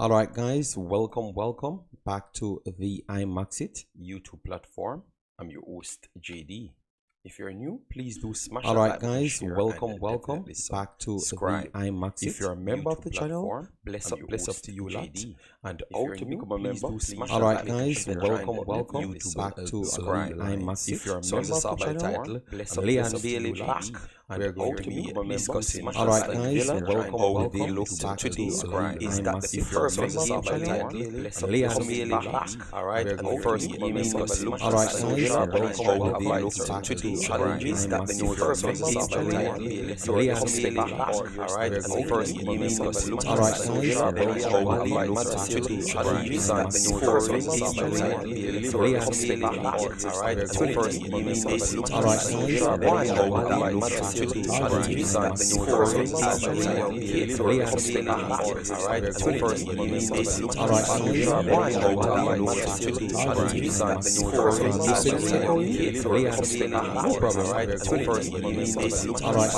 Alright guys, welcome back to the Imaxit YouTube platform. I'm your host JD. If you're new, please do smash that like button, share, welcome back to subscribe. The Imaxit. If you're a member of the channel, bless up to you lot. And how to become a member, please smash that like button. Alright guys, welcome back to the Imaxit. If you're a member of the channel, bless up to you lot. And we're going to be discussing. Alright guys, welcome back to the Imaxit. If you're a member of the channel, bless up to you lot. Alright, and first game is discussing. Alright guys, welcome to the challenges that the new first member of the channel. Alright, and first game is discussing. Alright guys, welcome to the challenges that the new first member of the channel. Alright, and first game is discussing. Alright guys, to the challenges that the new first member of the channel. Alright, and first game is discussing. Alright guys, to the challenges that the new first member of the channel. No problem, right? First game is discussing. Alright, to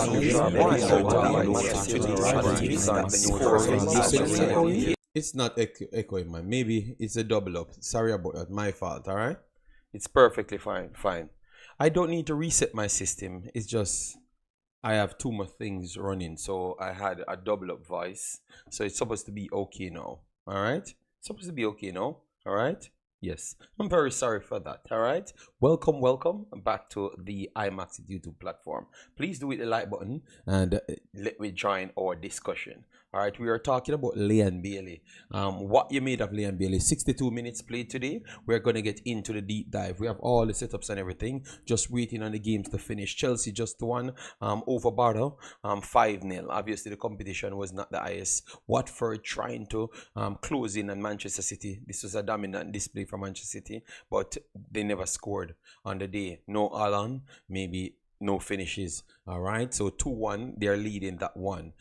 the challenges that the new first member of the channel. It's not echoing, man. Maybe it's a double up. Sorry about that. My fault, alright? It's perfectly fine. I don't need to reset my system. It's just I have too much things running. So I had a double up voice. So it's supposed to be okay now. Alright? Supposed to be okay now. Alright? Yes. I'm very sorry for that. Alright? Welcome back to the Imaxit YouTube platform. Please do hit the like button and let me join our discussion. Alright, we are talking about Leon Bailey. What you made of Leon Bailey. 62 minutes played today. We're going to get into the deep dive. We have all the setups and everything. Just waiting on the games to finish. Chelsea just won over Bardo 5-0. Obviously, the competition was not the highest. Watford trying to close in on Manchester City. This was a dominant display for Manchester City, but they never scored on the day. No Alan, maybe no finishes. All right, so 2-1, they're leading that one.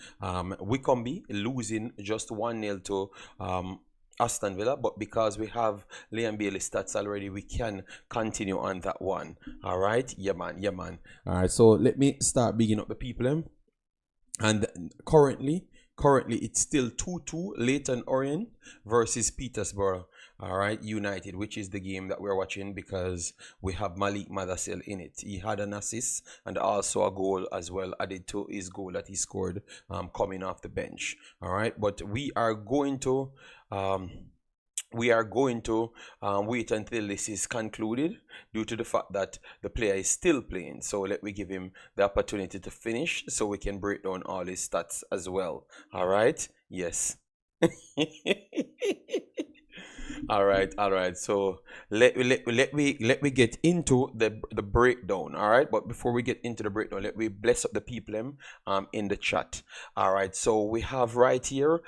Wycombe losing just 1-0 to Aston Villa, but because we have Leon Bailey stats already, we can continue on that one. All right, yeah man. All right, so let me start bigging up the people. And currently it's still 2-2 Leyton Orient versus Peterborough. All right, United, which is the game that we're watching because we have Malik Mothersille in it. He had an assist and also a goal as well added to his goal that he scored coming off the bench. All right, but we are going to wait until this is concluded due to the fact that the player is still playing. So let me give him the opportunity to finish so we can break down all his stats as well. All right, yes. All right. So let me get into the breakdown. All right, but before we get into the breakdown, let me bless up the people in the chat. All right, so we have right here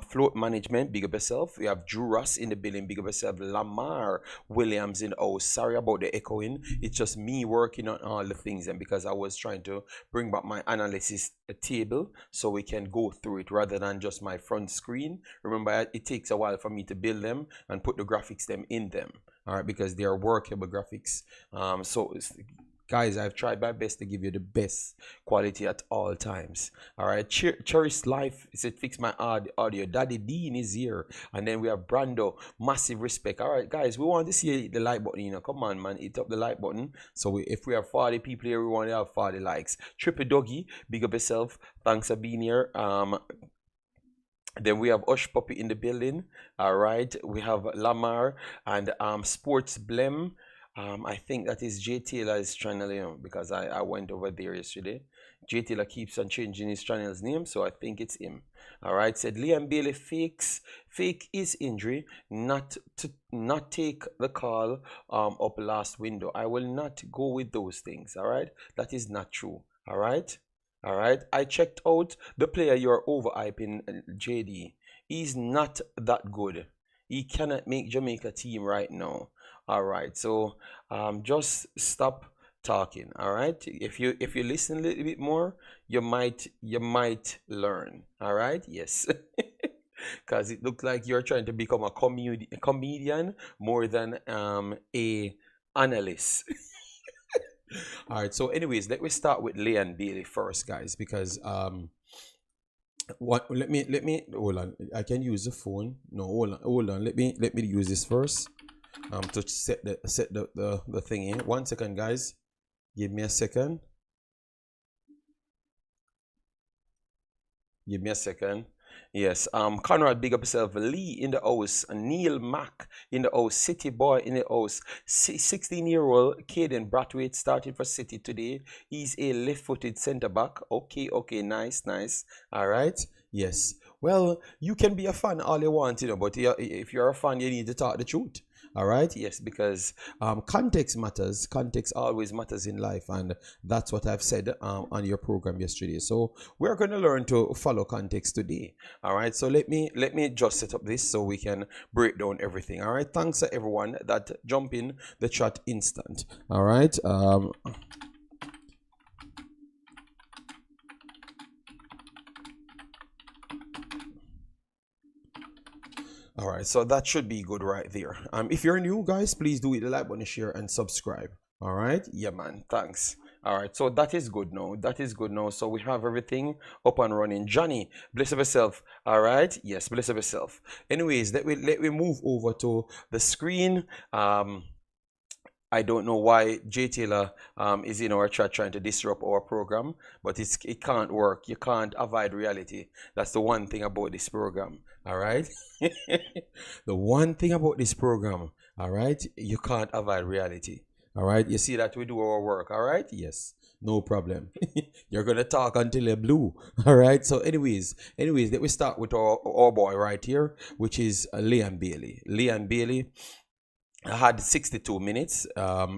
float management, big up yourself. We have Drew Ross in the building, big up yourself. Lamar Williams in the house. Sorry about the echoing. It's just me working on all the things, and because I was trying to bring back my analysis table so we can go through it rather than just my front screen. Remember, it takes a while for me to build them and put the graphics them in them, all right, because they are workable graphics. So guys, I've tried my best to give you the best quality at all times. All right, Cherish Life said fix my audio. Daddy Dean is here, and then we have Brando. Massive respect. All right, guys, we want to see the like button. You know, come on, man, hit up the like button. So if we have 40 people here, we want to have 40 likes. Triple Doggy, big up yourself. Thanks for being here. Then we have Ush Puppy in the building. All right, we have Lamar and Sports Blem. I think that is J Taylor's channel, because I went over there yesterday. J Taylor keeps on changing his channel's name, so I think it's him. All right, said Leon Bailey fake is injury, not take the call up last window. I will not go with those things. All right, that is not true. All right. I checked out the player you're overhyping, JD. He's not that good. He cannot make Jamaica team right now. All right, so just stop talking. All right, if you listen a little bit more, you might learn. All right, yes. Because it looks like you're trying to become a comedian more than a analyst. All right, so anyways, let me start with Leon Bailey first, guys, because What? Let me hold on. I can use the phone. No, hold on. Let me use this first. To set the thing in. 1 second, guys. Give me a second. Give me a second. Yes, Conrad, big up yourself. Lee in the house. Neil Mack in the house. City boy in the house. 16-year-old Caden Brathwaite started for City today. He's a left-footed centre back. Okay, nice. All right. Yes. Well, you can be a fan all you want, but if you're a fan, you need to talk the truth. All right. Yes, because context matters. Context always matters in life, and that's what I've said on your program yesterday. So we're going to learn to follow context today. All right. So let me just set up this so we can break down everything. All right. Thanks to everyone that jump in the chat instant. All right. All right, so that should be good right there. If you're new, guys, please do hit the like button, share, and subscribe. All right, yeah, man. Thanks. All right, so that is good now. That is good now. So we have everything up and running. Johnny, bless of yourself. All right, yes, bless of yourself. Anyways, let me move over to the screen. I don't know why J Taylor is in our chat trying to disrupt our program, but it can't work. You can't avoid reality. That's the one thing about this program. All right. The one thing about this program, all right, you can't avoid reality. All right. You see that we do our work. All right. Yes. No problem. You're gonna talk until you're blue. All right. So, anyways, let me start with our boy right here, which is Leon Bailey. Leon Bailey had 62 minutes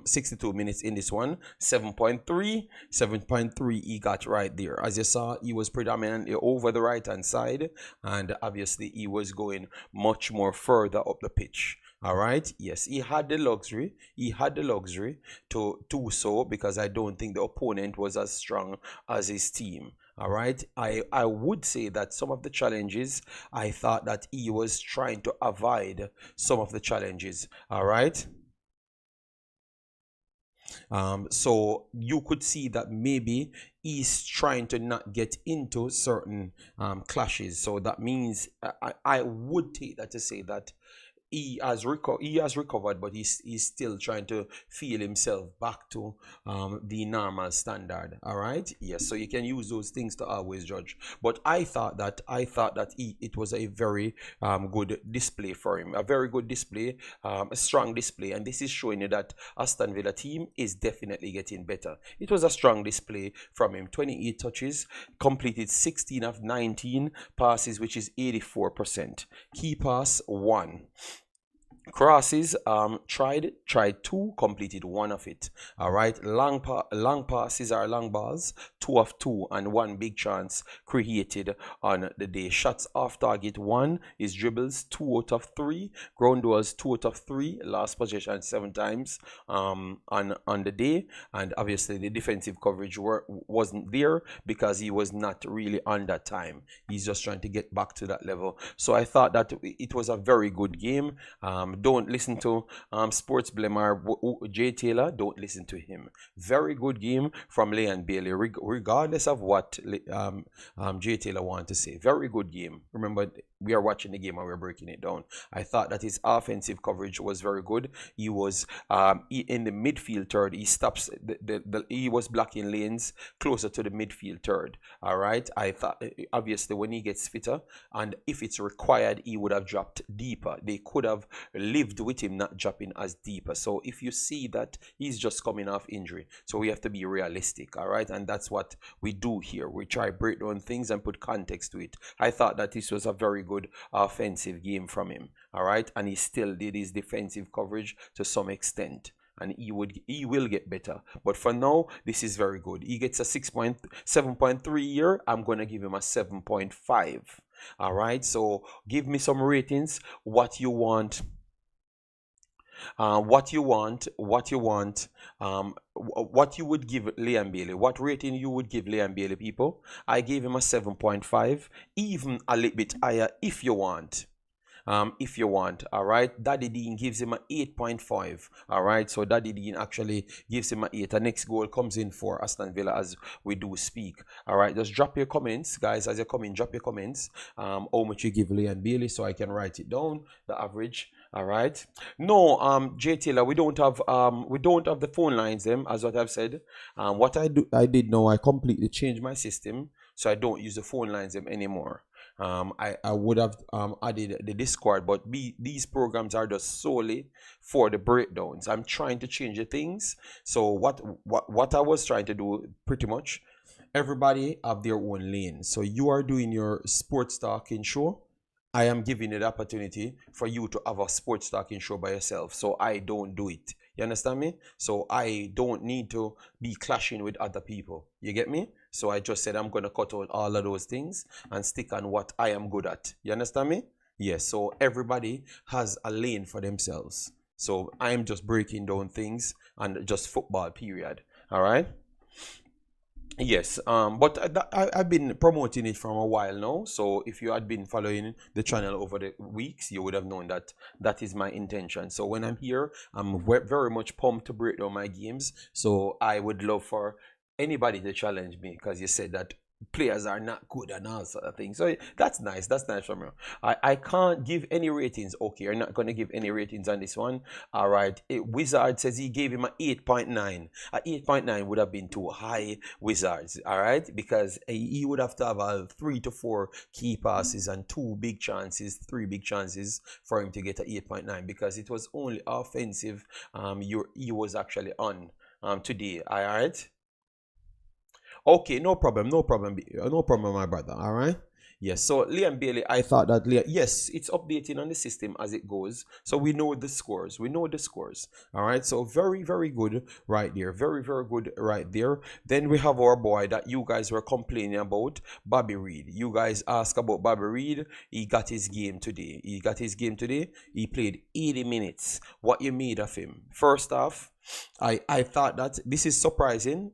62 minutes in this one. 7.3 he got right there. As you saw, he was predominantly over the right hand side, and obviously he was going much more further up the pitch. All right. Yes, he had the luxury to do so, because I don't think the opponent was as strong as his team. All right. I would say that some of the challenges, I thought that he was trying to avoid some of the challenges. All right. So you could see that maybe he's trying to not get into certain clashes. So that means I would take that to say that he has recovered, but he's still trying to feel himself back to the normal standard. All right. Yes, so you can use those things to always judge, but I thought that it was a very good display for him, a very good display, a strong display, and this is showing you that Aston Villa team is definitely getting better. It was a strong display from him. 28 touches, completed 16 of 19 passes, which is 84%. Key pass 1. Crosses, tried 2, completed 1 of it. All right. Long passes are long balls, 2 of 2, and 1 big chance created on the day. Shots off target 1, is dribbles 2 out of 3, ground duels 2 out of 3, last possession 7 times on the day, and obviously the defensive coverage wasn't there because he was not really on that time. He's just trying to get back to that level. So I thought that it was a very good game. Don't listen to Sports Blemar J Taylor. Don't listen to him. Very good game from Leon Bailey, regardless of what J Taylor wanted to say. Very good game. Remember, we are watching the game and we're breaking it down. I thought that his offensive coverage was very good. He was in the midfield third. He stops he was blocking lanes closer to the midfield third. All right. I thought obviously when he gets fitter and if it's required, he would have dropped deeper. They could have lived with him not dropping as deeper. So if you see that he's just coming off injury, so we have to be realistic. All right. And that's what we do here. We try break down things and put context to it. I thought that this was a very good offensive game from him. All right. And he still did his defensive coverage to some extent, and he will get better, but for now this is very good. He gets a 7.3 here. I'm gonna give him a 7.5. all right, so give me some ratings, what you want, what you would give Leon Bailey, what rating you would give Leon Bailey, people. I gave him a 7.5, even a little bit higher if you want. if you want. All right, Daddy Dean gives him a 8.5. All right, so Daddy Dean actually gives him a 8. The next goal comes in for Aston Villa as we do speak. All right, just drop your comments, guys. As you come in, drop your comments. How much you give Liam Bailey, so I can write it down, the average. All right. No, J Taylor, we don't have the phone lines them, as what I've said. What I did know, I completely changed my system, so I don't use the phone lines them anymore. I would have added the Discord, but these programs are just solely for the breakdowns. I'm trying to change the things. So what I was trying to do, pretty much, everybody have their own lane. So you are doing your sports talking show. I am giving you the opportunity for you to have a sports talking show by yourself, so I don't do it. You understand me? So I don't need to be clashing with other people. You get me? So I just said I'm going to cut out all of those things and stick on what I am good at. You understand me? Yes, so everybody has a lane for themselves. So I'm just breaking down things and just football, period. All right? Yes, but I've been promoting it for a while now. So if you had been following the channel over the weeks, you would have known that that is my intention. So when I'm here, I'm very much pumped to break down my games. So I would love for anybody to challenge me, because you said that players are not good and all sort of things. So that's nice. That's nice from you. I can't give any ratings. Okay, you're not going to give any ratings on this one. All right. Wizard says he gave him an 8.9. A 8.9 would have been too high, Wizards. All right. Because he would have to have 3 to 4 key passes and 3 big chances for him to get an 8.9, because it was only offensive he was actually on today. All right. Okay, no problem, my brother. All right. Yes. So Liam Bailey, I thought that yes, it's updating on the system as it goes, so we know the scores. All right. So very, very good right there. Very, very good right there. Then we have our boy that you guys were complaining about, Bobby Reid. You guys asked about Bobby Reid. He got his game today. He played 80 minutes. What you made of him? First off, I thought that this is surprising.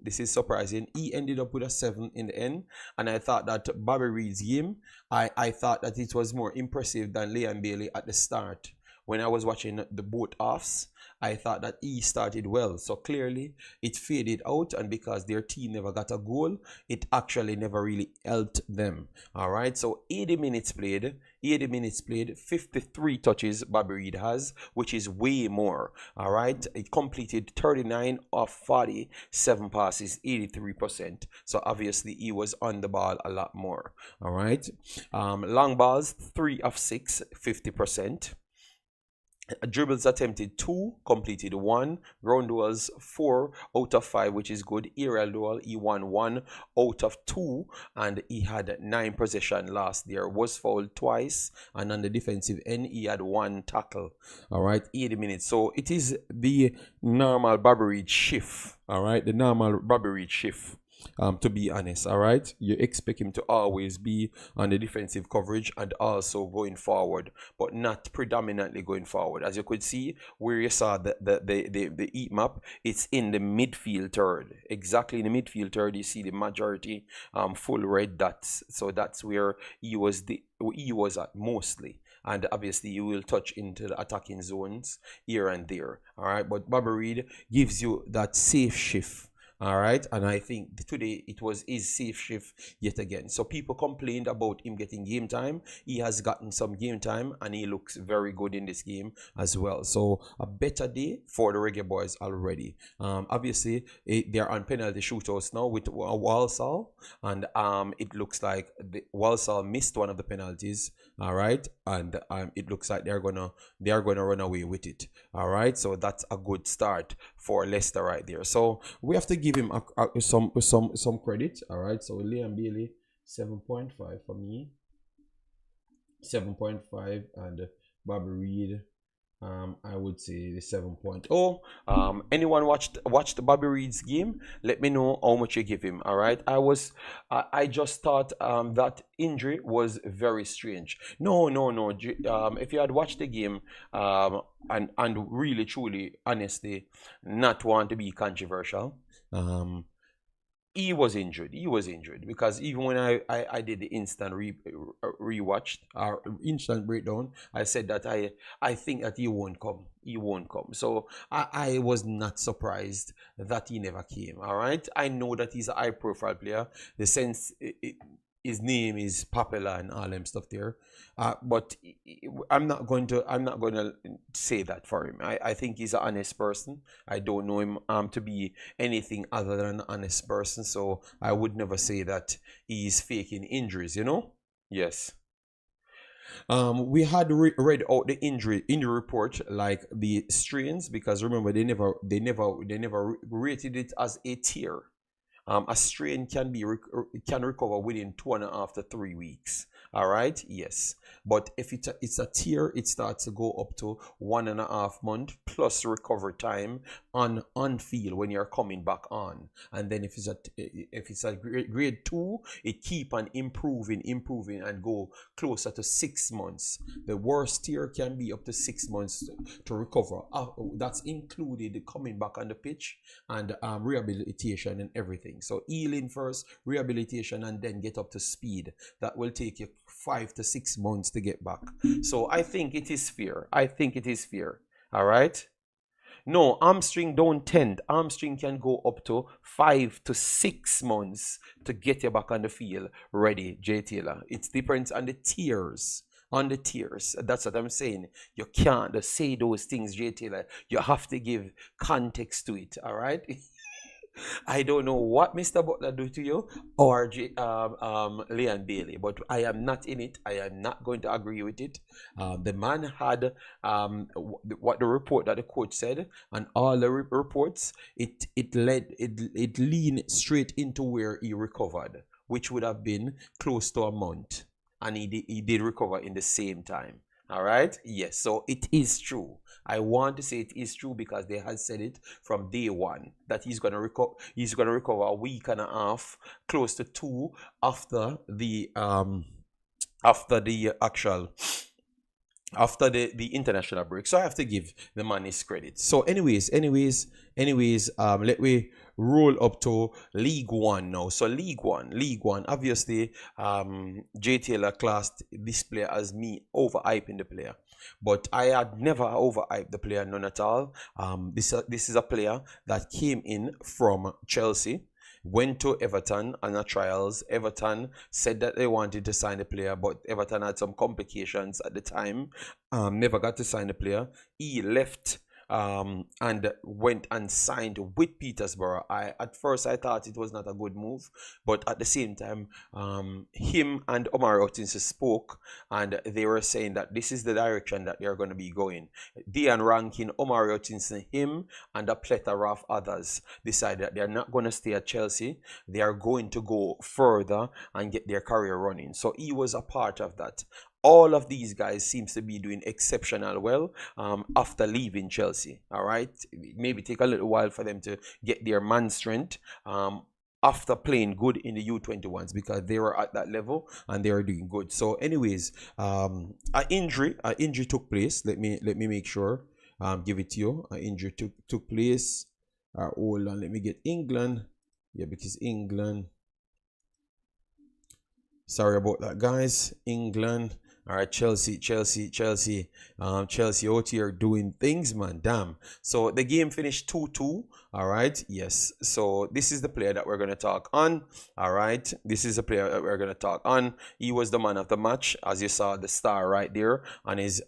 He ended up with a 7 in the end, and I thought that Bobby Reid's game, I thought that it was more impressive than Liam Bailey at the start. When I was watching the both offs, I thought that he started well. So clearly it faded out, and because their team never got a goal, it actually never really helped them. All right. So 80 minutes played, 53 touches Bobby Reid has, which is way more. All right. It completed 39 of 47 passes, 83%. So obviously he was on the ball a lot more. All right. Long balls, 3 of 6, 50%. Dribbles attempted 2, completed 1. Ground duels 4 out of 5, which is good. Aerial duel, he won 1 out of 2, and he had 9 possession last there. Was fouled twice, and on the defensive end, he had 1 tackle. All right, 80 minutes. So it is the normal Bobby Reid shift. All right, the normal Bobby Reid shift. To be honest, all right, you expect him to always be on the defensive coverage and also going forward, but not predominantly going forward. As you could see, where you saw the heat map, it's in the midfield third, exactly in the midfield third. You see the majority full red dots, so that's where he was at mostly. And obviously you will touch into the attacking zones here and there. All right, but Bobby Reid gives you that safe shift. All right, and I think today it was his safe shift yet again. So people complained about him getting game time. He has gotten some game time, and he looks very good in this game as well. So a better day for the Reggae Boyz already. Obviously they're on penalty shootouts now with Walsall, and it looks like Walsall missed one of the penalties. All right, and it looks like they're gonna run away with it. All right, so that's a good start for Leicester right there. So we have to give him some credit. All right, so Liam Bailey 7.5 for me, 7.5, and Bobby Reid, I would say the 7.0. Anyone watched Bobby Reid's game? Let me know how much you give him. All right, I just thought that injury was very strange. No. If you had watched the game, and really truly honestly not want to be controversial, He was injured. He was injured because even when I did the instant rewatch or instant breakdown, I said that I think that he won't come. He won't come. So I was not surprised that he never came. All right. I know that he's a high profile player. The sense his name is popular and all them stuff there. But I'm not going to say that for him. I think he's an honest person. I don't know him to be anything other than an honest person. So I would never say that he's faking injuries, you know? Yes. We had read out the injury report, like the strains, because remember they never rated it as a tier. A strain can recover within 2.5 to 3 weeks. All right, yes, but if it's a tier, it starts to go up to 1.5 months plus recovery time on field when you're coming back on. And then if it's a grade 2, it keep on improving and go closer to 6 months. The worst tier can be up to 6 months to recover. That's included coming back on the pitch and rehabilitation and everything. So healing first, rehabilitation, and then get up to speed. That will take you 5 to 6 months to get back. So I think it is fair. All right. No, hamstring don't tend. Hamstring can go up to 5 to 6 months to get you back on the field ready, J. Taylor. It depends on the tiers. That's what I'm saying. You can't say those things, J. Taylor. You have to give context to it. All right. I don't know what Mr. Butler do to you or Leon Bailey, but I am not in it. I am not going to agree with it. The man had what the report that the coach said, and all the reports, it leaned straight into where he recovered, which would have been close to a month, and he did recover in the same time. All right. Yes. So it is true. I want to say it is true because they had said it from day one that he's gonna recover. He's gonna recover a week and a half, close to 2 after the international break. So I have to give the man his credit. So anyways, let me roll up to League One now. So League One. Obviously, J. Taylor classed this player as me overhyping the player. But I had never overhyped the player, none at all. This is a player that came in from Chelsea, went to Everton on a trials. Everton said that they wanted to sign the player, but Everton had some complications at the time. Never got to sign the player. He left and went and signed with Peterborough. At first I thought it was not a good move, but at the same time, him and Omar Hutchinson spoke, and they were saying that this is the direction that they're going to be going. Dean Rankin, Omar Hutchinson, him, and a plethora of others decided that they're not going to stay at Chelsea. They are going to go further and get their career running. So he was a part of that. All of these guys seems to be doing exceptional well after leaving Chelsea. All right, maybe take a little while for them to get their man strength after playing good in the U21s, because they were at that level and they are doing good. So anyways, an injury took place. Let me make sure, give it to you. An injury took place. Hold on, let me get England. Yeah, because England, sorry about that, guys. England. All right, Chelsea out here doing things, man. Damn. So the game finished 2-2. All right. Yes. So this is the player that we're going to talk on. All right. This is the player that we're going to talk on. He was the man of the match, as you saw the star right there on his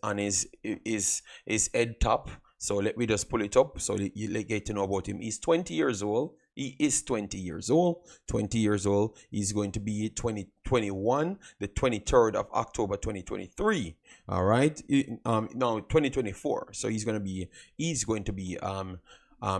head top. So let me just pull it up so you get to know about him. He's 20 years old. He is 20 years old. 20 years old. He's going to be 2021, the 23rd of October 2023. All right. No, 2024. So he's going to be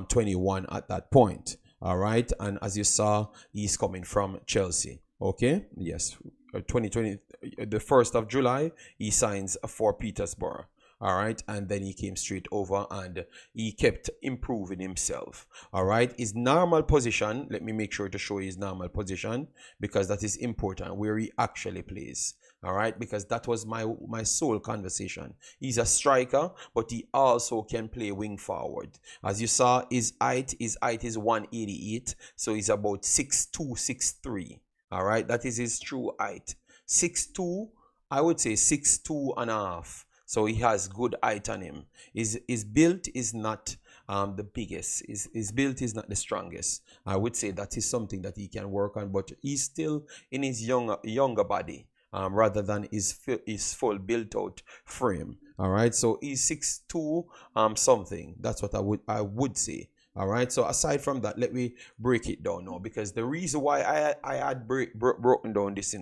21 at that point. All right. And as you saw, he's coming from Chelsea. Okay. Yes. 2020, the 1st of July, he signs for Peterborough. all right, and then he came straight over and he kept improving himself, all right. His normal position, let me make sure to show you his normal position, because that is important, where he actually plays, all right, because that was my sole conversation. He's a striker, but he also can play wing forward. As you saw, his height is 188, so he's about 6'2", 6'3", all right. That is his true height. 6'2", I would say 6'2 and a half. So he has good height on him. His build is not the biggest. His build is not the strongest. I would say that is something that he can work on, but he's still in his younger body, rather than his full built out frame. All right. So he's 6'2 something. That's what I would say. All right. So aside from that, let me break it down now, because the reason why I had broken down this,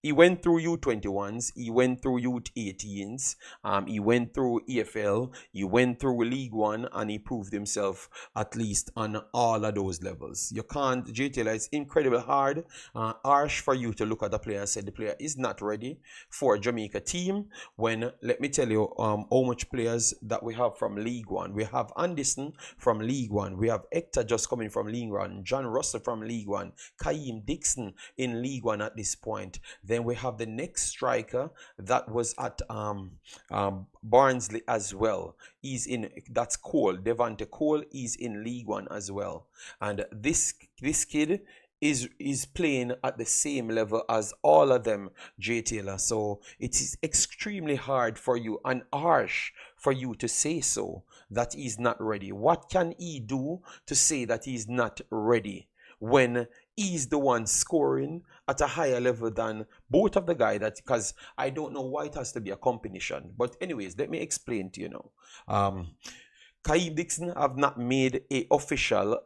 he went through U21s, he went through U18s, he went through EFL, he went through League One, and he proved himself at least on all of those levels. You can't, JTL, it's incredibly hard, harsh for you to look at a player and say the player is not ready for a Jamaica team, when, let me tell you how much players that we have from League One. We have Anderson from League One, we have Hector just coming from League One, John Russell from League One, Kaim Dixon in League One at this point. Then we have the next striker that was at Barnsley as well. He's in, that's Cole, Devante Cole. He's in League One as well. And this kid is playing at the same level as all of them, J. Taylor. So it is extremely hard for you and harsh for you to say so, that he's not ready. What can he do to say that he's not ready when he's the one scoring at a higher level than both of the guy? That, because I don't know why it has to be a combination. But anyways, let me explain to you now. Kaib Dixon have not made a official,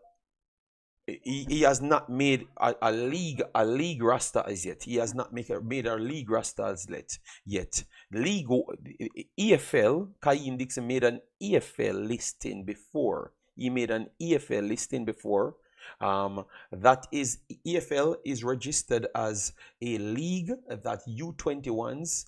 he has not made a league roster as yet. He has not made a league roster as yet. League EFL, Kaim Dixon made an EFL listing before. He made an EFL listing before. That is, EFL is registered as a league that U21s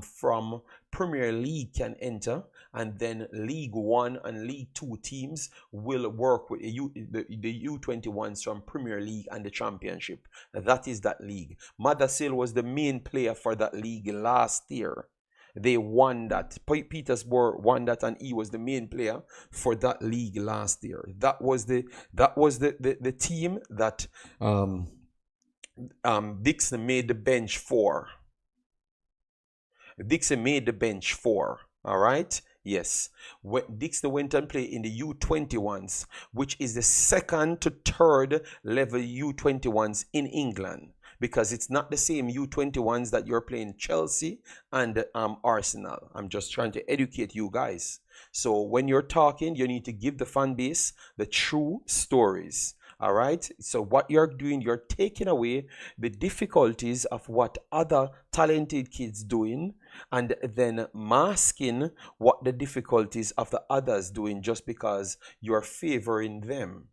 from Premier League can enter, and then League One and League Two teams will work with the U21s from Premier League and the Championship. That is that league. Mothersille was the main player for that league last year. They won that. Petersburg won that, and he was the main player for that league last year. That was the team that Dixon made the bench for. Dixon made the bench for. All right. Yes. Dixon went and played in the U21s, which is the second to third level U21s in England, because it's not the same U21s that you're playing Chelsea and Arsenal. I'm just trying to educate you guys. So when you're talking, you need to give the fan base the true stories. All right. So what you're doing, you're taking away the difficulties of what other talented kids doing, and then masking what the difficulties of the others doing, just because you're favoring them,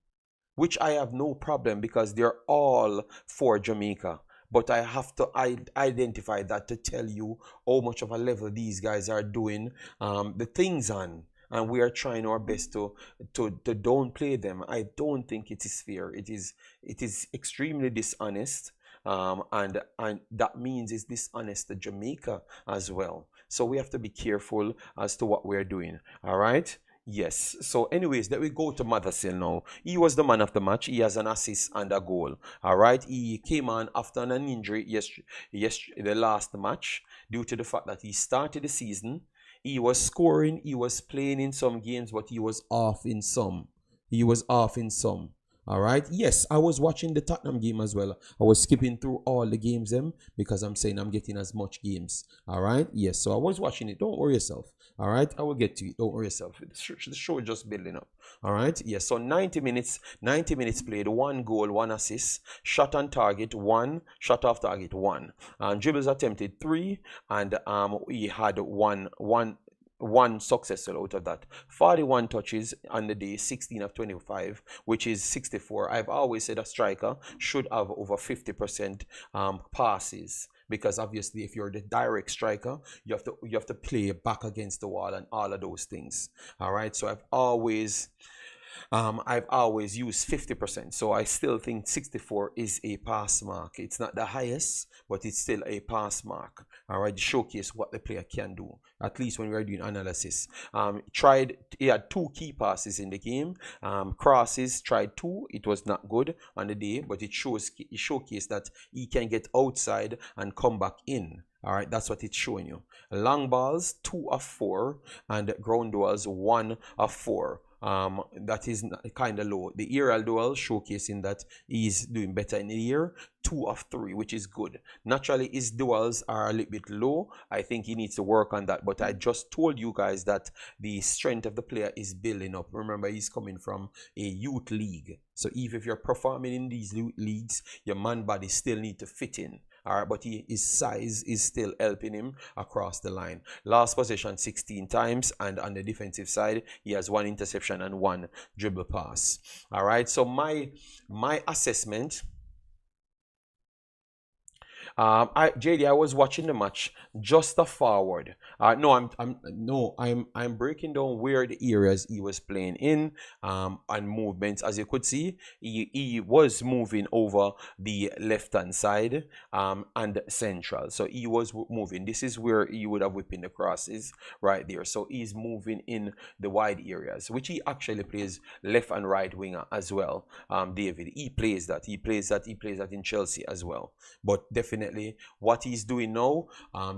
which I have no problem, because they're all for Jamaica. But I have to identify that to tell you how much of a level these guys are doing the things on. And we are trying our best to downplay them. I don't think it is fair. It is extremely dishonest. And that means it's dishonest to Jamaica as well. So we have to be careful as to what we're doing. All right. Yes. So anyways, let me go to Mothersille now. He was the man of the match. He has an assist and a goal. All right. He came on after an injury the last match, due to the fact that he started the season. He was scoring, he was playing in some games, but he was off in some. All right. Yes, I was watching the Tottenham game as well. I was skipping through all the games because I'm saying I'm getting as much games. All right. Yes. So I was watching it. Don't worry yourself. All right. I will get to it. Don't worry yourself. The show is just building up. All right. Yes. So 90 minutes played, 1 goal, 1 assist, shot on target 1, shot off target 1, dribbles attempted 3, and he had one successful out of that. 41 touches on the day, 16 of 25, which is 64. I've always said a striker should have over 50% passes, because obviously if you're the direct striker, you have to play back against the wall and all of those things. All right, so I've always used 50%, so I still think 64 is a pass mark. It's not the highest, but it's still a pass mark. All right, showcase what the player can do, at least when we're doing analysis. He had 2 key passes in the game. Crosses, tried 2. It was not good on the day, but it showcased that he can get outside and come back in. All right, that's what it's showing you. Long balls, 2 of 4, and ground duels, 1 of 4. That is kind of low. The aerial duel showcasing that he's doing better in the air, 2 of 3, which is good. Naturally, his duels are a little bit low. I think he needs to work on that, but I just told you guys that the strength of the player is building up. Remember, he's coming from a youth league, so even if you're performing in these youth leagues, your man body still need to fit in. All right, but his size is still helping him across the line. Last possession 16 times, and on the defensive side, he has 1 interception and 1 dribble pass. All right, so my assessment. JD, I was watching the match just a forward. I'm breaking down where the areas he was playing in, and movements. As you could see, he was moving over the left hand side, and central. So he was moving. This is where he would have whipping the crosses right there. So he's moving in the wide areas, which he actually plays left and right winger as well. David, he plays that in Chelsea as well. But definitely what he's doing now,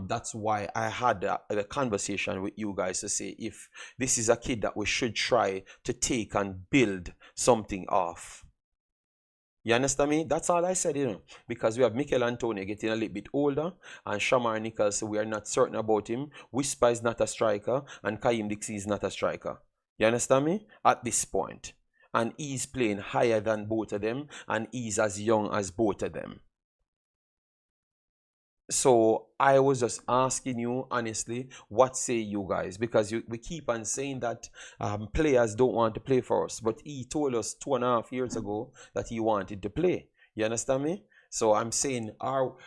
that's why I had a conversation with you guys to say if this is a kid that we should try to take and build something off. You understand me? That's all I said, because we have Mikel Antonio getting a little bit older, and Shamar Nichols, we are not certain about him. Whisper is not a striker, and Kayim Dixie is not a striker. You understand me? At this point. And he's playing higher than both of them, and he's as young as both of them. So I was just asking you honestly, what say you guys? Because we keep on saying that players don't want to play for us, but he told us 2.5 years ago that he wanted to play. You understand me? So I'm saying,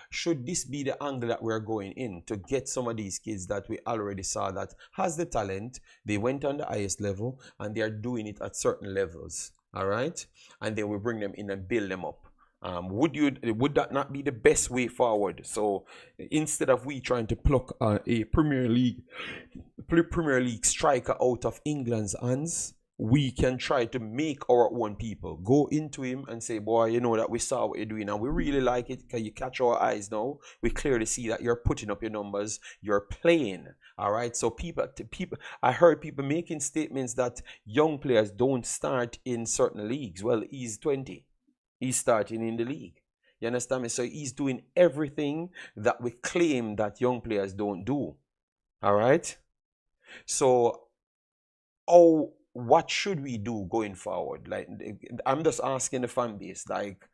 should this be the angle that we're going in to get some of these kids that we already saw that has the talent, they went on the highest level and they are doing it at certain levels, all right? And then we bring them in and build them up. Would that not be the best way forward? So instead of we trying to pluck a Premier League striker out of England's hands, we can try to make our own people go into him and say, boy, you know that we saw what you're doing and we really like it. Can you catch our eyes now? We clearly see that you're putting up your numbers, you're playing. All right. So people, I heard people making statements that young players don't start in certain leagues. Well, he's 20. He's starting in the league. You understand me? So he's doing everything that we claim that young players don't do. All right? So, what should we do going forward? Like, I'm just asking the fan base, like,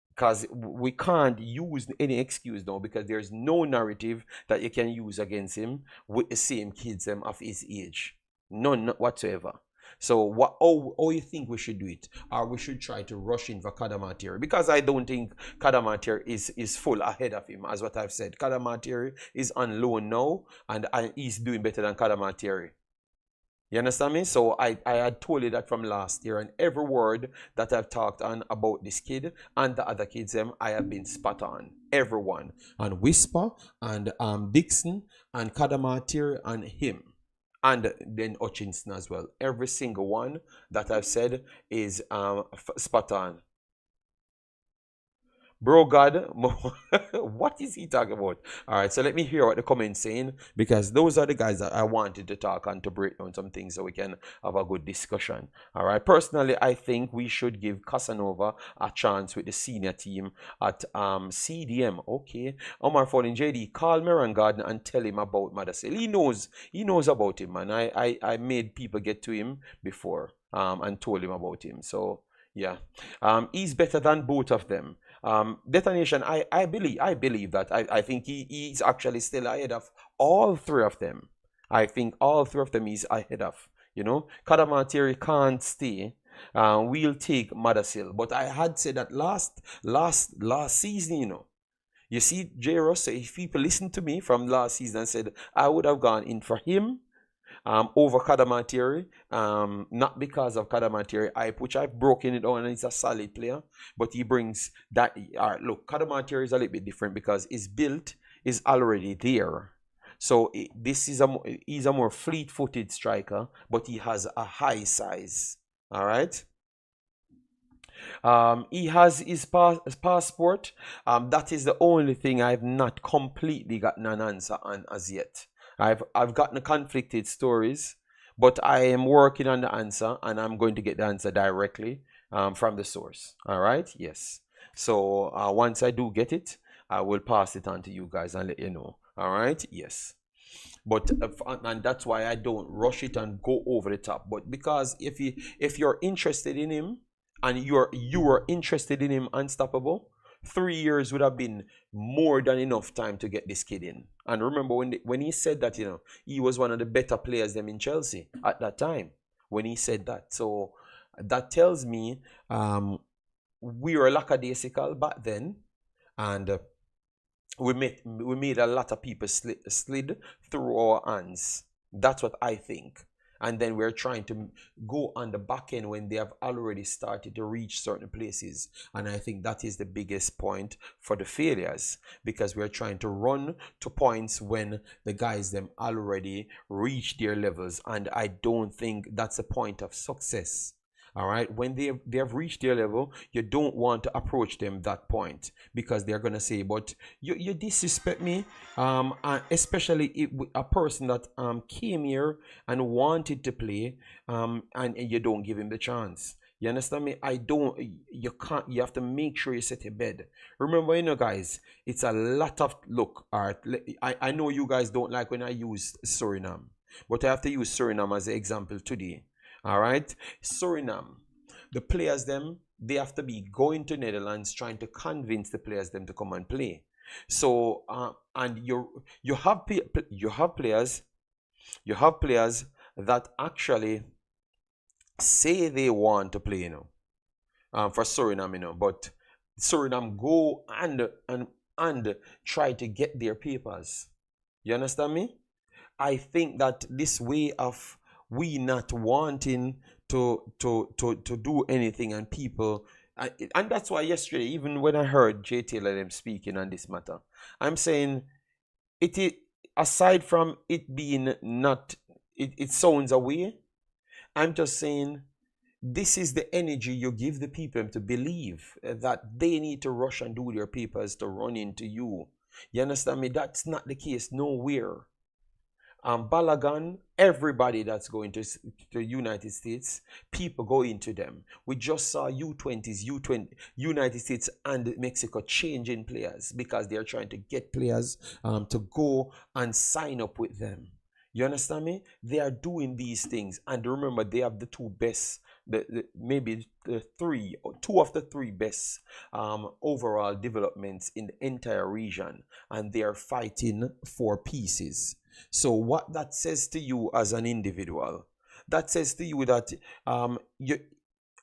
because we can't use any excuse now because there's no narrative that you can use against him with the same kids of his age. None whatsoever. So how you think we should do it? Or we should try to rush in for Cadamartieri? Because I don't think Cadamartieri is full ahead of him, as what I've said. Cadamartieri is on loan now, and he's doing better than Cadamartieri. You understand me? So I had told you that from last year, and every word that I've talked on about this kid and the other kids, I have been spot on. Everyone. And Whisper, and Dixon, and Cadamartieri, and him. And then Hutchinson as well. Every single one that I've said is spot on. Bro God, what is he talking about? All right, so let me hear what the comments saying, because those are the guys that I wanted to talk and to break down some things so we can have a good discussion. All right, personally, I think we should give Casanova a chance with the senior team at CDM. Okay, Omar Falling JD, call Miran Gardner and tell him about Mothersille. He knows about him, man. I made people get to him before and told him about him. So yeah, he's better than both of them. Detonation, I believe that. I think he's actually still ahead of all 3 of them. I think all 3 of them is ahead of. Cadamartieri can't stay. We'll take Mothersille. But I had said that last season, You see, J. Ross, so if people listened to me from last season and said I would have gone in for him over Cadamartieri, not because of Cadamartieri hype, which I've broken it down and he's a solid player, but he brings that. Look, Cadamartieri is a little bit different because his build is already there. So this is he's a more fleet-footed striker, but he has a high size. All right. He has his passport. That is the only thing I've not completely gotten an answer on as yet. I've gotten conflicted stories, but I am working on the answer, and I'm going to get the answer directly from the source. All right. Yes. So once I do get it, I will pass it on to you guys and let you know. All right. Yes. But and that's why I don't rush it and go over the top. But because if you're interested in him and you are interested in him unstoppable, 3 years would have been more than enough time to get this kid in. And remember when he said that, he was one of the better players them in Chelsea at that time when he said that. So that tells me we were lackadaisical back then, and we made a lot of people slid through our hands. That's what I think. And then we're trying to go on the back end when they have already started to reach certain places. And I think that is the biggest point for the failures, because we're trying to run to points when the guys them already reach their levels. And I don't think that's a point of success. All right, when they have reached their level, you don't want to approach them that point, because they're gonna say, but you disrespect me, and especially a person that came here and wanted to play, and you don't give him the chance. You understand me? You have to make sure you set a bed. Remember, guys, it's a lot of, look, all right, I know you guys don't like when I use Suriname, but I have to use Suriname as an example today. All right, Suriname, the players they have to be going to Netherlands trying to convince the players to come and play. So and you have players that actually say they want to play, for Suriname, but Suriname go and try to get their papers. You understand me? I think that this way of we not wanting to do anything, and people, and that's why yesterday, even when I heard Jay Taylor them speaking on this matter, I'm saying it aside from it being not, it sounds away, I'm just saying this is the energy you give the people to believe that they need to rush and do their papers to run into you. You understand me? That's not the case nowhere. Balagan, everybody that's going to United States, people go into them. We just saw U20s, United States and Mexico changing players because they're trying to get players to go and sign up with them. You understand me? They are doing these things, and remember, they have the two best, maybe the two of the three best overall developments in the entire region, and they are fighting for pieces. So what that says to you as an individual, that says to you that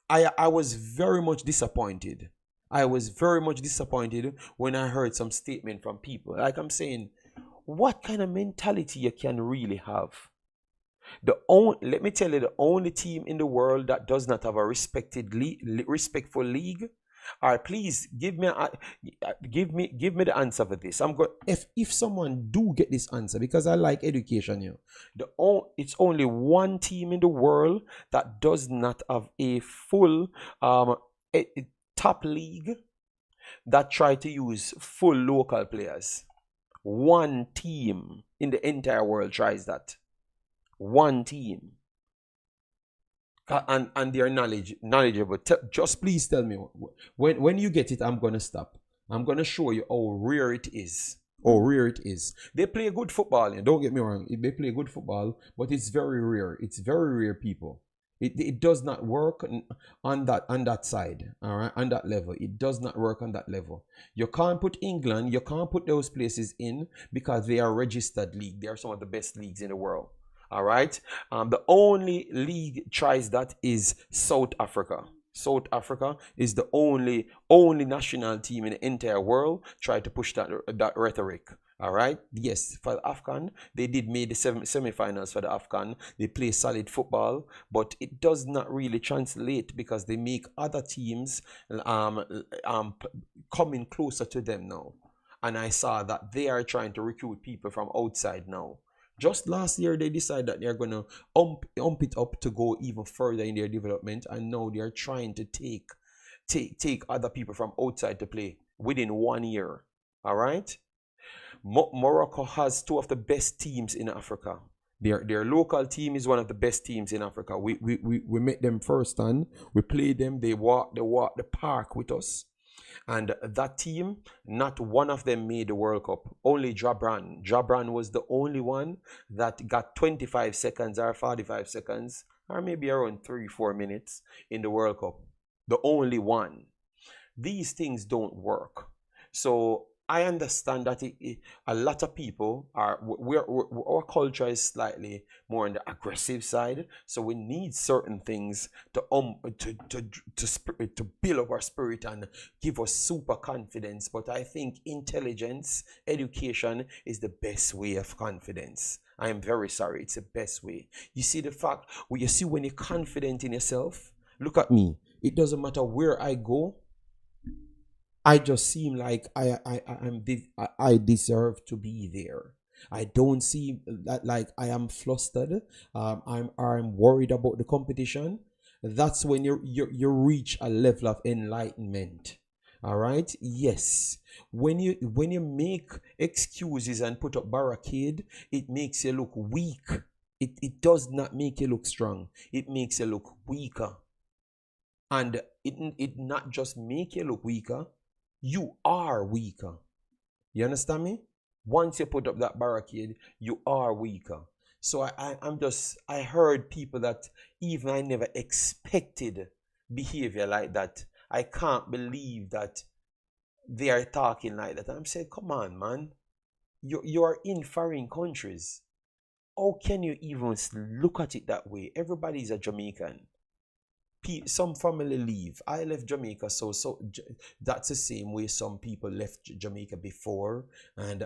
I was very much disappointed. I was very much disappointed when I heard some statement from people. Like, I'm saying, what kind of mentality you can really have? Let me tell you, the only team in the world that does not have a respectful league. All right, please give me the answer for this. I'm going. If someone do get this answer, because I like education here. It's only one team in the world that does not have a full top league that try to use full local players. One team in the entire world tries that. One team. And they're knowledgeable. Just please tell me when you get it. I'm gonna stop. I'm gonna show you how rare it is. How rare it is. They play good football. Don't get me wrong. They play good football, but it's very rare. It's very rare, people. It does not work on that side. All right, on that level, it does not work on that level. You can't put England. You can't put those places in because they are registered league. They are some of the best leagues in the world. All right. The only league tries that is South Africa. South Africa is the only national team in the entire world try to push that rhetoric. All right. Yes, for the AFCON, they did make the semi-finals for the AFCON. They play solid football, but it does not really translate because they make other teams coming closer to them now. And I saw that they are trying to recruit people from outside now. Just last year, they decided that they're going to ump it up to go even further in their development, and now they're trying to take other people from outside to play within 1 year. All right. Morocco has two of the best teams in Africa. Their local team is one of the best teams in Africa. We met them first and we played them. They walked the park with us. And that team, not one of them made the World Cup. Only Jabran. Jabran was the only one that got 25 seconds or 45 seconds or maybe around 3-4 minutes in the World Cup. The only one. These things don't work. So I understand that a lot of people are, our culture is slightly more on the aggressive side, so we need certain things to build up our spirit and give us super confidence. But I think intelligence, education is the best way of confidence. I am very sorry, it's the best way. You see the fact, you see when you're confident in yourself, look at me. It doesn't matter where I go. I just seem like I deserve to be there. I don't seem that like I am flustered. I'm worried about the competition. That's when you reach a level of enlightenment. All right. Yes. When you make excuses and put up barricade, it makes you look weak. It does not make you look strong. It makes you look weaker. And it not just make you look weaker. You are weaker. You understand me? Once you put up that barricade, you are weaker. So I heard people that even I never expected behavior like that. I can't believe that they are talking like that. I'm saying, come on, man. You are in foreign countries. How can you even look at it that way? Everybody is a Jamaican. Some family leave. I left Jamaica, so that's the same way some people left Jamaica before and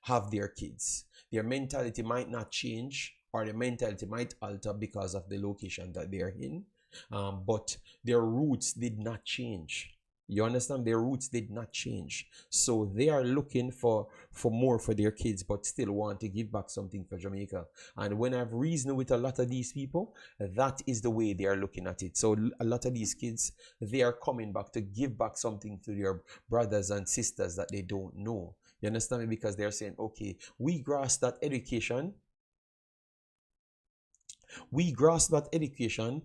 have their kids. Their mentality might not change, or their mentality might alter because of the location that they are in, but their roots did not change. You understand? Their roots did not change. So they are looking for more for their kids, but still want to give back something for Jamaica. And when I've reasoned with a lot of these people, that is the way they are looking at it. So a lot of these kids, they are coming back to give back something to their brothers and sisters that they don't know. You understand me? Because they're saying, okay, we grasp that education. We grasp that education.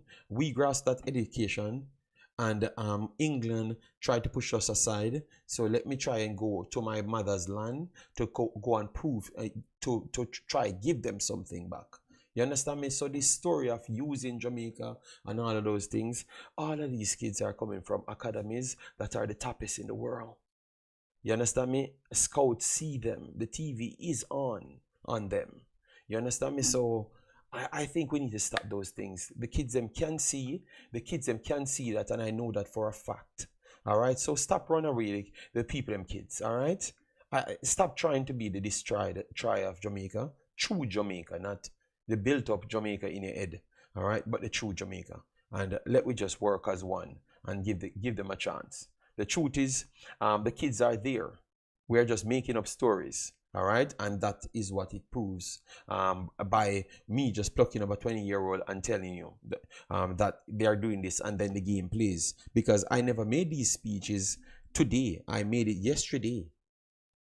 And England tried to push us aside. So let me try and go to my mother's land to go and prove, to try give them something back. You understand me? So this story of using Jamaica and all of those things, all of these kids are coming from academies that are the toppest in the world. You understand me? Scouts see them. The TV is on them. You understand me? So I think we need to stop those things. The kids them can see that, and I know that for a fact. All right. So stop running away the people them kids. All right. Stop trying to be the destroyed of Jamaica, true Jamaica, not the built up Jamaica in your head. All right, but the true Jamaica, and let we just work as one and give them a chance. The truth is, the kids are there. We are just making up stories. All right, and that is what it proves by me just plucking up a 20-year-old and telling you that they are doing this, and then the game plays. Because I never made these speeches today. I made it yesterday,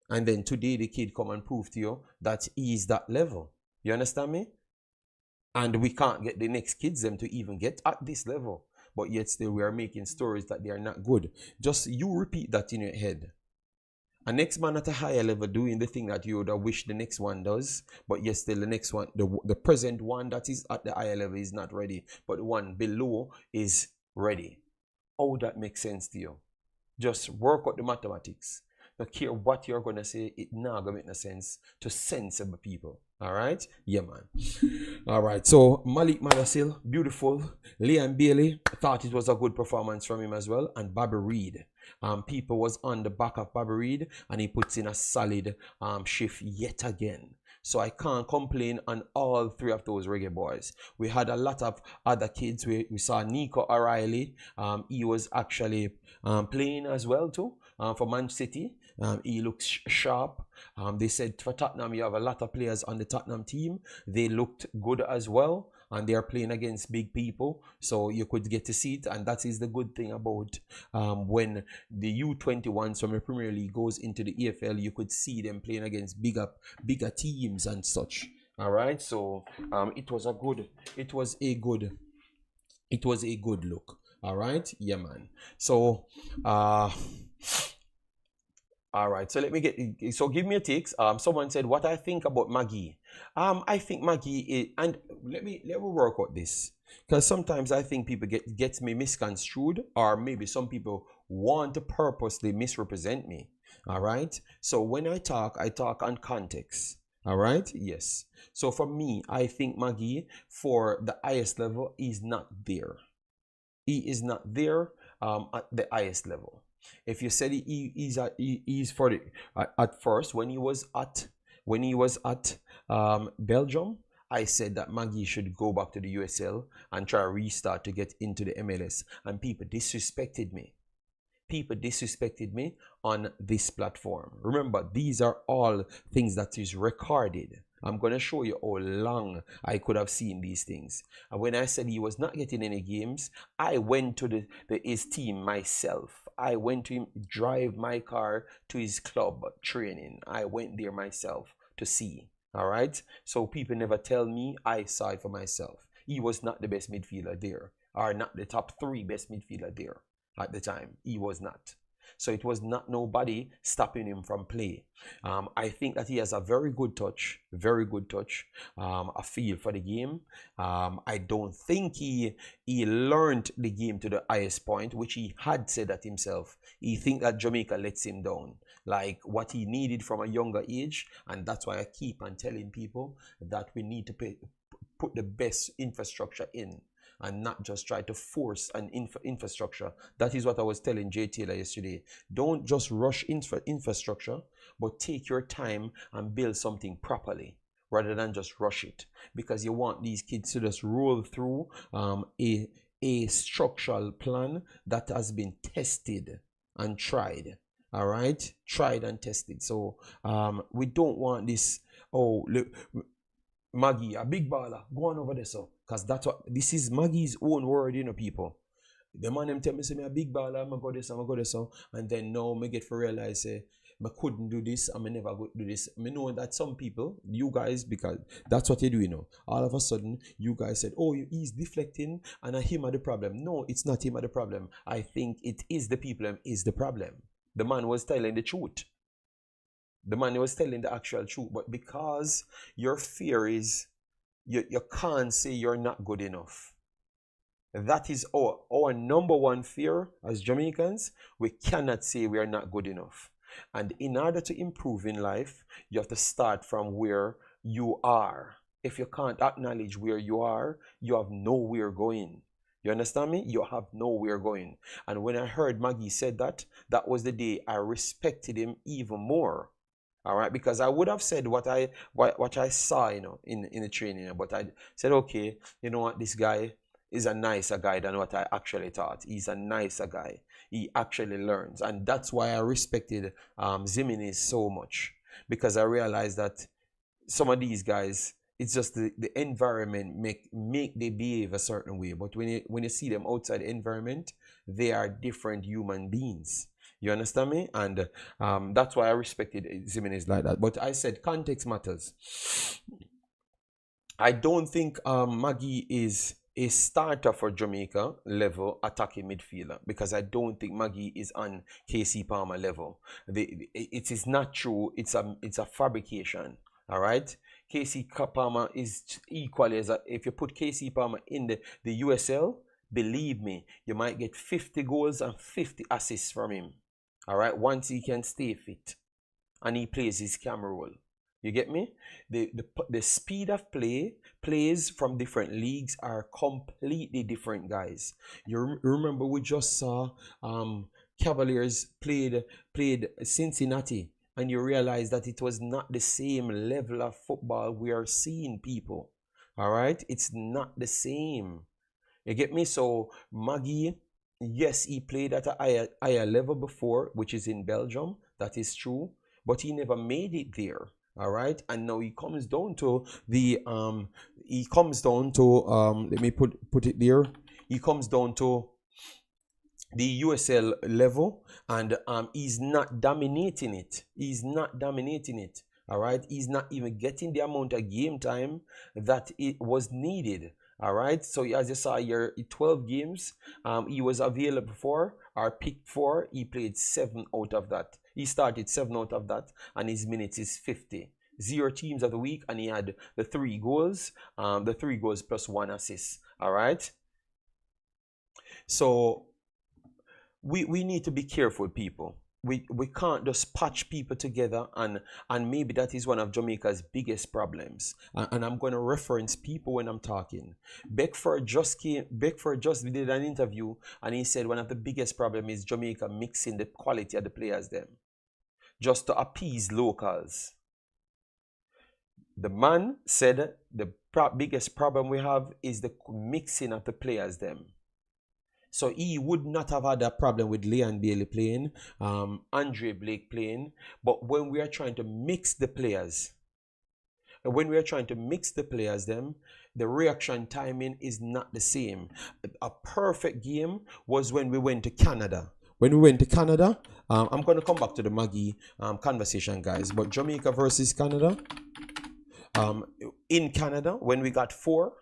and then today the kid come and prove to you that he is that level. You understand me? And we can't get the next kids them to even get at this level, but yet still we are making stories that they are not good. Just you repeat that in your head. A next man at a higher level doing the thing that you would wish the next one does, but yet still the next one, the present one that is at the higher level is not ready, but the one below is ready. How that makes sense to you? Just work out the mathematics. No care what you're gonna say, it not gonna make no sense to sensible people. All right, yeah, man. All right, so Malik Mothersille, beautiful. Liam Bailey, thought it was a good performance from him as well, and Bobby Reid. People was on the back of Bobby Reid, and he puts in a solid shift yet again. So I can't complain on all three of those reggae boys. We had a lot of other kids. We saw Nico O'Reilly. He was actually playing as well too for Man City. He looks sharp. They said for Tottenham, you have a lot of players on the Tottenham team. They looked good as well. And they are playing against big people, so you could get to see it. And that is the good thing about when the U21s from the Premier League goes into the EFL, you could see them playing against bigger teams and such. All right, so it was a good look. All right, yeah, man. So all right, so give me a takes. Someone said what I think about Maggie. I think Maggie is, and let me work out this, because sometimes I think people gets me misconstrued, or maybe some people want to purposely misrepresent me. All right, so when I talk on context. All right, yes. So for me, I think Maggie for the highest level is not there. He is not there at the highest level. If you said he's for the at first when he was at Belgium, I said that Maggie should go back to the USL and try to restart to get into the MLS, and people disrespected me. People disrespected me on this platform. Remember, these are all things that is recorded. I'm going to show you how long I could have seen these things. And when I said he was not getting any games, I went to his team myself. I went to him, drive my car to his club training. I went there myself to see. All right? So people never tell me, I saw it for myself. He was not the best midfielder there, or not the top 3 best midfielder there at the time. He was not. So it was not nobody stopping him from play. I think that he has a very good touch, a feel for the game. I don't think he learned the game to the highest point, which he had said that himself. He think that Jamaica lets him down, like what he needed from a younger age. And that's why I keep on telling people that we need to put the best infrastructure in, and not just try to force an infrastructure. That is what I was telling Jay Taylor yesterday. Don't just rush infrastructure, but take your time and build something properly rather than just rush it, because you want these kids to just roll through a structural plan that has been tested and tried. All right, tried and tested. So we don't want this, oh look, Maggie, a big baller, go on over there, so. Because that's what, this is Maggie's own word, you know, people. The man them tell me, say, me a big baller, I'm go this, so. And then now me get for realize, say, I couldn't do this, and I never go do this. I know that some people, you guys, because that's what you do, you know. All of a sudden, you guys said, oh, he's deflecting, and him are the problem. No, it's not him are the problem. I think it is the people is the problem. The man was telling the truth. The man was telling the actual truth, but because your fear is, you can't say you're not good enough. That is our number one fear as Jamaicans. We cannot say we are not good enough. And in order to improve in life, you have to start from where you are. If you can't acknowledge where you are, you have nowhere going. You understand me? You have nowhere going. And when I heard Maggie said that, that was the day I respected him even more. All right, because I would have said what I saw, you know, in the training, but I said, okay, you know what, this guy is a nicer guy than what I actually thought. He's a nicer guy. He actually learns, and that's why I respected Zimenez so much, because I realized that some of these guys, it's just the environment make they behave a certain way, but when you see them outside the environment, they are different human beings. You understand me? And that's why I respected Zimenez like that. But I said context matters. I don't think Maggie is a starter for Jamaica level attacking midfielder, because I don't think Maggie is on KC Palmer level. It is not true. It's a fabrication. All right. KC Palmer is equally as if you put KC Palmer in the USL, believe me, you might get 50 goals and 50 assists from him. All right, once he can stay fit and he plays his camera role. You get me? The speed of plays from different leagues are completely different, guys. You remember we just saw Cavaliers played Cincinnati, and you realize that it was not the same level of football we are seeing, people. All right, it's not the same. You get me? So Maggie, yes, he played at a higher level before, which is in Belgium. That is true, but he never made it there. All right, and now he comes down to the let me put it there. He comes down to the USL level, and he's not dominating it. He's not dominating it. All right, he's not even getting the amount of game time that it was needed. All right, so as you saw here, 12 games he was available for, or picked for. He played 7 out of that. He started 7 out of that, and his minutes is 50. 0 teams of the week, and he had the 3 goals, plus 1 assist. All right, so we need to be careful, people. We can't just patch people together, and maybe that is one of Jamaica's biggest problems. And I'm going to reference people when I'm talking. Beckford just did an interview, and he said one of the biggest problem is Jamaica mixing the quality of the players them just to appease locals. The man said the biggest problem we have is the mixing of the players them. So he would not have had a problem with Leon Bailey playing, Andre Blake playing, but when we are trying to mix the players, them, the reaction timing is not the same. A perfect game was when we went to Canada. I'm going to come back to the Maggie conversation, guys, but Jamaica versus Canada, in Canada, when we got 4,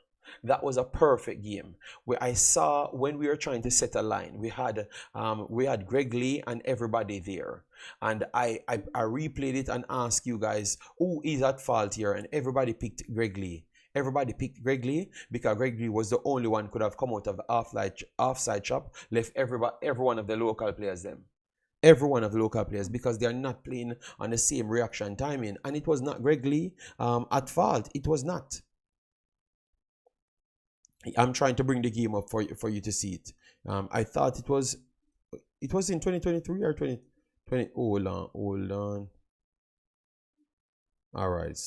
that was a perfect game. Where I saw when we were trying to set a line, we had Greg Lee and everybody there, and I replayed it and asked you guys who is at fault here, and everybody picked Greg Lee. Everybody picked Greg Lee because Greg Lee was the only one could have come out of the offside trap, left every one of the local players them. Every one of the local players, because they are not playing on the same reaction timing, and it was not Greg Lee at fault. It was not. I'm trying to bring the game up for you to see it. I thought it was in 2023 or 2020. Hold on. All right.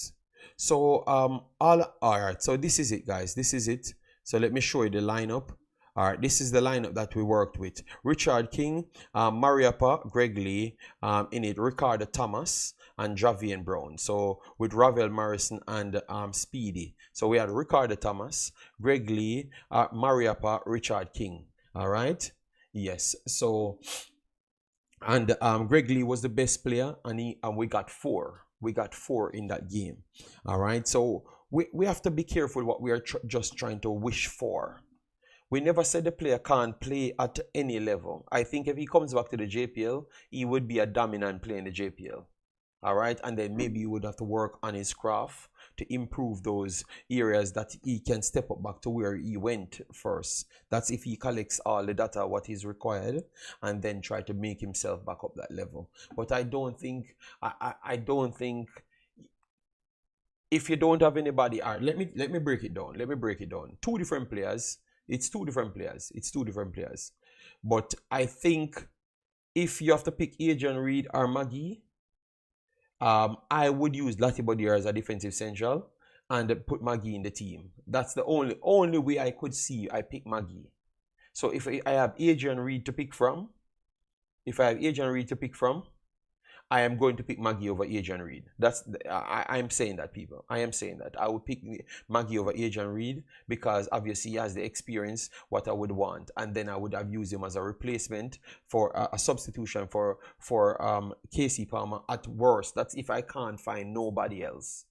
So all right. So this is it, guys. This is it. So let me show you the lineup. All right, this is the lineup that we worked with. Richard King, Mariappa, Greg Lee, in it, Ricardo Thomas, and Javian Brown. So with Ravel Morrison and Speedy. So we had Ricardo Thomas, Greg Lee, Mariappa, Richard King. All right? Yes. So, and Greg Lee was the best player, and we got 4. We got 4 in that game. All right? So we have to be careful what we are just trying to wish for. We never said the player can't play at any level. I think if he comes back to the JPL, he would be a dominant player in the JPL. All right, and then maybe he would have to work on his craft to improve those areas that he can step up back to where he went first. That's if he collects all the data, what is required, and then try to make himself back up that level. But I don't think, I don't think, if you don't have anybody, all right, let me break it down. 2 different players. It's 2 different players. But I think if you have to pick Adrian Reid or Maggie, I would use Lati Bodier as a defensive central and put Maggie in the team. That's the only way I could see I pick Maggie. So if I have Adrian Reid to pick from, I am going to pick Maggie over Adrian Reid. I'm saying that, people. I am saying that. I would pick Maggie over Adrian Reid because obviously he has the experience, what I would want. And then I would have used him as a replacement for a substitution for Casey Palmer at worst. That's if I can't find nobody else.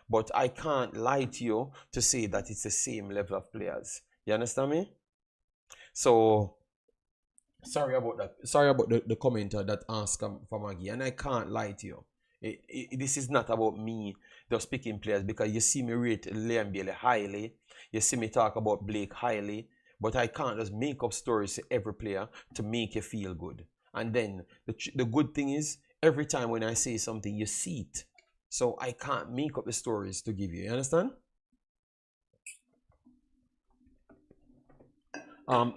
But I can't lie to you to say that it's the same level of players. You understand me? So sorry about that. Sorry about the commenter that asked for Maggie, and I can't lie to you. This is not about me just picking players, because you see me rate Liam Bailey highly, you see me talk about Blake highly, but I can't just make up stories to every player to make you feel good. And then the good thing is, every time when I say something, you see it. So I can't make up the stories to give you. You understand?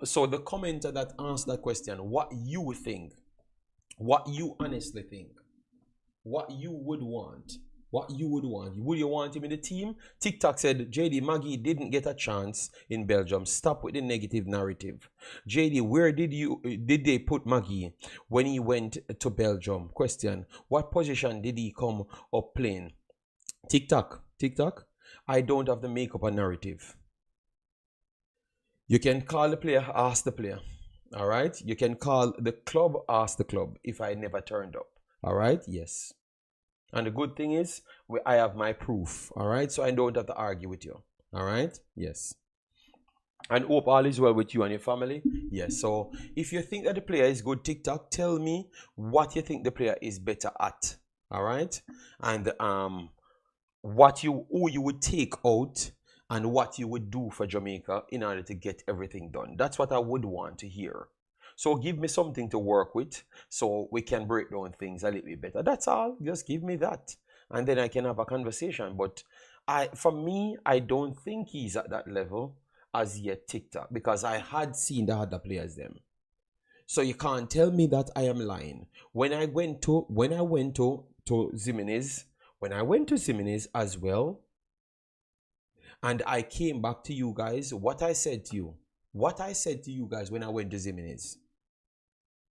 So the commenter that asked that question, what you think, what you honestly think, what you would want, would you want him in the team? TikTok said JD Maggie didn't get a chance in Belgium. Stop with the negative narrative. JD, where did they put Maggie when he went to Belgium? Question, what position did he come up playing? TikTok, I don't have to make up a narrative. You can call the player, ask the player. All right? You can call the club, ask the club if I never turned up. All right? Yes. And the good thing is, I have my proof. All right? So I don't have to argue with you. All right? Yes. And hope all is well with you and your family. Yes. So if you think that the player is good, TikTok, tell me what you think the player is better at. All right? And who you would take out and what you would do for Jamaica in order to get everything done. That's what I would want to hear. So give me something to work with so we can break down things a little bit better. That's all. Just give me that. And then I can have a conversation. But for me, I don't think he's at that level as yet, TikTok, because I had seen the other players them. So you can't tell me that I am lying. When I went to Zimenez, as well, and I came back to you guys, what I said to you guys when I went to Zimenez,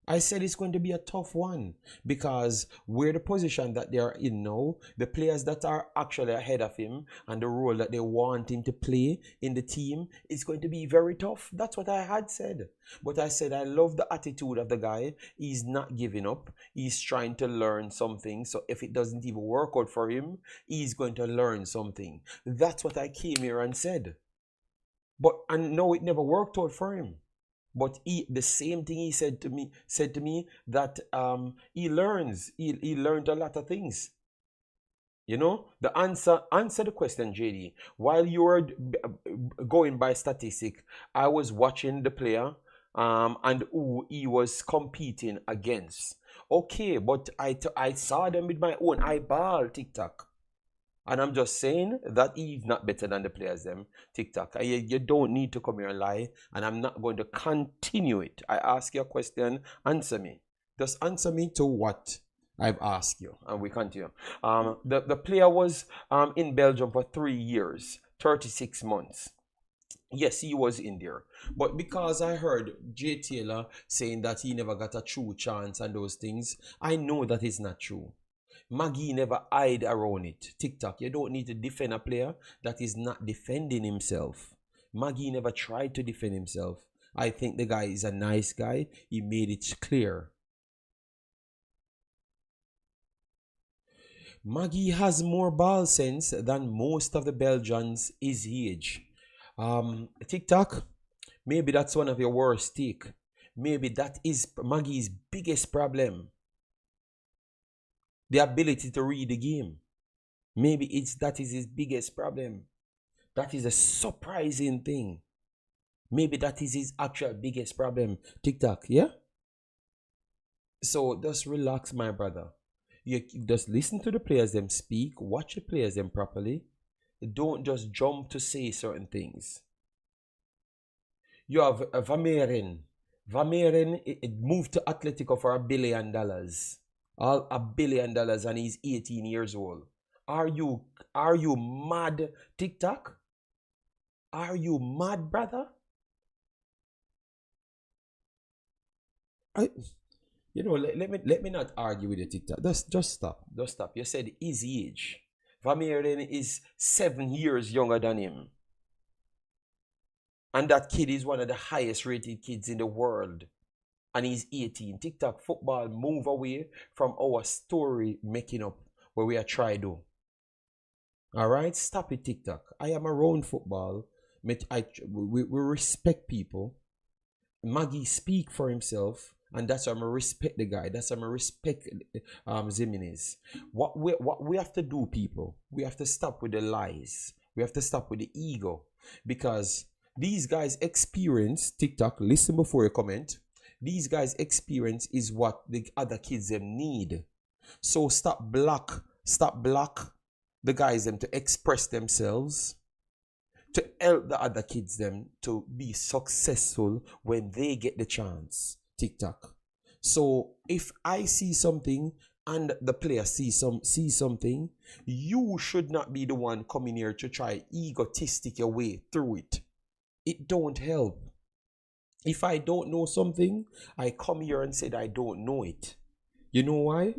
I said it's going to be a tough one because we're the position that they are in now, the players that are actually ahead of him and the role that they want him to play in the team, it's going to be very tough. That's what I had said. But I said I love the attitude of the guy. He's not giving up. He's trying to learn something. So if it doesn't even work out for him, he's going to learn something. That's what I came here and said. And no, it never worked out for him. But the same thing he said to me that he learns. He learned a lot of things. You know, the answer the question, JD. While you were going by statistic, I was watching the player and who he was competing against. Okay, but I saw them with my own eyeball, TikTok. And I'm just saying that he's not better than the players them, TikTok. You don't need to come here and lie, and I'm not going to continue it. I ask you a question, answer me. Just answer me to what I've asked you, and we continue. The player was in Belgium for 3 years, 36 months. Yes, he was in there. But because I heard Jay Taylor saying that he never got a true chance and those things, I know that is not true. Maggie never hide around it. TikTok, you don't need to defend a player that is not defending himself. Maggie never tried to defend himself. I think the guy is a nice guy. He made it clear. Maggie has more ball sense than most of the Belgians his age. TikTok, maybe that's one of your worst take. Maybe that is Maggie's biggest problem. The ability to read the game. Maybe that is his biggest problem. That is a surprising thing. Maybe that is his actual biggest problem. TikTok, yeah? So just relax, my brother. You just listen to the players them speak. Watch the players them properly. Don't just jump to say certain things. You have Vermeeren. Vermeeren moved to Atletico for $1 billion. All $1 billion, and he's 18 years old. Are you mad, TikTok? Are you mad, brother? Let me not argue with you, TikTok. Just stop. Just stop. You said his age. Vermeeren is 7 years younger than him. And that kid is one of the highest rated kids in the world. And he's 18. TikTok football move away from our story making up where we are trying to. Alright? Stop it, TikTok. I am around football. We respect people. Maggie speak for himself. And that's why I respect the guy. That's why I respect Zimenez. What we have to do, people, we have to stop with the lies. We have to stop with the ego. Because these guys experience, TikTok, listen before you comment. These guys' experience is what the other kids them need. So stop block the guys them to express themselves, to help the other kids them to be successful when they get the chance. TikTok. So if I see something and the player see something, you should not be the one coming here to try egotistic your way through it. It don't help. If I don't know something, I come here and said I don't know it. You know why?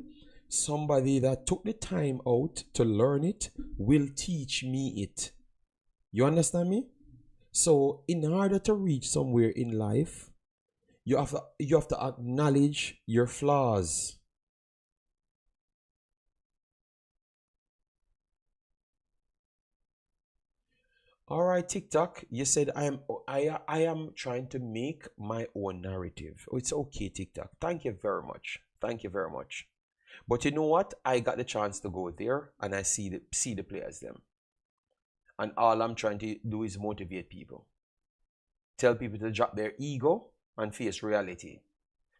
Somebody that took the time out to learn it will teach me it. You understand me? So in order to reach somewhere in life, you have to acknowledge your flaws. All right, TikTok, you said I am trying to make my own narrative. Oh, it's okay, TikTok. Thank you very much. Thank you very much. But you know what? I got the chance to go there and I see the players them. And all I'm trying to do is motivate people. Tell people to drop their ego and face reality.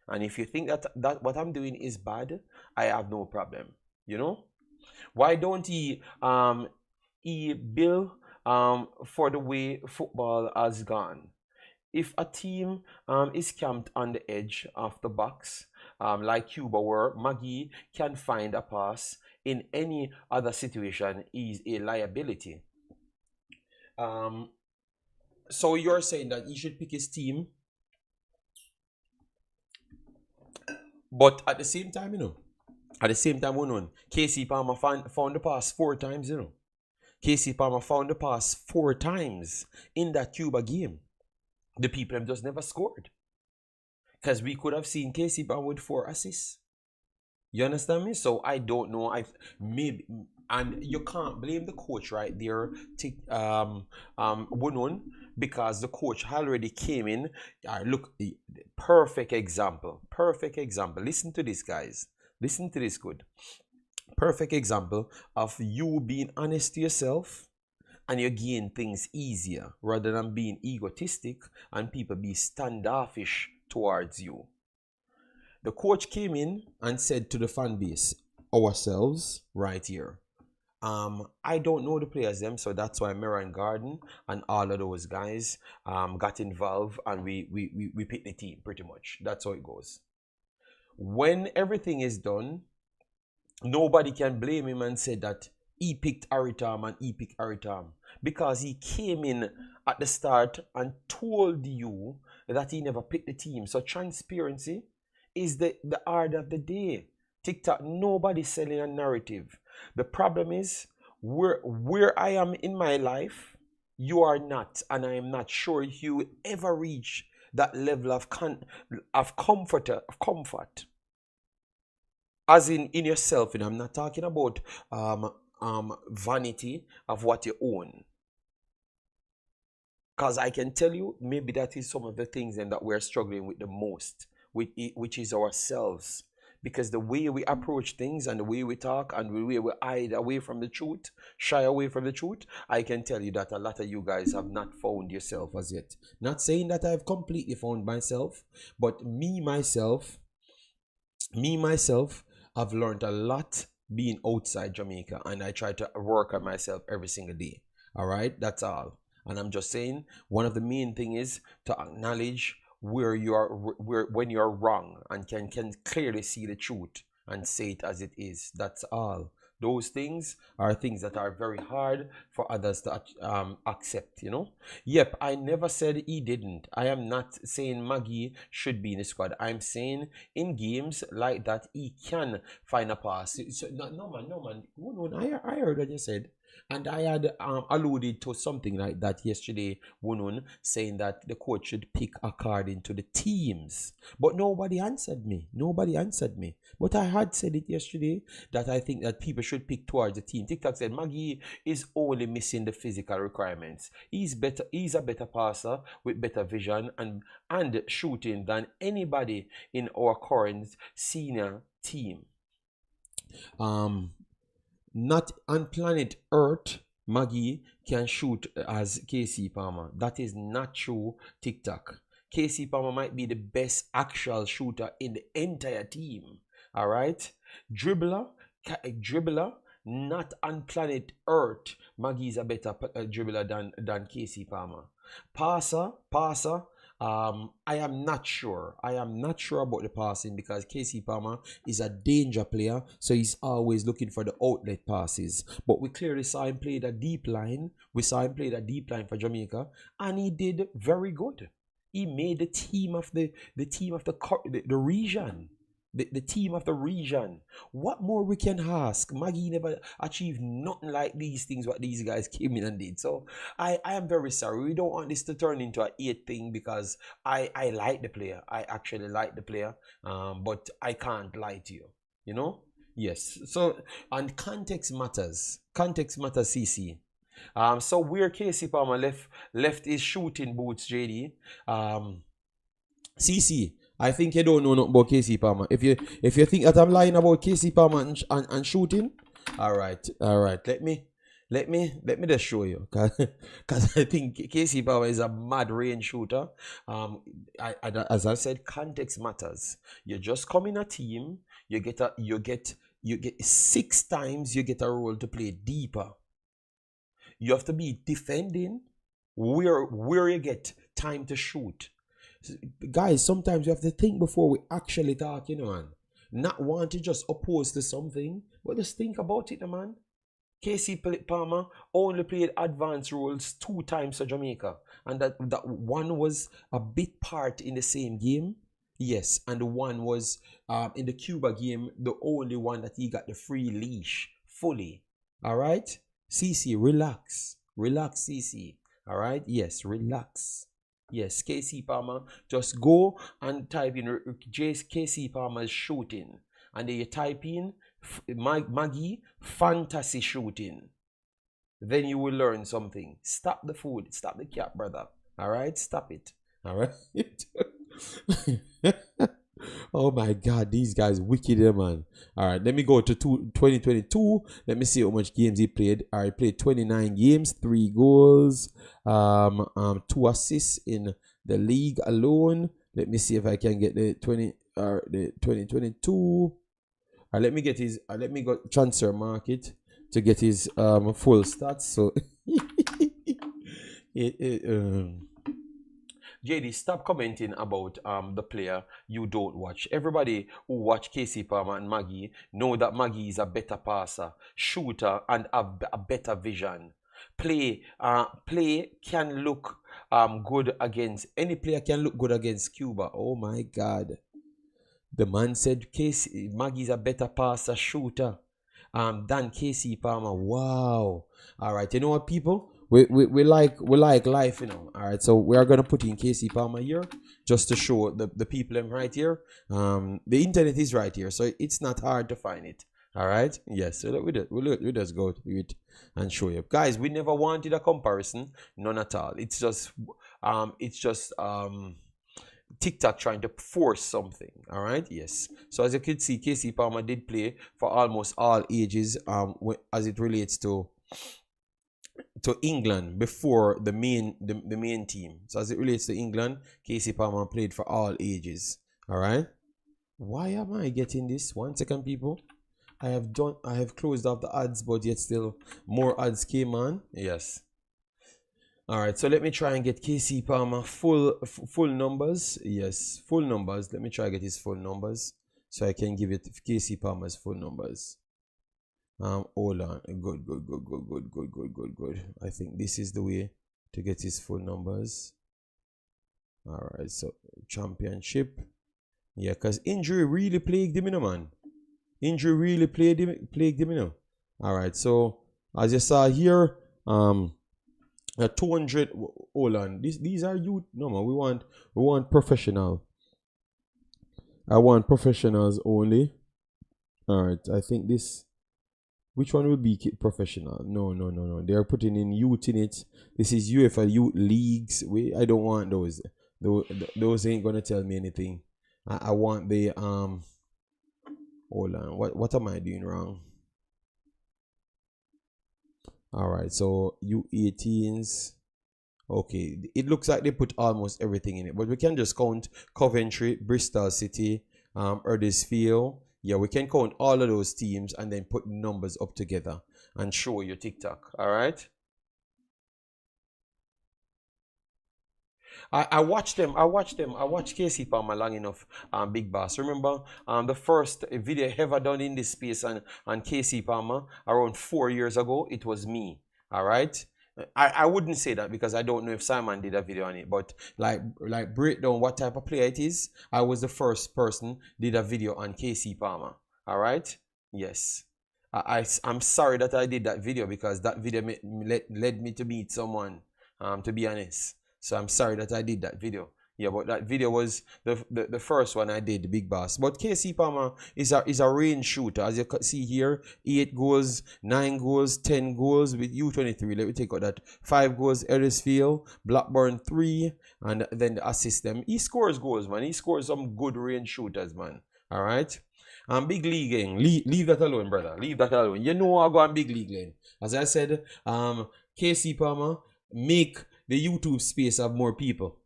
And if you think that what I'm doing is bad, I have no problem. You know? Why don't he bill for the way football has gone? If a team is camped on the edge of the box, like Cuba, where Maggie can find a pass in any other situation, is a liability. So you're saying that he should pick his team, but at the same time, KC Palmer found the pass 4 times, KC Palmer found the pass 4 times in that Cuba game. The people have just never scored. Because we could have seen KC Palmer with 4 assists. You understand me? So I don't know. Maybe, and you can't blame the coach right there, Wunon, because the coach already came in. Look, perfect example. Perfect example. Listen to this, guys. Listen to this good. Perfect example of you being honest to yourself and you gain things easier rather than being egotistic and people be standoffish towards you. The coach came in and said to the fan base, ourselves right here, I don't know the players them, so that's why Mcclaren Garden and all of those guys got involved and we picked the team pretty much. That's how it goes. When everything is done, nobody can blame him and say that he picked Aritam and he picked Aritam, because he came in at the start and told you that he never picked the team. So transparency is the order of the day. TikTok, nobody's selling a narrative. The problem is where I am in my life, you are not, and I am not sure if you ever reach that level of comfort, as in yourself. And I'm not talking about vanity of what you own, because I can tell you maybe that is some of the things that we're struggling with the most, which is ourselves. Because the way we approach things and the way we talk and the way we hide away from the truth, shy away from the truth, I can tell you that a lot of you guys have not found yourself as yet. Not saying that I've completely found myself, but me myself, I've learned a lot being outside Jamaica, and I try to work on myself every single day. All right, that's all. And I'm just saying, one of the main thing is to acknowledge where you are, when you're wrong, and can clearly see the truth and say it as it is. That's all. Those things are things that are very hard for others to accept, Yep, I never said he didn't. I am not saying Maggie should be in the squad. I'm saying in games like that, he can find a pass. So, no man. I heard what you said. And I had alluded to something like that yesterday, Wunun, saying that the coach should pick according to the teams. But nobody answered me. But I had said it yesterday that I think that people should pick towards the team. TikTok said Maggie is only missing the physical requirements. He's a better passer with better vision and shooting than anybody in our current senior team. Not on planet Earth, Maggie can shoot as KC Palmer. That is not true, TikTok. KC Palmer might be the best actual shooter in the entire team. All right, dribbler, not on planet Earth. Maggie is a better dribbler than KC Palmer. Passer. I am not sure. I am not sure about the passing because KC Palmer is a danger player, so he's always looking for the outlet passes. But we clearly saw him play the deep line. We saw him play the deep line for Jamaica, and he did very good. He made the team of the region. The team of the region. What more we can ask? Maggie never achieved nothing like these things what these guys came in and did. So I am very sorry. We don't want this to turn into an 8 thing because I like the player. I actually like the player. But I can't lie to you. You know? Yes. So, and context matters. Context matters, CC. So where KC Palmer left his shooting boots, JD. CC, I think you don't know nothing about KC Palmer. If you think that I'm lying about KC Palmer and shooting, all right. Let me just show you, cause I think KC Palmer is a mad range shooter. As I said, context matters. You just come in a team, you get 6 times you get a role to play deeper. You have to be defending where you get time to shoot. Guys, sometimes you have to think before we actually talk, man. Not want to just oppose to something, but just think about it, man. KC Palmer only played advanced roles 2 times for Jamaica, and that one was a bit part in the same game. Yes, and the one was in the Cuba game, the only one that he got the free leash fully. All right, CC, relax, CC. All right, yes, relax. Yes, KC Palmer, just go and type in KC Palmer's shooting. And then you type in Maggie fantasy shooting. Then you will learn something. Stop the food. Stop the cat, brother. All right? Stop it. All right? Oh my God, these guys wicked, man. All right, let me go to 2022. Let me see how much games he played. All right, he played 29 games, 3 goals, 2 assists in the league alone. Let me see if I can get the 2022. All right, let me get his. Let me go transfer market to get his full stats. So. JD, stop commenting about the player you don't watch. Everybody who watch KC Palmer and Maggie know that Maggie is a better passer, shooter, and a better vision. Play can look good against any player can look good against Cuba. Oh my God, the man said Maggie is a better passer, shooter than KC Palmer. Wow. All right, you know what, people? We like life, All right, so we are gonna put in KC Palmer here just to show the people I'm right here. The internet is right here, so it's not hard to find it. All right, yes. So we'll just go through it and show you, guys. We never wanted a comparison, none at all. It's just TikTok trying to force something. All right, yes. So as you can see, KC Palmer did play for almost all ages. As it relates to England before the main team. So as it relates to England, KC Palmer played for all ages. All right. Why am I getting this? 1 second, people. I have closed off the ads, but yet still more ads came on. Yes. All right. So let me try and get KC Palmer full numbers. Yes, full numbers. Let me try and get his full numbers so I can give it KC Palmer's full numbers. Hold on. Good. I think this is the way to get his full numbers. All right, so championship. Yeah, because injury really plagued him, man. Injury really plagued him, All right, so as you saw here, 200. Hold on. These are youth. No, man. We want professional. I want professionals only. All right, I think this. Which one will be professional? No. They are putting in youth in it. This is UEFA Youth Leagues. I don't want those. Those ain't gonna tell me anything. I want the Hold on. What am I doing wrong? All right. So U18s. Okay, it looks like they put almost everything in it, but we can just count Coventry, Bristol City, Huddersfield. Yeah, we can count all of those teams and then put numbers up together and show your TikTok. All right. I watched them. I watched KC Palmer long enough. Big Boss. Remember, the first video ever done in this space on KC Palmer around 4 years ago. It was me. All right. I wouldn't say that because I don't know if Simon did a video on it, but like break down what type of player it is. I was the first person did a video on KC Palmer. All right. Yes. I'm sorry that I did that video because that video led me to meet someone. To be honest. So I'm sorry that I did that video. Yeah, but that video was the first one I did, the Big Boss. But KC Palmer is a range shooter. As you can see here, 8 goals, 9 goals, 10 goals with U23. Let me take out that. 5 goals, Huddersfield, Blackburn 3, and then the assist them. He scores goals, man. He scores some good range shooters, man. All right? Big league gang. Leave that alone, brother. Leave that alone. You know I go on big league lane. As I said, KC Palmer make the YouTube space have more people.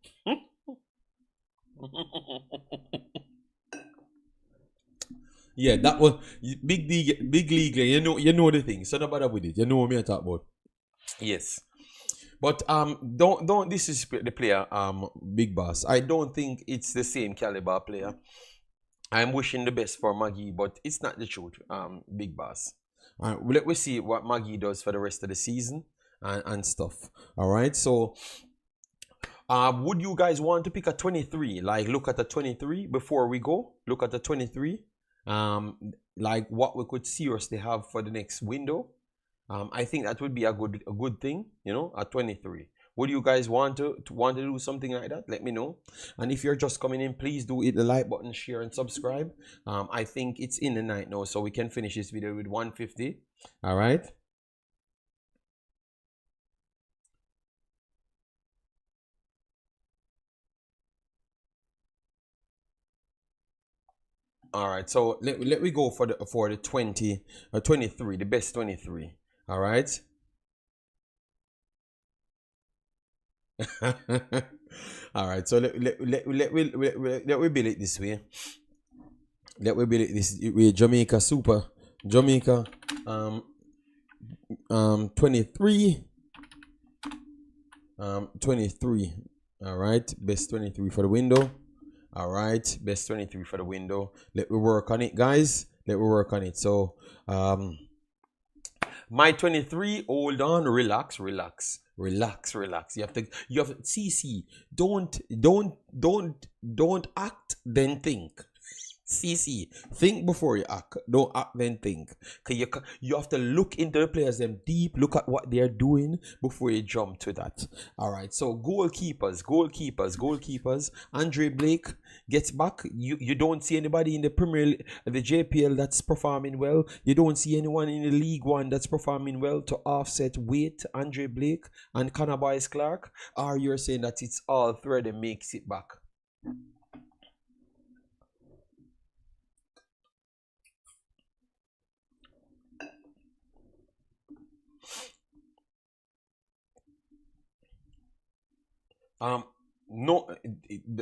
Yeah, that was big league. You know the thing. So no bother with it. You know what me I talk about. Yes. But don't disrespect the player, Big Boss. I don't think it's the same caliber player. I'm wishing the best for Maggie, but it's not the truth, Big Boss. Let me see what Maggie does for the rest of the season and stuff. All right, so would you guys want to pick a 23? Like, look at the 23 before we go. Look at the 23. Like what we could seriously have for the next window. I think that would be a good thing, you know, at 23. Would you guys want to do something like that? Let me know. And if you're just coming in, please do hit the like button, share, and subscribe. I think it's in the night now, so we can finish this video with 150. All right. All right. So let me go for the 23, the best 23. All right. All right, so let we build it this way. Let we build it this way. Jamaica Super, Jamaica 23 23. All right, best 23 for the window. All right, best 23 for the window. Let me work on it, guys. Let me work on it. So my 23, hold on, relax. You have to CC. Don't act, then think. CC, think before you act. Don't act, then think. Cause you have to look into the players them deep. Look at what they're doing before you jump to that. All right. So goalkeepers. Andre Blake gets back. You don't see anybody in the the JPL that's performing well. You don't see anyone in the League One that's performing well to offset weight Andre Blake and Caraboa Clark. Or you're saying that it's all three that makes it back. No,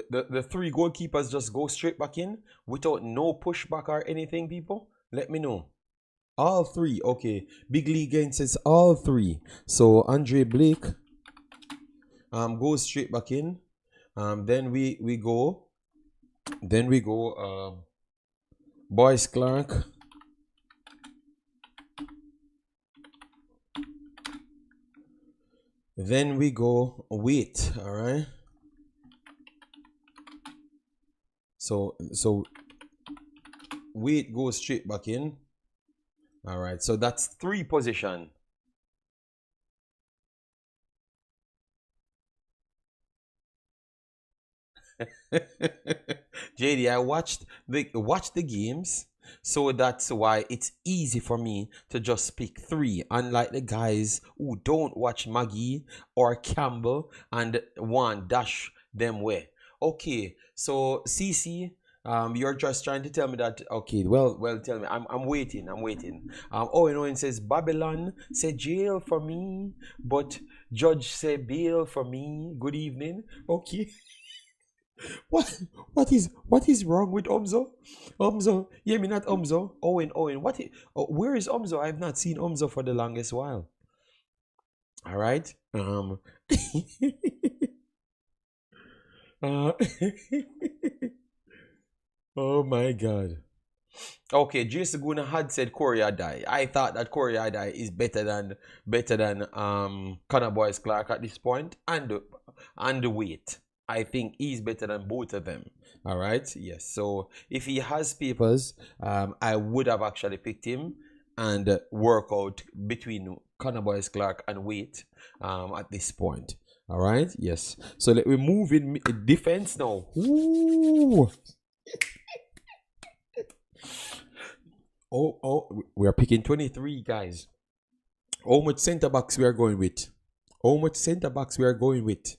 the 3 goalkeepers just go straight back in without no pushback or anything, people. Let me know. All 3, okay. Big League Gang says all 3. So Andre Blake goes straight back in. Then we go Boyce Clark. Then we go weight, all right? So weight goes straight back in. All right, so that's 3 position. JD, I watched the games, so that's why it's easy for me to just pick 3, unlike the guys who don't watch Maggie or Campbell and one dash them way. Okay, so CC, You're just trying to tell me that. Okay, well, tell me. I'm waiting. Owen says Babylon say jail for me, but judge say bail for me. Good evening. Okay. What is wrong with Omzo? Omzo, yeah, me not Omzo. Owen. Where is Omzo? I've not seen Omzo for the longest while. All right. Uh, oh my God. Okay, Jason Guna had said Corey Adai. I thought that Corey Adai is better than Connor Boyce Clark at this point, and the weight. I think he's better than both of them. All right, yes. So if he has papers, I would have actually picked him and work out between Connor Boyce Clark and weight at this point. All right, yes. So let me move in defense now. Ooh. We are picking 23 guys. How much centre backs we are going with? How much centre backs we are going with?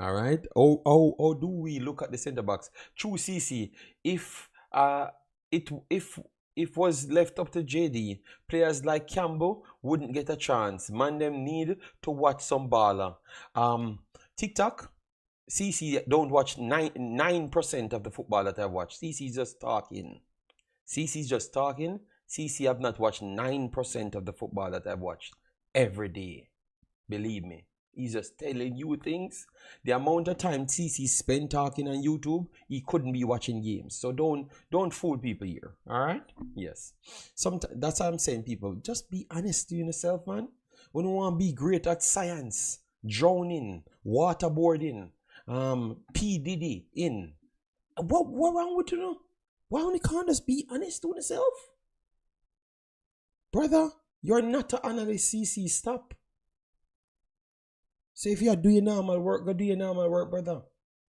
All right. How do we look at the centre backs? True CC. If it was left up to JD, players like Campbell wouldn't get a chance. Man, them need to watch some baller. TikTok. CC don't watch 9% of the football that I've watched. CC's just talking. CC have not watched 9% of the football that I've watched every day. Believe me. He's just telling you things. The amount of time CC spent talking on YouTube, he couldn't be watching games. So don't fool people here. All right? Yes. That's what I'm saying, people. Just be honest to yourself, man. We don't want to be great at science, drowning, waterboarding. P. Diddy in. What wrong with you know? Why only can't just be honest to yourself? Brother, you're not an analyst, CC. Stop. So if you are doing normal work, go do your normal work, brother.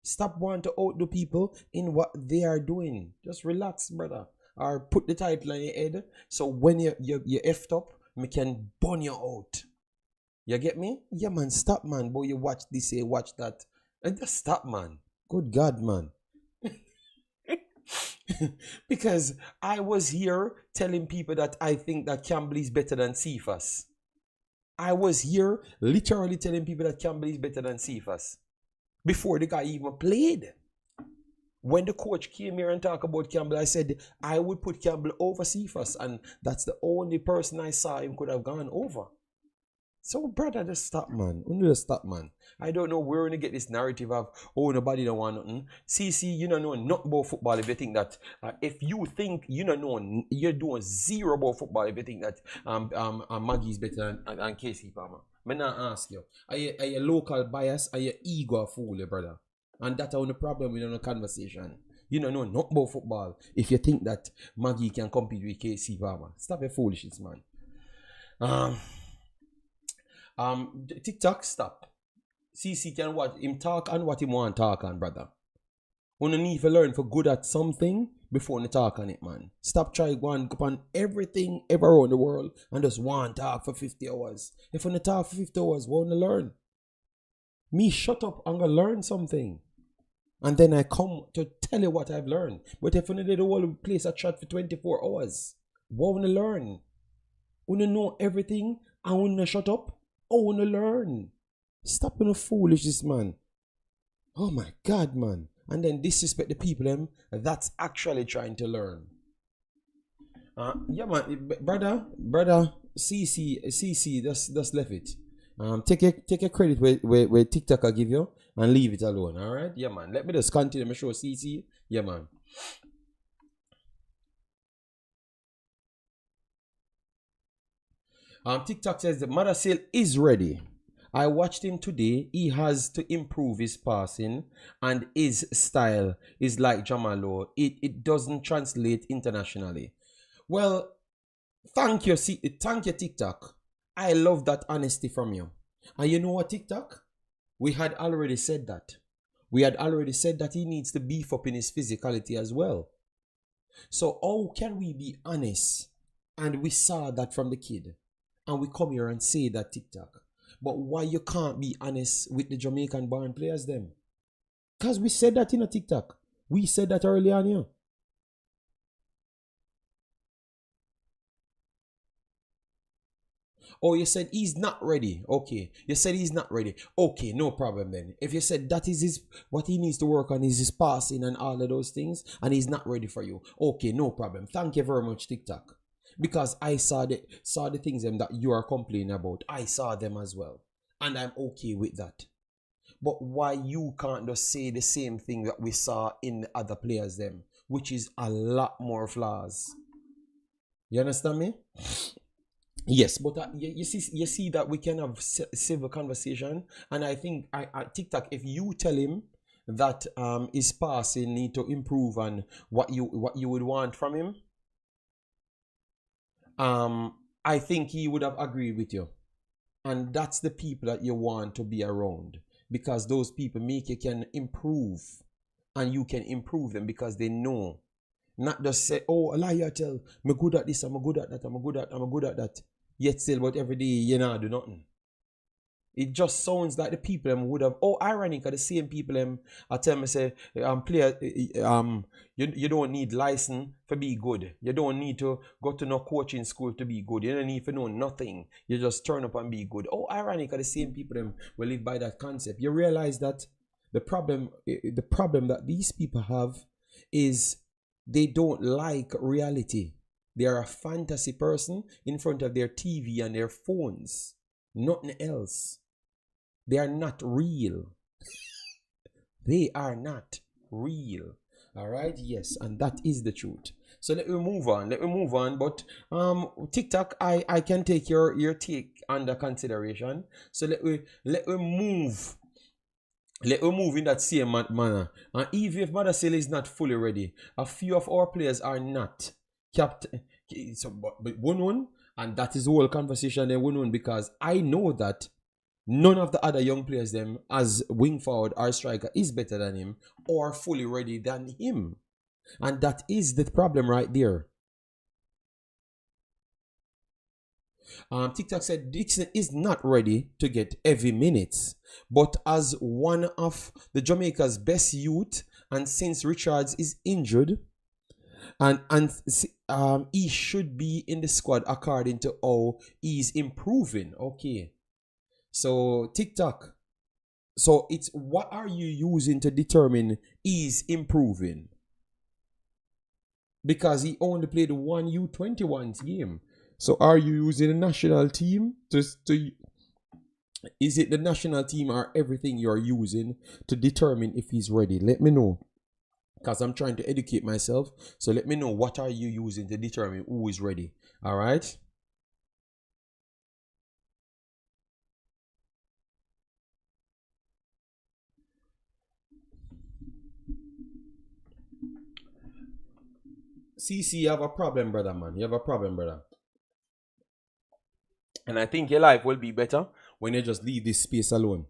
Stop wanting to outdo people in what they are doing. Just relax, brother. Or put the title on your head. So when you effed up, me can burn you out. You get me? Yeah, man. Stop, man. Boy, you watch this, you watch that. And just stop, man. Good God, man. Because I was here telling people that I think that Campbell is better than Cephas. I was here literally telling people that Campbell is better than Cephas before the guy even played. When the coach came here and talked about Campbell, I said I would put Campbell over Cephas, and that's the only person I saw him could have gone over. So, brother, just stop, man. Just stop, man. I don't know where we're going to get this narrative of, oh, nobody don't want nothing. CC, you don't know nothing about football if you think that, if you think you don't know, you're doing zero about football if you think that Maggie's better than Casey Palmer. I'm not ask you. Are you local bias? Are you ego a fool, brother? And that's the only problem with the conversation. You don't know nothing about football if you think that Maggie can compete with Casey Palmer. Stop your foolishness, man. TikTok, stop. CC can watch him talk on what he want to talk on, brother. You need to learn for good at something before you talk on it, man. Stop trying to go on everything ever around the world and just want to talk for 50 hours. If you talk for 50 hours, what you learn? Me shut up and go learn something. And then I come to tell you what I've learned. But if you did the whole place a chat for 24 hours, what you learn? You know everything and you shut up? Oh, wanna learn. Stop being a foolishness, man. Oh my God, man. And then disrespect the people that's actually trying to learn. Yeah, man, brother, CC, just left it. Take a credit where TikTok I give you and leave it alone. All right, yeah, man. Let me just continue my show, CC. Yeah, man. TikTok says that Mothersille is ready. I watched him today. He has to improve his passing, and his style is like Jamalo. It doesn't translate internationally. Well, thank you, TikTok. I love that honesty from you. And you know what, TikTok? We had already said that. We had already said that he needs to beef up in his physicality as well. So how can we be honest? And we saw that from the kid. And we come here and say that, TikTok. But why you can't be honest with the Jamaican born players them? Because we said that in a TikTok. We said that earlier on here. Oh, you said he's not ready. Okay. You said he's not ready. Okay, no problem then. If you said that is his what he needs to work on is his passing and all of those things, and he's not ready for you. Okay, no problem. Thank you very much, TikTok. Because I saw the things that you are complaining about. I saw them as well. And I'm okay with that. But why you can't just say the same thing that we saw in the other players them, which is a lot more flaws. You understand me? Yes, but you see that we can have civil conversation, and I think I TikTok, if you tell him that his passing need to improve and what you would want from him, I think he would have agreed with you, and that's the people that you want to be around, because those people make you can improve, and you can improve them because they know. Not just say, oh, a liar tell, I'm good at this, I'm good at that, I'm good at that. Yet still, but every day, you know, do nothing. It just sounds like the people would have, oh, ironic, the same people I tell me say, player, you don't need license to be good. You don't need to go to no coaching school to be good. You don't need to know nothing. You just turn up and be good. Oh, ironic, the same people will live by that concept. You realize that the problem that these people have is they don't like reality. They are a fantasy person in front of their TV and their phones. Nothing else. They are not real. They are not real. Alright? Yes, and that is the truth. So let me move on. But TikTok, I can take your take under consideration. So let me move. Let me move in that same manner. And even if Mothersille is not fully ready, a few of our players are not kept. So, but one, and that is the whole conversation. Then one, because I know that none of the other young players, them as wing forward or striker, is better than him or fully ready than him, and that is the problem right there. TikTok said Dixon is not ready to get heavy minutes, but as one of the Jamaica's best youth, and since Richards is injured, and he should be in the squad according to how he's improving. Okay, so TikTok. So it's what are you using to determine he's improving? Because he only played one U21 game. So are you using the national team to is it the national team or everything you're using to determine if he's ready? Let me know. Because I'm trying to educate myself. So let me know, what are you using to determine who is ready? All right. CC, you have a problem, brother, man. You have a problem, brother. And I think your life will be better when you just leave this space alone.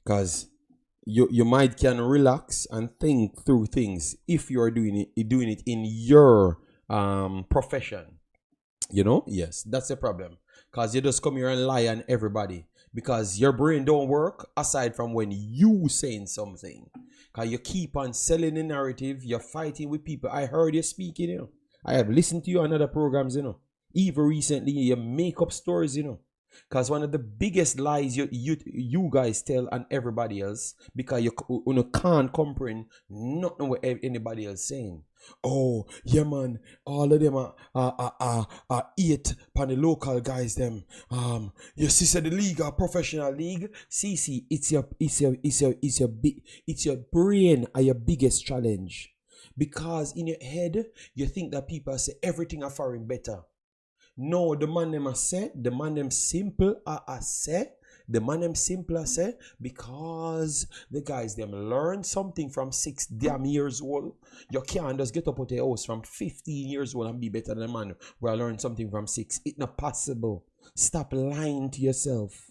Because your mind can relax and think through things if you are doing it in your profession. You know? Yes, that's the problem. Because you just come here and lie on everybody. Because your brain don't work aside from when you saying something. Because you keep on selling the narrative. You're fighting with people. I heard you speaking, you know. I have listened to you on other programs, you know. Even recently, you make up stories, you know. Because one of the biggest lies you guys tell and everybody else, because you can't comprehend nothing what anybody else saying. Oh, yeah, man, all of them are 8 on the local guys, them. You see, so the league, a professional league. See, it's your brain are your biggest challenge. Because in your head, you think that people say everything are foreign better. No, the man them say, the man them simple the man them simple say, because the guys them learn something from 6 damn years old. You can't just get up out the house from 15 years old and be better than a man who learn something from 6. It's not possible. Stop lying to yourself.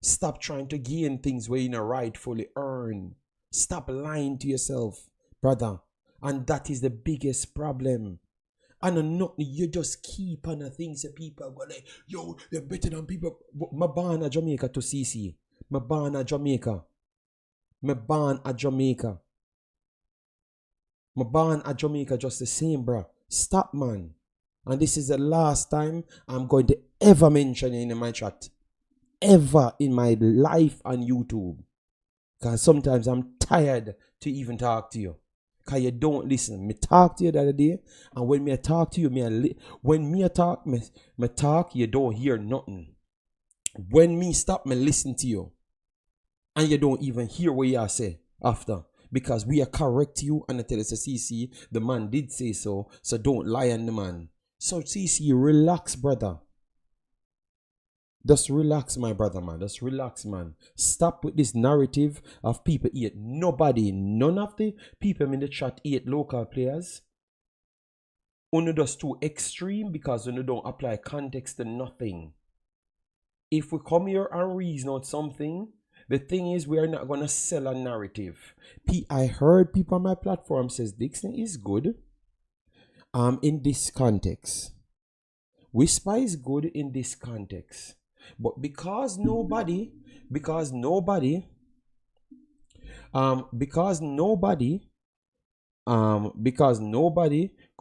Stop trying to gain things where you not rightfully earn. Stop lying to yourself, brother. And that is the biggest problem. And not you just keep on the things that people go like, yo, you're better than people. My born in Jamaica to CC. My born in Jamaica. Me born at Jamaica. Me born at Jamaica just the same, bro. Stop, man. And this is the last time I'm going to ever mention it in my chat. Ever in my life on YouTube. Because sometimes I'm tired to even talk to you. Because you don't listen. Me talk to you the other day. And when me talk to you, when me talk, you don't hear nothing. When me stop, me listen to you. And you don't even hear what you say after. Because we are correct you and I tell you, CC, the man did say so. So don't lie on the man. So CC, relax, brother. Just relax, my brother, man. Just relax, man. Stop with this narrative of people hate. Nobody, none of the people in the chat hate local players. Only just too extreme because only don't apply context to nothing. If we come here and reason out something, the thing is we are not going to sell a narrative. I heard people on my platform says Dixon is good in this context. Whisper is good in this context. But because nobody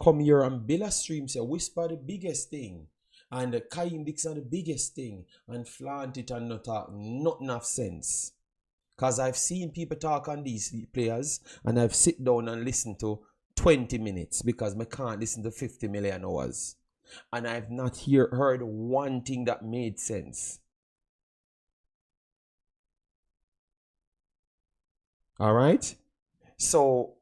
come here and build a stream say Whisper the biggest thing and Kaim Dixon the biggest thing and flaunt it and not talk nothing of sense. Because I've seen people talk on these players and I've sit down and listened to 20 minutes because I can't listen to 50 million hours. And I've not heard one thing that made sense. All right? So,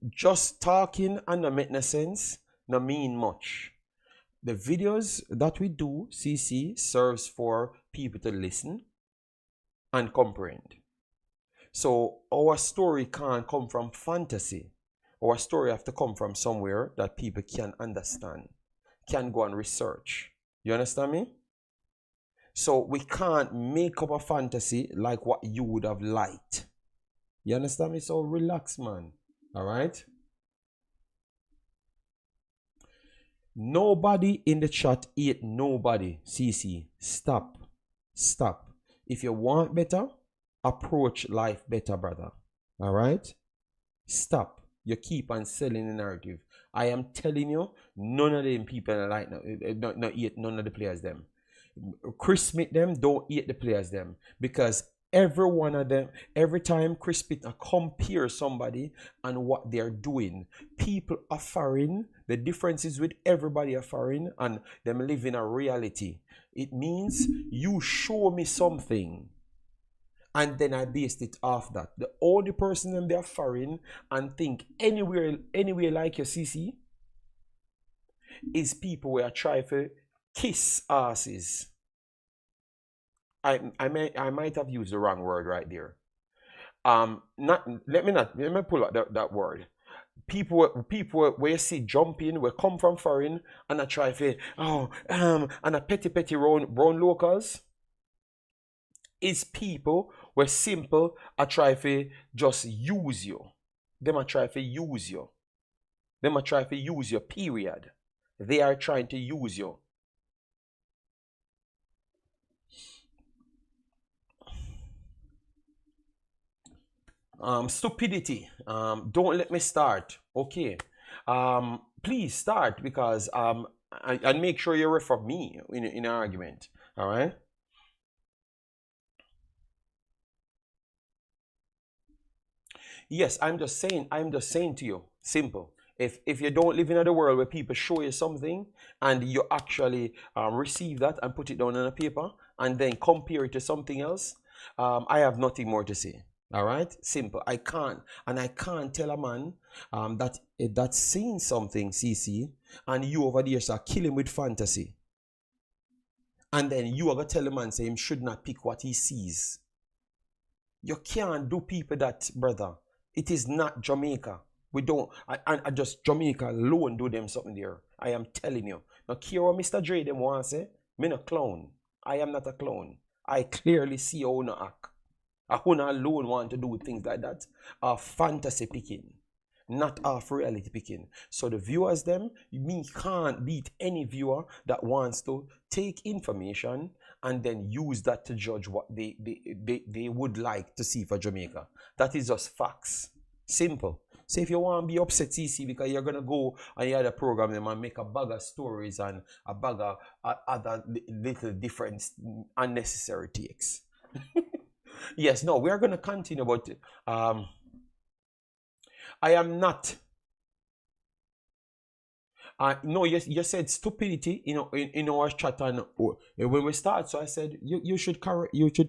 just talking and not make no sense, no mean much. The videos that we do, CC, serves for people to listen and comprehend. So, our story can't come from fantasy. Our story have to come from somewhere that people can understand. Can go and research. You understand me? So we can't make up a fantasy like what you would have liked. You understand me? So relax, man. All right? Nobody in the chat hate nobody. CC, stop. Stop. If you want better, approach life better, brother. All right? Stop. You keep on selling the narrative. I am telling you, none of them people are like not eat none of the players them. Chris Smith them don't eat the players them because every one of them, every time Chris Smith compare somebody and what they're doing, people are foreign. The differences with everybody are foreign and them live in a reality. It means you show me something. And then I based it off that. The only person in there foreign and think anywhere like your CC is people where I try to kiss asses. I might have used the wrong word right there. Let me pull out that word. People where you see jumping, we come from foreign and I try to and a petty brown locals is people where simple I try to just use you. Them I try to use you. Them I try to use you, period. They are trying to use you. Stupidity. Don't let me start. Okay. Please start because and make sure you refer me in an argument. All right. Yes, I'm just saying to you, simple. If you don't live in a world where people show you something and you actually receive that and put it down on a paper and then compare it to something else, I have nothing more to say. All right, simple. I can't tell a man that's saying something, CC, and you over there start killing with fantasy, and then you are gonna tell a man say him should not pick what he sees. You can't do people that, brother. It is not Jamaica. We don't. I just Jamaica alone do them something there. I am telling you. Now, Kira, Mr. Dre, them want to say, me no clown. I am not a clown. I clearly see how no act. I alone want to do things like that. Fantasy picking. not off reality picking. So the viewers them, me can't beat any viewer that wants to take information and then use that to judge what they would like to see for Jamaica. That is just facts. Simple. So if you want to be upset, CC, because you're going to go and you had a program them and make a bag of stories and a bag of other little different unnecessary takes. Yes, no, we are going to continue, but I am not. No, you said stupidity, in our chat and when we start. So I said you should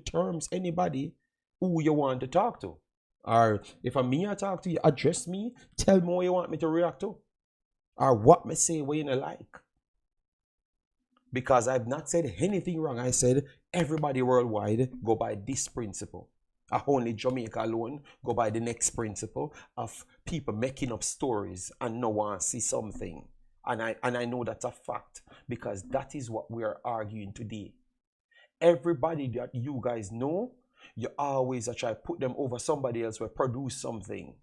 terms anybody who you want to talk to, or if I'm me I talk to you, address me, tell me what you want me to react to, or what me say what you don't like. Because I've not said anything wrong. I said everybody worldwide go by this principle. Only Jamaica alone go by the next principle of people making up stories and no one see something. And I know that's a fact, because that is what we are arguing today. Everybody that you guys know, you always try to put them over somebody else will produce something.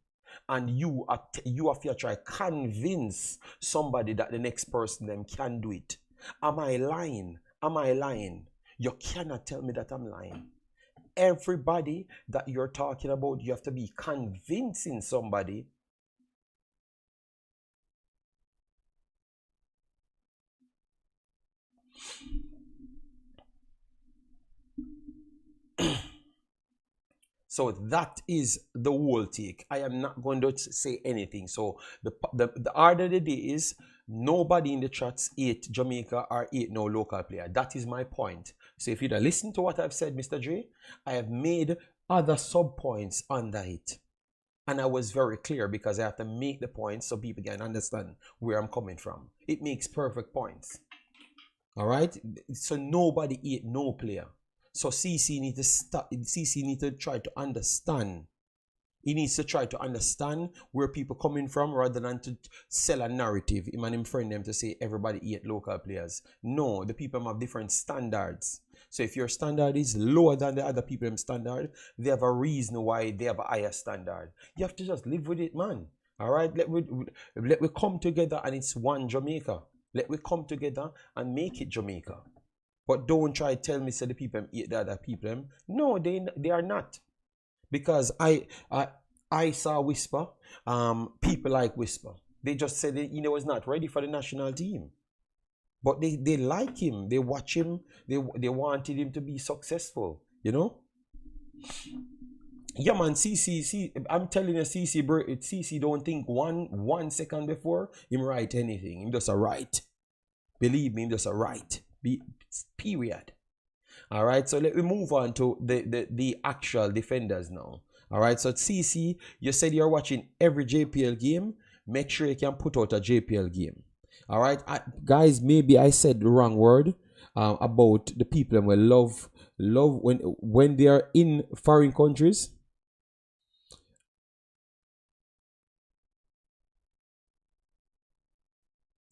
And you have to try to convince somebody that the next person them can do it. Am I lying? Am I lying? You cannot tell me that I'm lying. Everybody that you're talking about, you have to be convincing somebody. So that is the whole take. I am not going to say anything. So the order of the day is nobody in the chats ate Jamaica or ate no local player. That is my point. So if you don't listen to what I've said, Mr. J, I have made other sub points under it. And I was very clear because I have to make the points so people can understand where I'm coming from. It makes perfect points. All right? So nobody ate no player. So CC need to stop. CC need to try to understand. He needs to try to understand where people coming from rather than to sell a narrative. Him and him friend them to say everybody eat local players. No, the people have different standards. So if your standard is lower than the other people's standard, they have a reason why they have a higher standard. You have to just live with it, man. All right, let we come together and it's one Jamaica. Let we come together and make it Jamaica. But don't try to tell me say the people eat the other people. No, they are not. Because I saw Whisper, people like Whisper. They just said he was not ready for the national team. But they like him. They watch him. They wanted him to be successful. Yeah, man, CC, I'm telling you, CC don't think one second before him write anything. Him just a write. Believe me, him just a write. Period. All right, so let me move on to the actual defenders now. All right, so CC, you said you're watching every JPL game. Make sure you can put out a JPL game. All right, guys, maybe I said the wrong word about the people that will love when they are in foreign countries.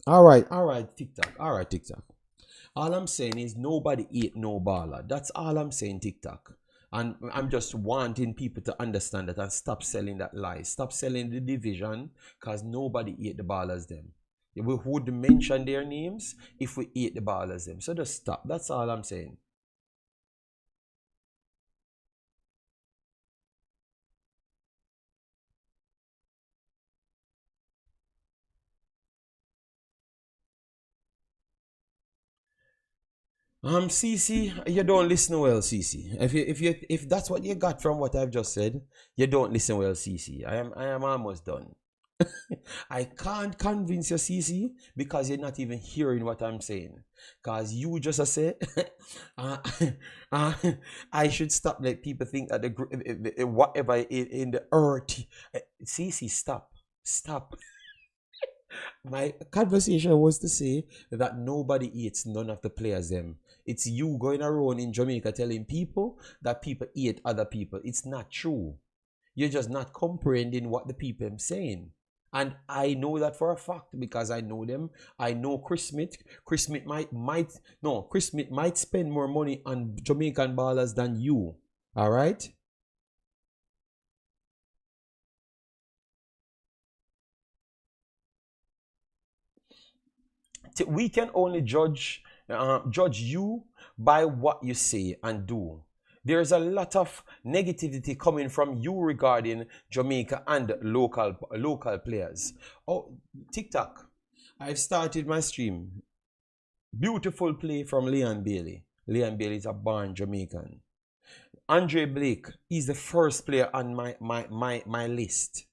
All right, TikTok. All right, TikTok. All I'm saying is nobody ate no baller. That's all I'm saying, TikTok. And I'm just wanting people to understand that and stop selling that lie. Stop selling the division because nobody ate the ballers them. We would mention their names if we ate the ballers them. So just stop. That's all I'm saying. CC, you don't listen well, CC. If that's what you got from what I've just said, you don't listen well, CC. I am almost done. I can't convince you, CC, because you're not even hearing what I'm saying. Because you just say, I should stop. Let people think that the whatever in the earth. CC, stop. My conversation was to say that nobody eats none of the players them. It's you going around in Jamaica telling people that people eat other people. It's not true. You're just not comprehending what the people are saying. And I know that for a fact because I know them. I know Chris Smith. Chris Smith might spend more money on Jamaican ballers than you. All right? We can only judge you by what you say and do. There's a lot of negativity coming from you regarding Jamaica and local players. Oh, TikTok. I've started my stream. Beautiful play from Leon Bailey. Leon Bailey is a born Jamaican. Andre Blake is the first player on my list.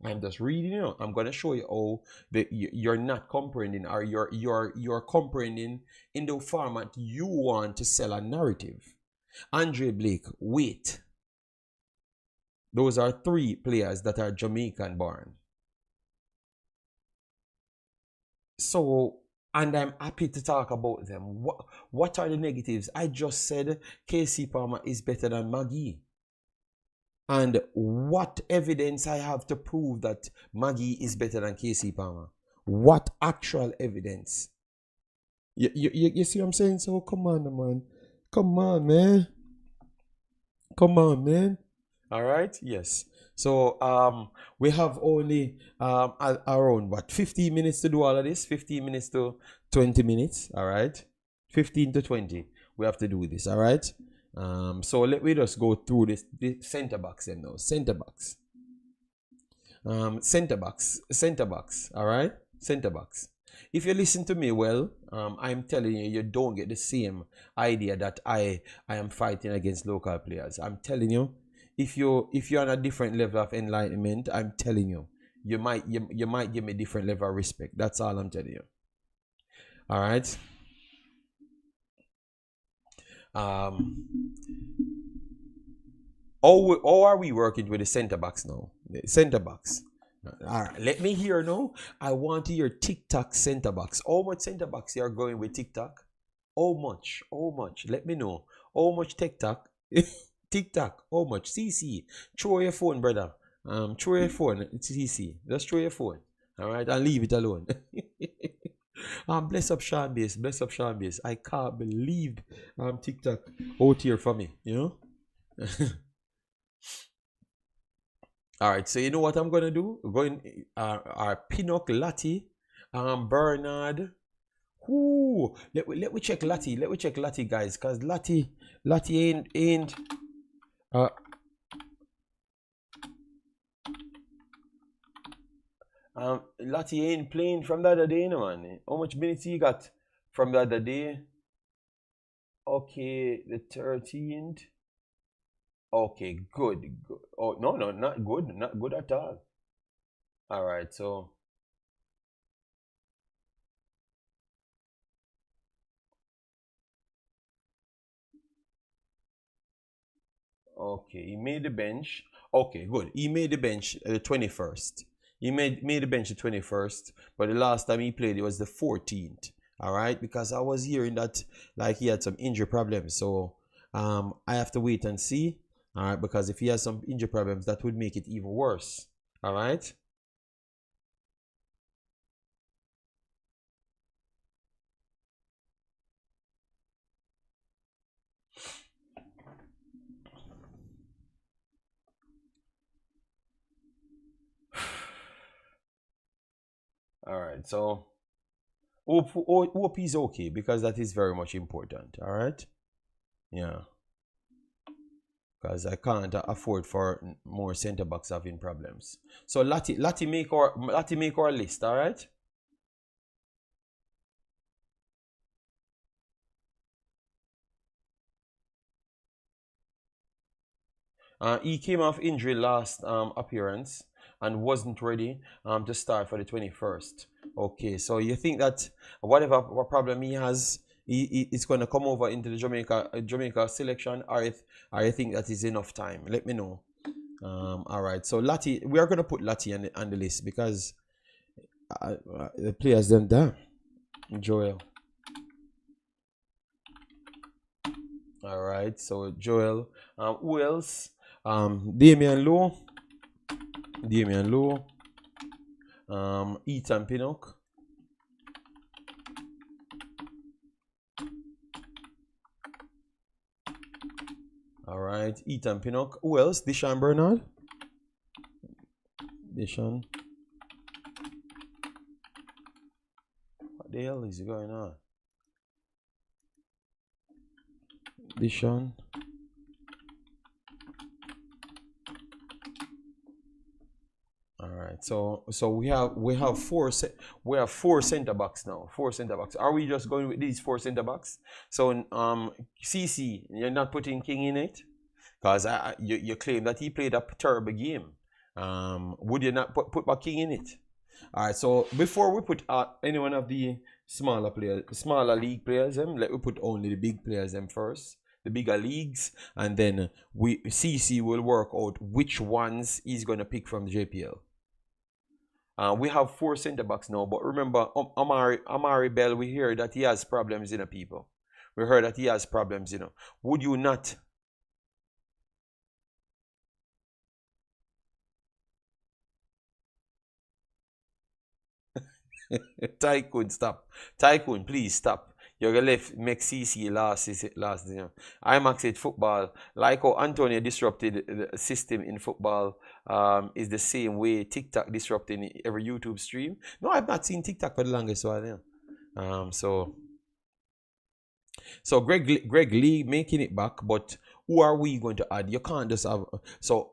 I'm just reading you. I'm gonna show you how you're not comprehending, or you're comprehending in the format you want to sell a narrative. Andre Blake, wait. Those are 3 players that are Jamaican born. So, and I'm happy to talk about them. What are the negatives? I just said KC Palmer is better than Maggie. And what evidence I have to prove that Maggie is better than KC Palmer? What actual evidence? You see what I'm saying? So come on, man. Come on, man. Come on, man. All right? Yes. So we have only around what, 15 minutes to do all of this? 15 minutes to 20 minutes. All right? 15 to 20. We have to do this. All right? So let me just go through the center backs then now. Center backs. Center backs. All right? Center backs. If you listen to me well, I'm telling you, you don't get the same idea that I am fighting against local players. I'm telling you, if you're on a different level of enlightenment, I'm telling you, you might give me a different level of respect. That's all I'm telling you. All right. How are we working with the center backs now? The center backs. All right, let me hear now. I want to hear TikTok center backs. How much center backs you are going with TikTok? How much? How much? Let me know. How much TikTok? TikTok. How much? CC. Throw your phone, brother. Throw your phone. CC. Just throw your phone. All right, and leave it alone. Bless up Sean Base. Bless up Sean Base. I can't believe TikTok out here for me. You know. All right, so you know what I'm gonna do? We're going Pinnock, Lati, Bernard. Whoo, let me check Lati. Let me check Lati, guys, cause Lati ain't Lati ain't playing from the other day, no man. How much minutes he got from the other day? Okay, the 13th. Okay, good. Oh, no, not good. Not good at all. All right, so. Okay, he made the bench. Okay, good. He made the bench the 21st. He made the bench the 21st, but the last time he played, it was the 14th. All right, because I was hearing that like he had some injury problems. So I have to wait and see. All right, because if he has some injury problems, that would make it even worse. All right. All right, so hope is okay, because that is very much important. All right. Yeah. Because I can't afford for more center backs having problems. So Lati make our list, all right? He came off injury last appearance and wasn't ready to start for the 21st. Okay, so you think that whatever problem he has, it's going to come over into the Jamaica selection, or you think that is enough time? Let me know. All right, so Lati, we are going to put Lati on the list because the players them there. Joel. All right, so Joel. Who else? Damian Lowe. Ethan Pinnock. All right, Ethan Pinnock. Who else? Deshaun Bernard. the hell is going on? Dishon. All right, so we have four center backs now. Four center backs. Are we just going with these four center backs? So CC, you're not putting King in it, because you claim that he played a terrible game. Would you not put back King in it? All right. So before we put any one of the smaller league players, let we put only the big players first, the bigger leagues, and then CC will work out which ones he's gonna pick from the JPL. We have four center backs now, but remember, Amari Bell, we hear that he has problems, people. We heard that he has problems, Would you not? Tycoon, stop. Tycoon, please stop. You're gonna make CC last. Imaxit football, like how Antonio disrupted the system in football, is the same way TikTok disrupting every YouTube stream. No, I've not seen TikTok for the longest while. So Greg Lee making it back, but who are we going to add? You can't just have. So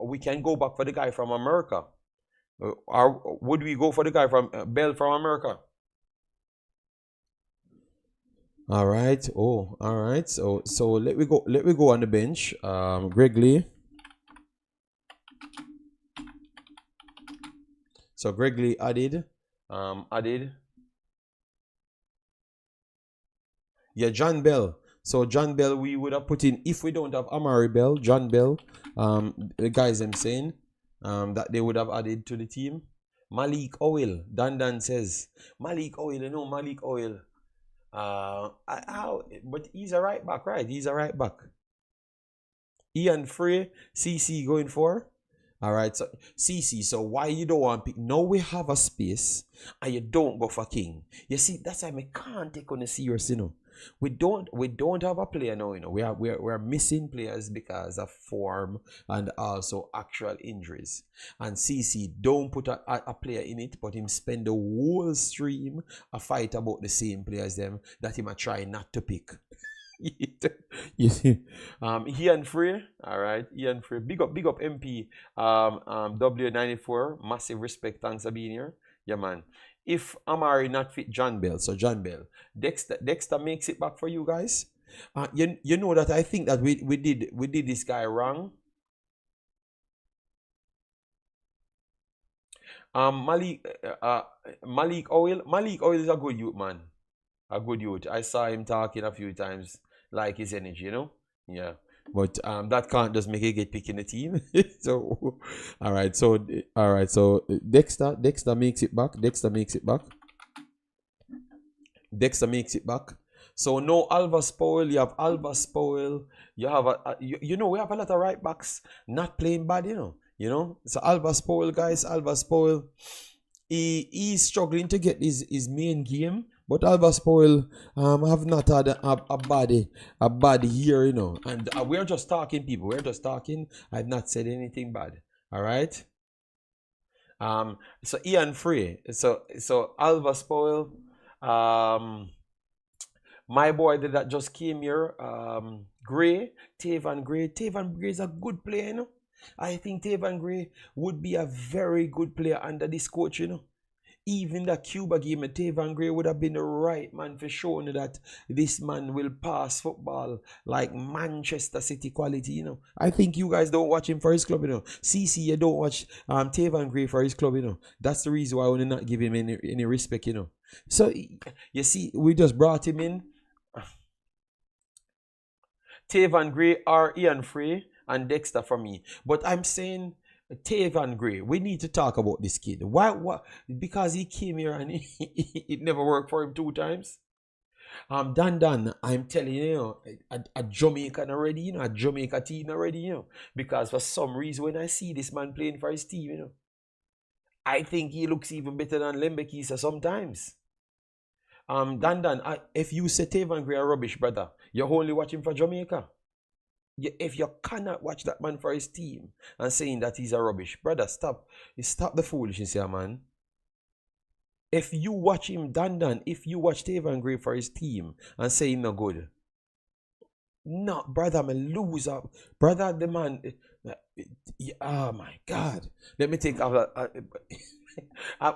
we can go back for the guy from America. Would we go for the guy from Bell from America? All right. Oh, all right. So let me go. Let me go on the bench. Greg Lee. So Greg Lee added. Yeah, John Bell. So John Bell, we would have put in, if we don't have Amari Bell, John Bell. The guys I'm saying, that they would have added to the team. Malik Oil. Dan says Malik Oil. Malik Oil. But he's a right back, right? He's a right back. Ian Frey, CC going for. All right, so CC. So why you don't want pick? Now we have a space, and you don't go for King. You see, that's why I can't take on the serious. We don't have a player now. We're missing players because of form and also actual injuries. And CC don't put a player in it, but him spend the whole stream a fight about the same players them that him a try not to pick. You see, Ian Frey, all right, Ian Frey, big up MP, W94, massive respect, thanks for being here. Yeah, man. If Amari not fit John Bell, so John Bell, Dexter makes it back for you guys. You know that I think that we did this guy wrong. Malik Oil is a good youth, man. A good youth. I saw him talking a few times, like his energy, Yeah. But that can't just make it get picked in the team. So all right, so Dexter makes it back. Dexter makes it back. So no Alva Spoil, you have Alva Spoil, you have we have a lot of right backs not playing bad, So Alva Spoil, guys, Alva Spoil, he's struggling to get his main game. But Alva Spoil have not had a bad year, And we're just talking, people. We're just talking. I've not said anything bad. All right. So Ian Frey. So Alva Spoil. My boy that just came here. Gray. Tavan Gray. Tavan Gray is a good player, I think Tavan Gray would be a very good player under this coach, Even the Cuba game, Tavan Gray would have been the right man for showing that this man will pass football like Manchester City quality, I think you guys don't watch him for his club, CC, you don't watch Tavan Gray for his club, That's the reason why I want to not give him any respect, So, you see, we just brought him in. Tavan Gray or Ian Frey and Dexter for me. But I'm saying Tavan Gray, we need to talk about this kid. Why? Because he came here and it never worked for him 2 times. Dan, I'm telling you, a Jamaican already, a Jamaica team already, Because for some reason, when I see this man playing for his team, I think he looks even better than Lembekisa sometimes. Dan, if you say Tavan Gray are rubbish, brother, you're only watching for Jamaica. If you cannot watch that man for his team and saying that he's a rubbish, brother, stop the foolishness here, man. If you watch him, Dan, if you watch Taven Gray for his team and say him no good, no, brother, me lose up. Brother, the man, oh my God. Let me take,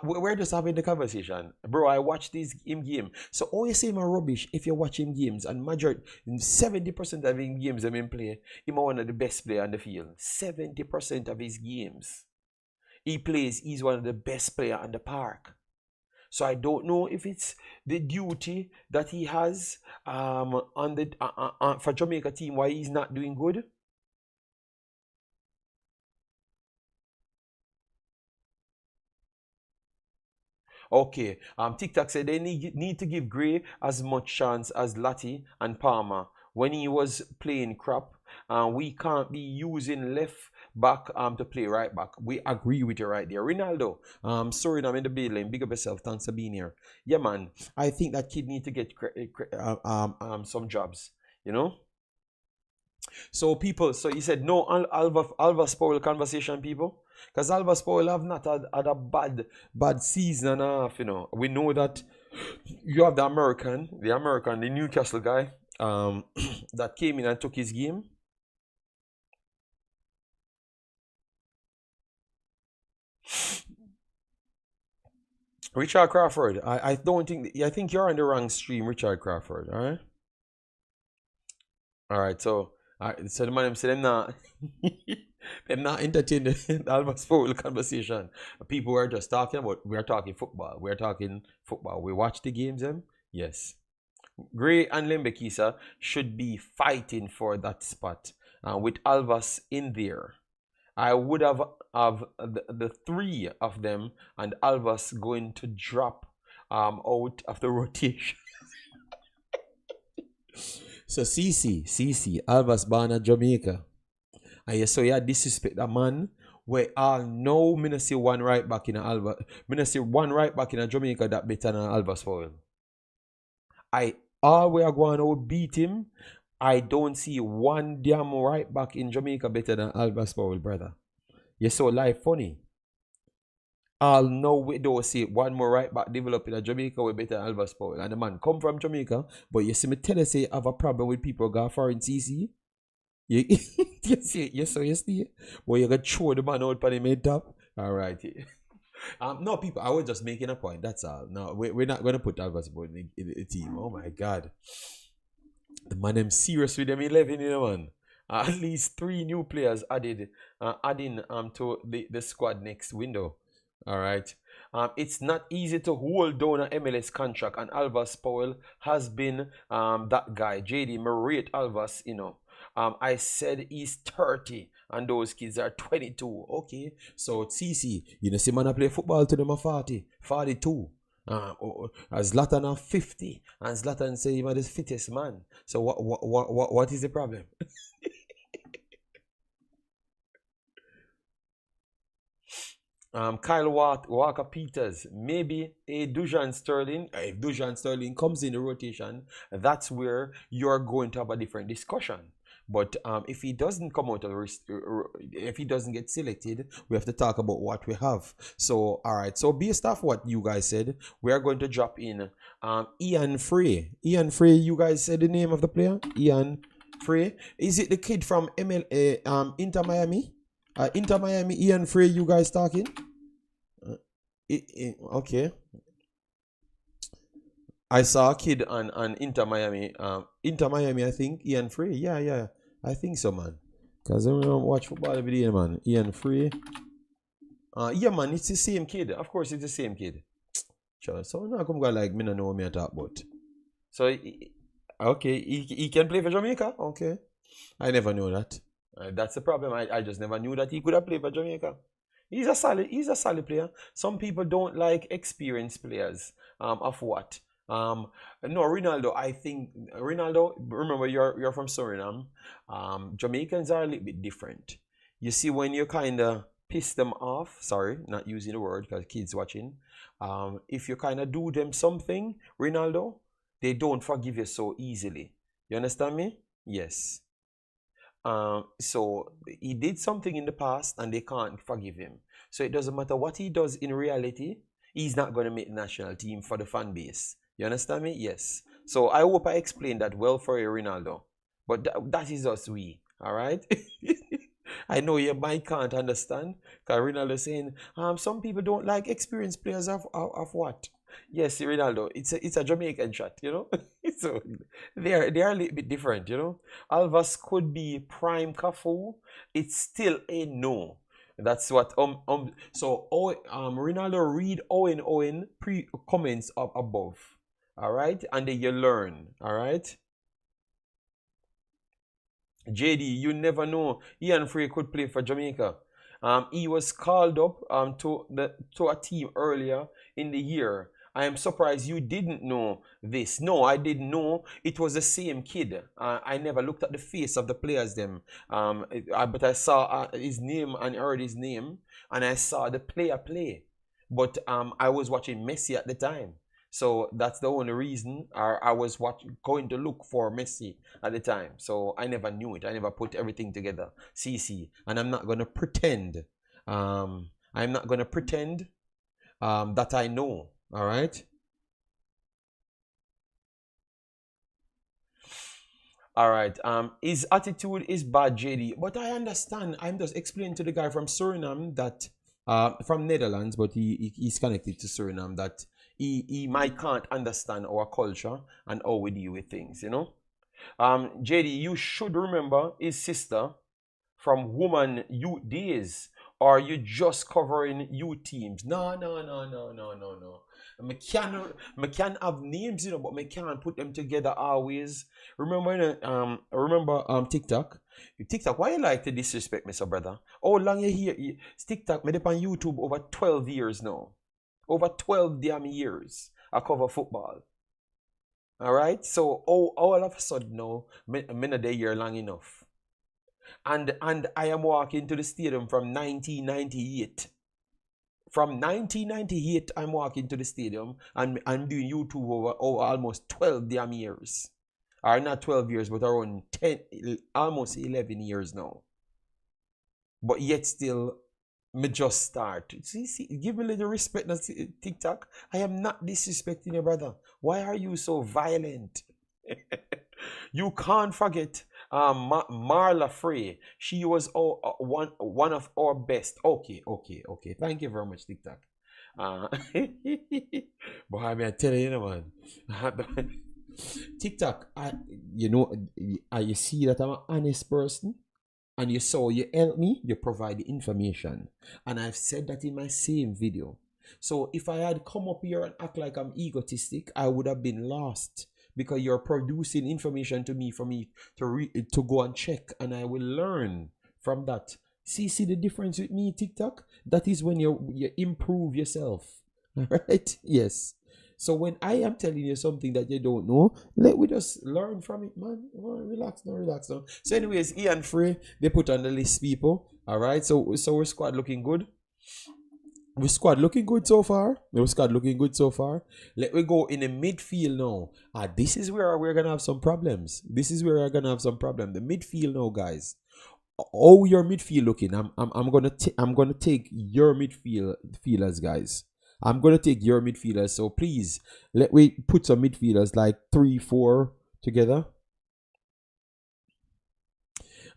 we're just having the conversation. Bro, I watch this him game. So all you say my rubbish if you watch him games, and majority, 70% of him games him play, him one of the best player on the field. 70% of his games. He's one of the best player on the park. So I don't know if it's the duty that he has on the for Jamaica team why he's not doing good. Okay, TikTok said they need to give Gray as much chance as Latti and Palmer when he was playing crap. We can't be using left back to play right back. We agree with you right there. Ronaldo, sorry, I'm in the building. Big up yourself. Thanks for being here. Yeah, man. I think that kid need to get some jobs. You know. So people, so you said no Alva spoil conversation, people, because Alva spoil have not had a bad season and a half. You know, we know that you have the Newcastle guy, that came in and took his game. Richard Crawford, I don't think, I think you're on the wrong stream, Richard Crawford. All right. So the man said them not them not entertain the Almost Football conversation. People were just talking about, we're talking football. We watch the games, them. Yes. Gray and Lembekisa should be fighting for that spot. With Alvas in there, I would have the three of them and Alvas going to drop out of the rotation. So CC, Alvas born at Jamaica. And so yeah, disrespect a man where all know me see one right back in Alva. Me see one right back in Jamaica that better than Alvas foil. All we are going to beat him. I don't see one damn right back in Jamaica better than Alvas foil, brother. You so life funny. I'll know we don't see one more right back develop in Jamaica we better than Alvas foil. And the man come from Jamaica, but you see me tell you say you have a problem with people go foreign CC. You see, you see, well, you got throw the man out for the mid top. All right. No, people, I was just making a point. That's all. No, we're not going to put Alvas in the team. Oh my God. The man, I'm serious with them 11, you know, man. At least 3 new players adding to the squad next window. All right. It's not easy to hold down an MLS contract, and Alvas Powell has been that guy. JD, Marriott Alvas, you know. I said he's 30 and those kids are 22. Okay, so CC, you know, see man play football to them are 40, 42. As Zlatan are 50, and Zlatan say he's the fittest man. So what is the problem? Kyle Walker Peters, maybe a Dujan Sterling. If Dujan Sterling comes in the rotation, that's where you're going to have a different discussion. But if he doesn't come out of if he doesn't get selected, we have to talk about what we have. So, all right. So, based off what you guys said, we are going to drop in Ian Frey. Ian Frey, you guys said the name of the player? Ian Frey. Is it the kid from Inter Miami? Inter Miami, Ian Frey, you guys talking? Okay. I saw a kid on Inter Miami. Inter Miami, I think. Ian Frey. Yeah. I think so, man. Because I don't watch football every day, man. Ian Frey. Yeah, man. It's the same kid. Of course, it's the same kid. So now come go like me no know what me talk about. So, okay. He can play for Jamaica? Okay. I never knew that. That's the problem. I just never knew that he could have played for Jamaica. He's a solid player. Some people don't like experienced players. Of what? No, Ronaldo. I think Ronaldo. Remember, you're from Suriname. Jamaicans are a little bit different. You see, when you kind of piss them off. Sorry, not using the word because kids watching. If you kind of do them something, Ronaldo, they don't forgive you so easily. You understand me? Yes. So he did something in the past and they can't forgive him. So it doesn't matter what he does in reality. he's not going to make the national team for the fan base. You understand me? Yes. So I hope I explained that well for you, Ronaldo. But that is us, we. All right? I know you might can't understand. Because Ronaldo saying, some people don't like experienced players of what? Yes, Ronaldo, it's a Jamaican shot, you know? So they are a little bit different, you know? Alvas could be prime Cafu. It's still a no. That's what so Ronaldo, read Owen comments up above. All right, and then you learn. All right, JD, you never know. Ian Frey could play for Jamaica. He was called up to a team earlier in the year. I am surprised you didn't know this. No, I didn't know. It was the same kid. I never looked at the face of the players them. But I saw his name and heard his name, and I saw the player play. But I was watching Messi at the time. So that's the only reason I was going to look for Messi at the time. So I never knew it. I never put everything together. CC. And I'm not going to pretend. I'm not going to pretend that I know. All right. All right. His attitude is bad, JD. But I understand. I'm just explaining to the guy from Suriname that, from Netherlands, but he's connected to Suriname, that he might can't understand our culture and how we deal with things, you know. JD, you should remember his sister from woman youth days. Or you just covering youth teams? No. I can have names, you know, but I can't put them together always. Remember TikTok? TikTok, why you like to disrespect me, so brother? How long you here? TikTok, me up on YouTube over 12 years now. Over 12 damn years. I cover football. Alright? So all of a sudden now, I'm not there year long enough. And I am walking to the stadium from 1998. From 1998, I'm walking to the stadium and I'm doing YouTube over almost 12 damn years. Or not 12 years, but around 10, almost 11 years now. But yet still, me just start. See, give me a little respect, TikTok. I am not disrespecting your brother. Why are you so violent? You can't forget Marla Frey. She was one of our best. Okay. Thank you very much, TikTok. But I'm telling you, man. TikTok, you see that I'm an honest person, and you help me, you provide the information, and I've said that in my same video. So if I had come up here and act like I'm egotistic, I would have been lost. Because you're producing information to me for me to go and check, and I will learn from that. See the difference with me, TikTok? That is when you improve yourself. Right? Yes. So when I am telling you something that you don't know, let we just learn from it, man. Relax now. So anyways, Ian Frey, they put on the list, people. All right. So our squad looking good. We squad looking good so far. Let me go in the midfield now. This is where we're gonna have some problems. The midfield now, guys. Oh, your midfield looking. I'm gonna take your midfielders, guys. I'm gonna take your midfielders. So please let me put some midfielders like 3-4 together.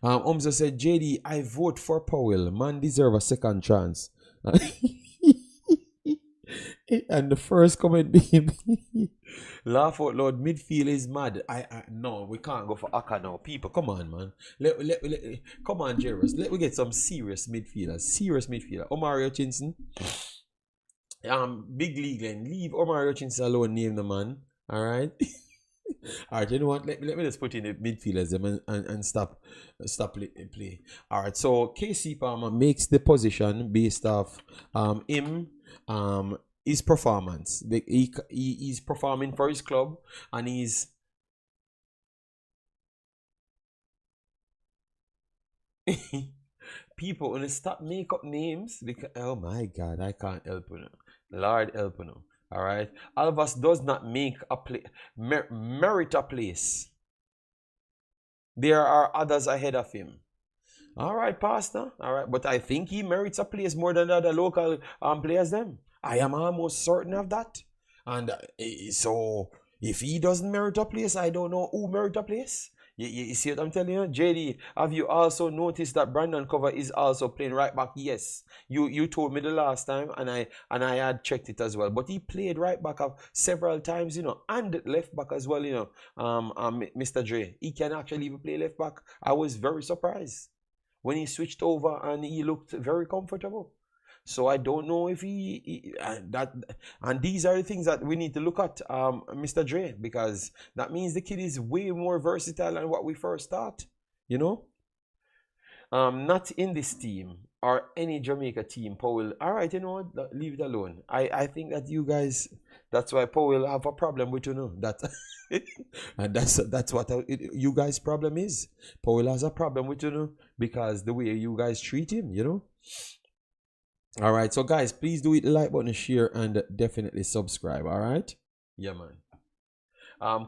Omza said, JD, I vote for Powell. Man deserve a second chance. And the first comment being laugh out loud, midfield is mad. No, we can't go for Aka now. People, come on, man. Come on, Girlz. Let me get some serious midfielder. Omar Hutchinson. Big league then. Leave Omar Hutchinson alone, name the man. Alright. Alright, you know what? Let me just put in the midfielders and stop play. Alright, so KC Palmer makes the position based off his performance. He's performing for his club, and he's people when they stop make up names because oh my God, I can't help you. Lord help you. All right, Alvas does not make a merit a place. There are others ahead of him. All right, Pastor. All right, but I think he merits a place more than the other local players. Them. I am almost certain of that. And so if he doesn't merit a place, I don't know who merit a place. You see what I'm telling you? JD, have you also noticed that Brandon Cover is also playing right back? Yes. You told me the last time, and I had checked it as well. But he played right back several times, you know, and left back as well, you know. Mr. Dre, he can actually even play left back. I was very surprised when he switched over and he looked very comfortable. So I don't know if and these are the things that we need to look at, Mr. Dre, because that means the kid is way more versatile than what we first thought, you know. Not in this team or any Jamaica team, Paul. All right, you know what? Leave it alone. I think that you guys, that's why Paul will have a problem with, you know, that. And that's what you guys' problem is. Paul has a problem with, you know, because the way you guys treat him, you know. All right, so guys, please do hit the like button, share, and definitely subscribe. All right, yeah, man.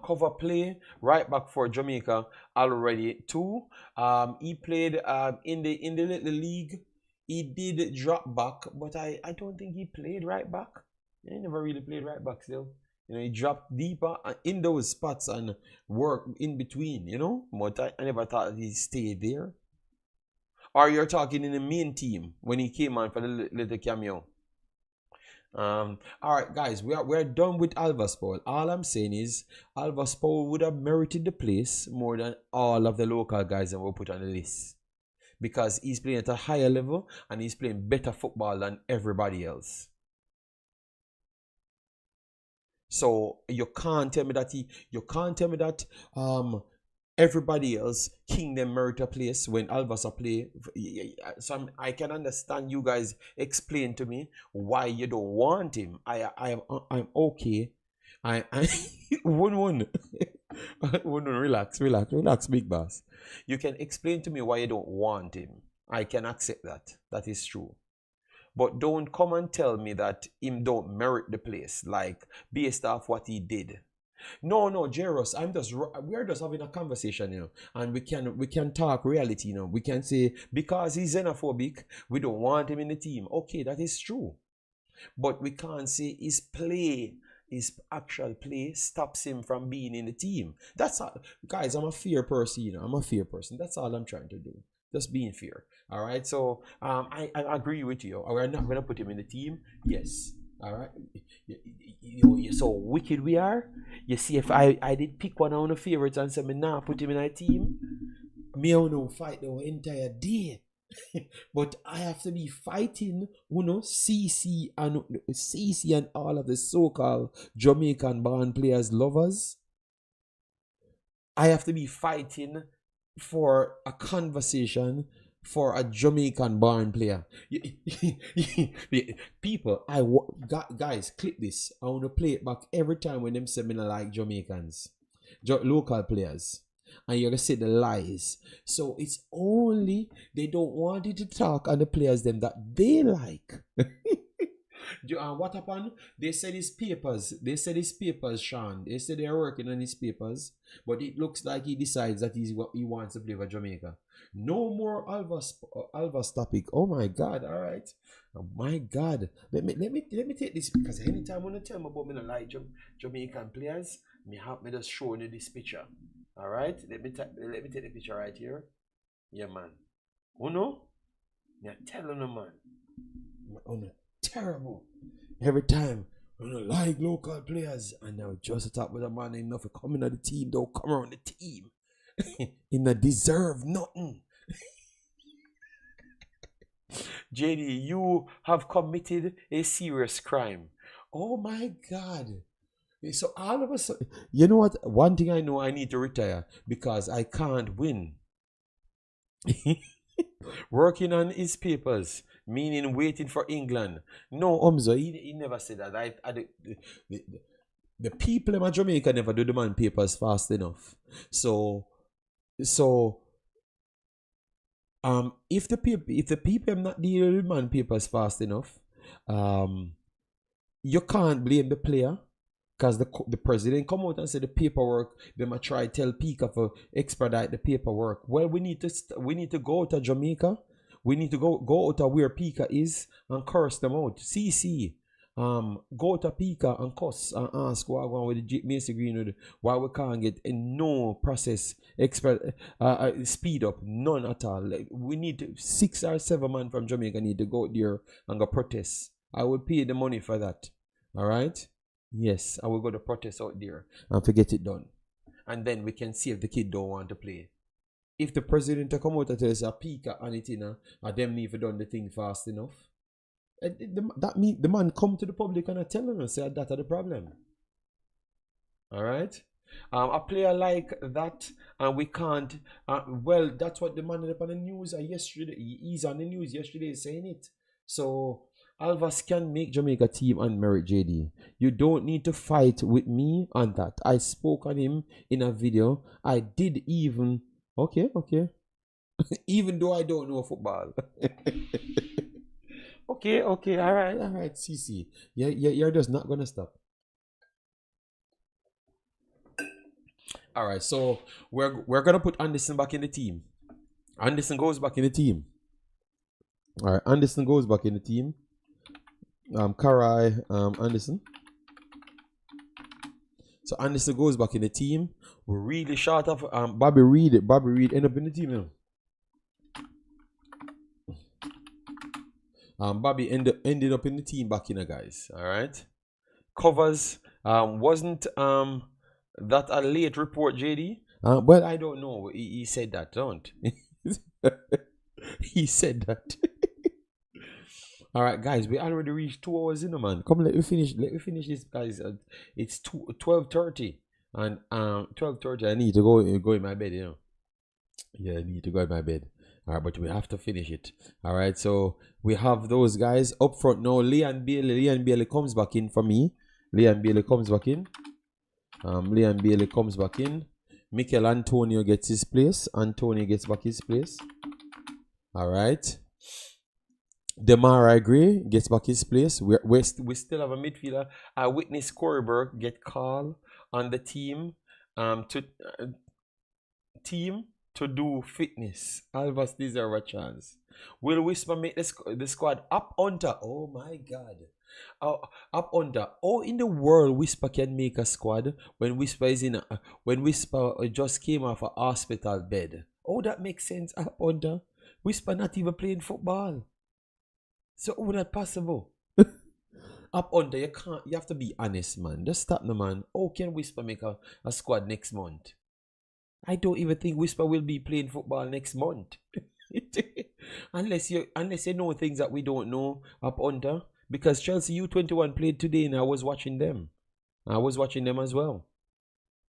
Cover play right back for Jamaica already too. He played in the little league. He did drop back, but I don't think he played right back. He never really played right back still. You know, he dropped deeper in those spots and worked in between, you know. But I never thought he stayed there. Or you're talking in the main team when he came on for the little cameo. All right, guys, we're done with Alvas Paul. All I'm saying is Alvas Paul would have merited the place more than all of the local guys that were put on the list, because he's playing at a higher level and he's playing better football than everybody else. So you can't tell me that everybody else Kingdom merit a place when Alvas play. So I can understand you guys explain to me why you don't want him. I'm okay. I one relax, big boss. You can explain to me why you don't want him. I can accept that. That is true. But don't come and tell me that him don't merit the place, like based off what he did. No, Jairus, we're just having a conversation, you know, and we can talk reality, you know. We can say because he's xenophobic, we don't want him in the team. Okay, that is true. But we can't say his actual play stops him from being in the team. That's all. Guys, I'm a fair person, you know. I'm a fair person. That's all I'm trying to do. Just being fair. All right. So I agree with you. We're not gonna put him in the team. Yes. All right. You so wicked we are. You see, if I did pick one of the favorites and say me now put him in a team, me I no fight the entire day. But I have to be fighting, you know, CC and all of the so-called Jamaican born players lovers. I have to be fighting for a conversation for a Jamaican born player. People, guys, clip this. I want to play it back every time when them say me like Jamaicans, local players, and you're gonna say the lies. So it's only they don't want you to talk on the players them that they like. What happened? They said his papers, Sean. They said they're working on his papers, but it looks like he decides that he wants to play for Jamaica. No more Alvas topic. Oh my God! All right. Oh my God. Let me take this, because anytime when you tell me about me not like Jamaican players, me just showing you this picture. All right. Let me take the picture right here. Yeah, man. Oh no. Yeah, telling them, man. Oh no. Terrible. Every time when I like local players, and now just talk with a man enough for coming on the team, don't come around the team. In a deserve nothing. JD, you have committed a serious crime. Oh my God. So all of a sudden, you know what? One thing I know, I need to retire because I can't win. Working on his papers, meaning waiting for England. No, Umzo, he never said that. The people in Jamaica never do the man papers fast enough. So if the people not dealing with man papers fast enough, you can't blame the player, because the president come out and say the paperwork, they might try to tell Pika to expedite the paperwork. Well, we need to go to Jamaica. We need to go out to where Pika is and curse them out. CC go to Pika and cuss and ask why going with the Macy Greenwood, why we can't get no process speed up, none at all. Like, we need 6 or 7 men from Jamaica need to go there and go protest. I will pay the money for that. All right? Yes, I will go to protest out there and forget it done. And then we can see if the kid don't want to play. If the president come out and tell us a Pika and it in, and them need to done the thing fast enough. That mean the man come to the public and tell them and say that's the problem. All right, a player like that, and we can't. Well, that's what the man up on the news yesterday. He's on the news yesterday saying it. So Alvas can make Jamaica team and merit JD. You don't need to fight with me on that. I spoke on him in a video. I did even okay. Even though I don't know football. Okay, all right, CC. You're just not gonna stop. All right, so we're gonna put Anderson back in the team. Anderson goes back in the team. All right, Anderson goes back in the team. Anderson. So Anderson goes back in the team. We're really short of Bobby Reid. Bobby Reid end up in the team now. Bobby ended up in the team back in, guys. All right. Covers wasn't that a late report, JD? Well, I don't know. He said that, don't? He said that. All right, guys. We already reached 2 hours in, man. Come, let me finish. Let me finish this, guys. It's 12:30, and 12:30. I need to go in my bed. You know. Yeah, I need to go in my bed. All right, but we have to finish it. All right, so we have those guys up front now. Leon Bailey comes back in for me. Leon Bailey comes back in. Mikel Antonio gets his place. Antonio gets back his place. All right. Demarai Gray gets back his place. We still have a midfielder. I witnessed Coreyberg get called on the team to do fitness. Alvas deserve a chance. Will Whisper make the squad up under? Oh my God. Up under. Oh, in the world Whisper can make a squad when Whisper is in when Whisper just came off a hospital bed. Oh, that makes sense. Up under. Whisper not even playing football. So how that possible? Up under, you have to be honest, man. Just stop the man. How can Whisper make a squad next month? I don't even think Whisper will be playing football next month. unless you know things that we don't know up under. Because Chelsea U21 played today and I was watching them. I was watching them as well.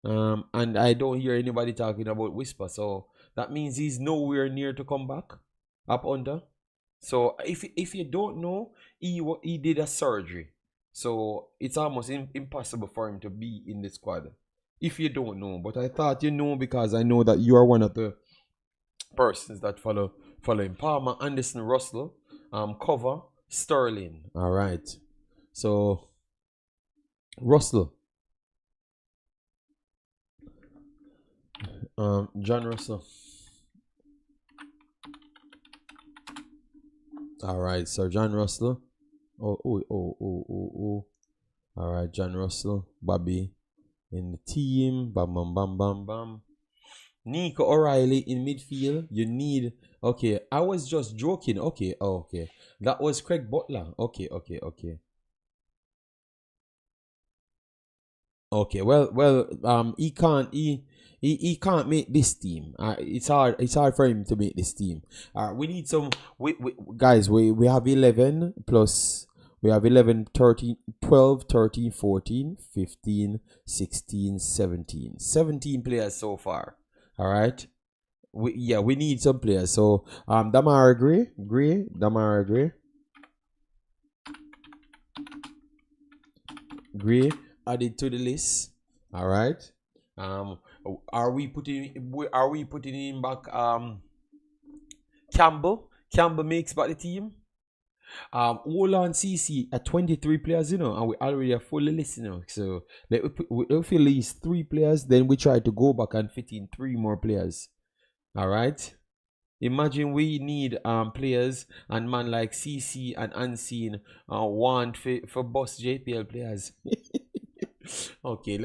And I don't hear anybody talking about Whisper. So that means he's nowhere near to come back up under. So if you don't know, he did a surgery. So it's almost impossible for him to be in the squad. If you don't know, but I thought you know because I know that you are one of the persons that follow him. Palmer, Anderson, Russell, Cover, Sterling. All right. So Russell, John Russell. All right. So John Russell. Oh. All right, John Russell, Bobby. In the team, bam. Nico O'Reilly in midfield. You need. Okay, I was just joking. Okay. That was Craig Butler. Okay. Okay. Well. He can't make this team. It's hard for him to make this team. We need some. Guys. We have 11 plus. We have 11, 13, 12, 13, 14, 15, 16, 17. 17 players so far. All right. We need some players. So, Damara Gray added to the list. All right. Are we putting him back? Campbell makes back the team. Olan CC at 23 players, and we already have fully listening. So let we fill these 3 players, then we try to go back and fit in 3 more players. All right. Imagine we need players and man like CC and Unseen want for boss JPL players. Okay,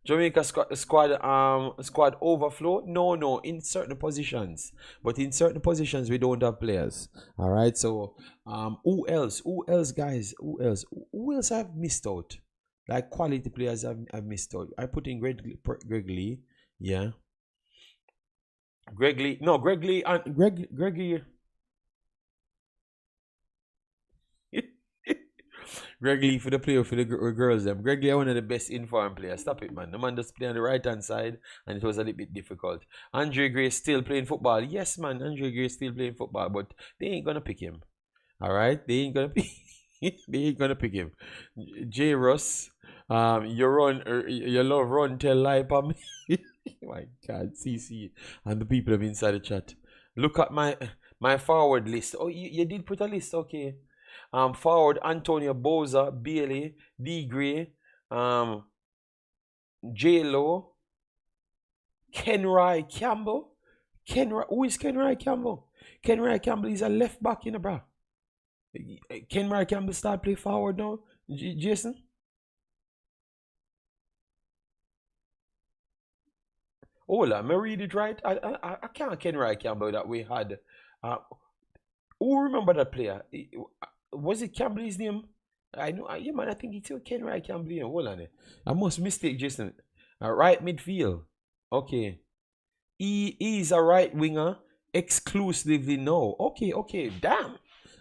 Jamaica squad overflow. No, in certain positions, but in certain positions we don't have players. All right, so who else, guys? Who else have missed out? Like quality players have missed out. I put in Greg Lee, yeah. Greg Lee and Greg Lee. Greg Lee for the player for the girls them. Greg Lee are one of the best informed players. Stop it, man. The man just play on the right hand side and it was a little bit difficult. Andre Gray still playing football. Yes, man. Andre Gray still playing football, but they ain't gonna pick him. Alright? They ain't gonna pick him. J Russ, you love run tell lie for me. My God, CC and the people of inside the chat. Look at my forward list. Oh, you did put a list, okay. Forward Antonio Boza, Bailey, D Gray, J Lo, Kenry Campbell. Who is Kenry Campbell? Kenry Campbell is a left back, you know, bro. Kenry Campbell start play forward now, Jason. Hold on, me read it right. I can't Kenry Campbell that we had. Who remember that player? Was it Campbell his name? I know, yeah, man. I think it's Kenry Campbell. Hold on, I must mistake Jason. Right midfield. Okay, he is a right winger exclusively now. Okay, damn.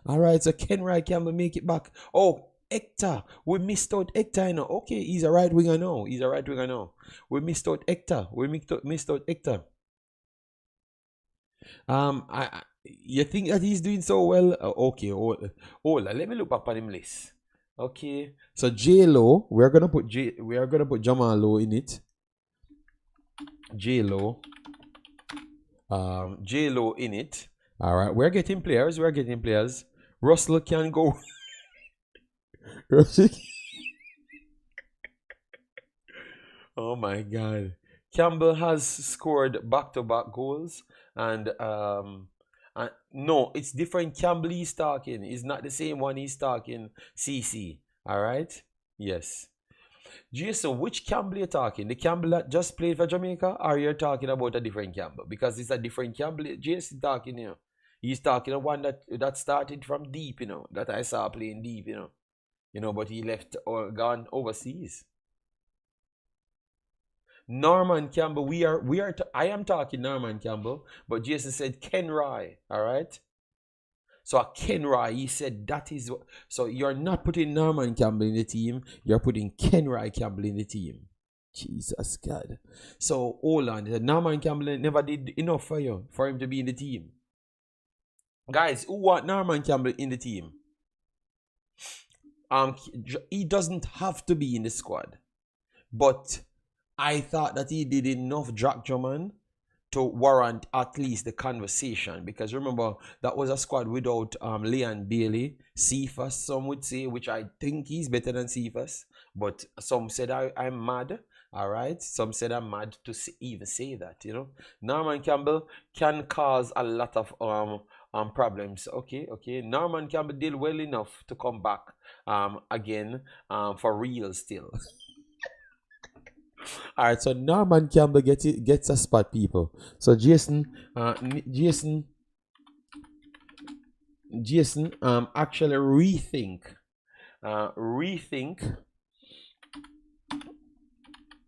All right, so Kenry Campbell make it back. Oh, Hector, we missed out Hector now. Okay, he's a right winger now. We missed out Hector. Missed out Hector. You think that he's doing so well? Okay, hold on. Let me look back on him list. Okay, so J Lo, we are gonna put Jamal Low in it. J Lo in it. All right, we're getting players. Russell can go. Oh my God. Campbell has scored back-to-back goals and no, it's different. Campbell he's talking. It's not the same one he's talking CC. Alright? Yes. Jason, which Campbell you're talking? The Campbell that just played for Jamaica, or you're talking about a different Campbell? Because it's a different Campbell Jason talking here. He's talking of one that started from deep, you know, that I saw playing deep, you know, but he left or gone overseas. Norman Campbell, I am talking Norman Campbell, but Jason said Kenry, all right? So Kenry, he said that is what, so you're not putting Norman Campbell in the team, you're putting Kenry Campbell in the team. Jesus God. So hold on, Norman Campbell never did enough for you, for him to be in the team. Guys, who want Norman Campbell in the team? He doesn't have to be in the squad, but I thought that he did enough Jack Drummond to warrant at least the conversation, because remember that was a squad without Leon Bailey, Cephas, some would say, which I think he's better than Cephas, but some said I'm mad. All right, some said I'm mad to even say that, you know. Norman Campbell can cause a lot of problems. Okay, Norman Campbell did well enough to come back again for real still. All right, so Norman Campbell gets a spot, people. So Jason actually rethink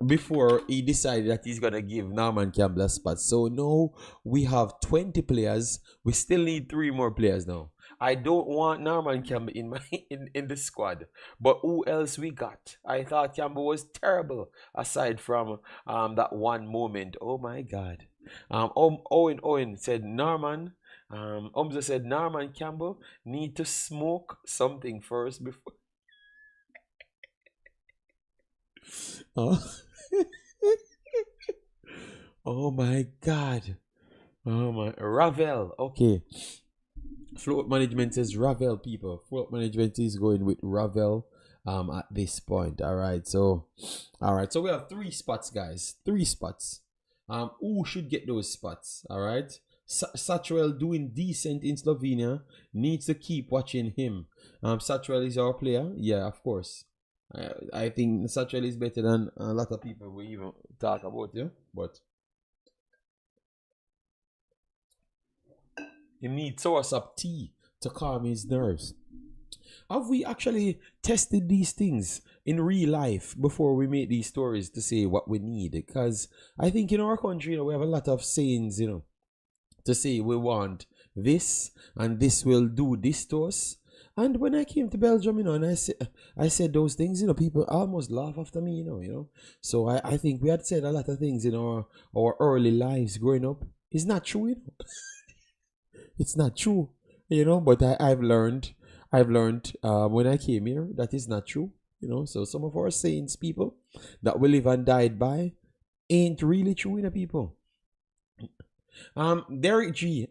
before he decided that he's gonna give Norman Campbell a spot. So now we have 20 players. We still need 3 more players now. I don't want Norman Campbell in the squad. But who else we got? I thought Campbell was terrible aside from that one moment. Oh my God. Owen said Norman. Umza said Norman Campbell need to smoke something first before. Oh my God. Oh my Ravel. Okay. Float management says Ravel, people. Float management is going with Ravel at this point. All right. So we have 3 spots, guys. 3 spots. Who should get those spots? All right. Satchwell doing decent in Slovenia. Needs to keep watching him. Satchwell is our player. Yeah, of course. I think Satchwell is better than a lot of people we even talk about, yeah. But he needs soursop tea to calm his nerves. Have we actually tested these things in real life before we make these stories to say what we need? Because I think in our country, we have a lot of sayings, to say we want this and this will do this to us. And when I came to Belgium, and I said those things, people almost laugh after me, So I think we had said a lot of things in our early lives growing up. It's not true, It's not true, But I've learned when I came here that is not true, So some of our sayings, people that we live and died by, ain't really true, people. Derek G,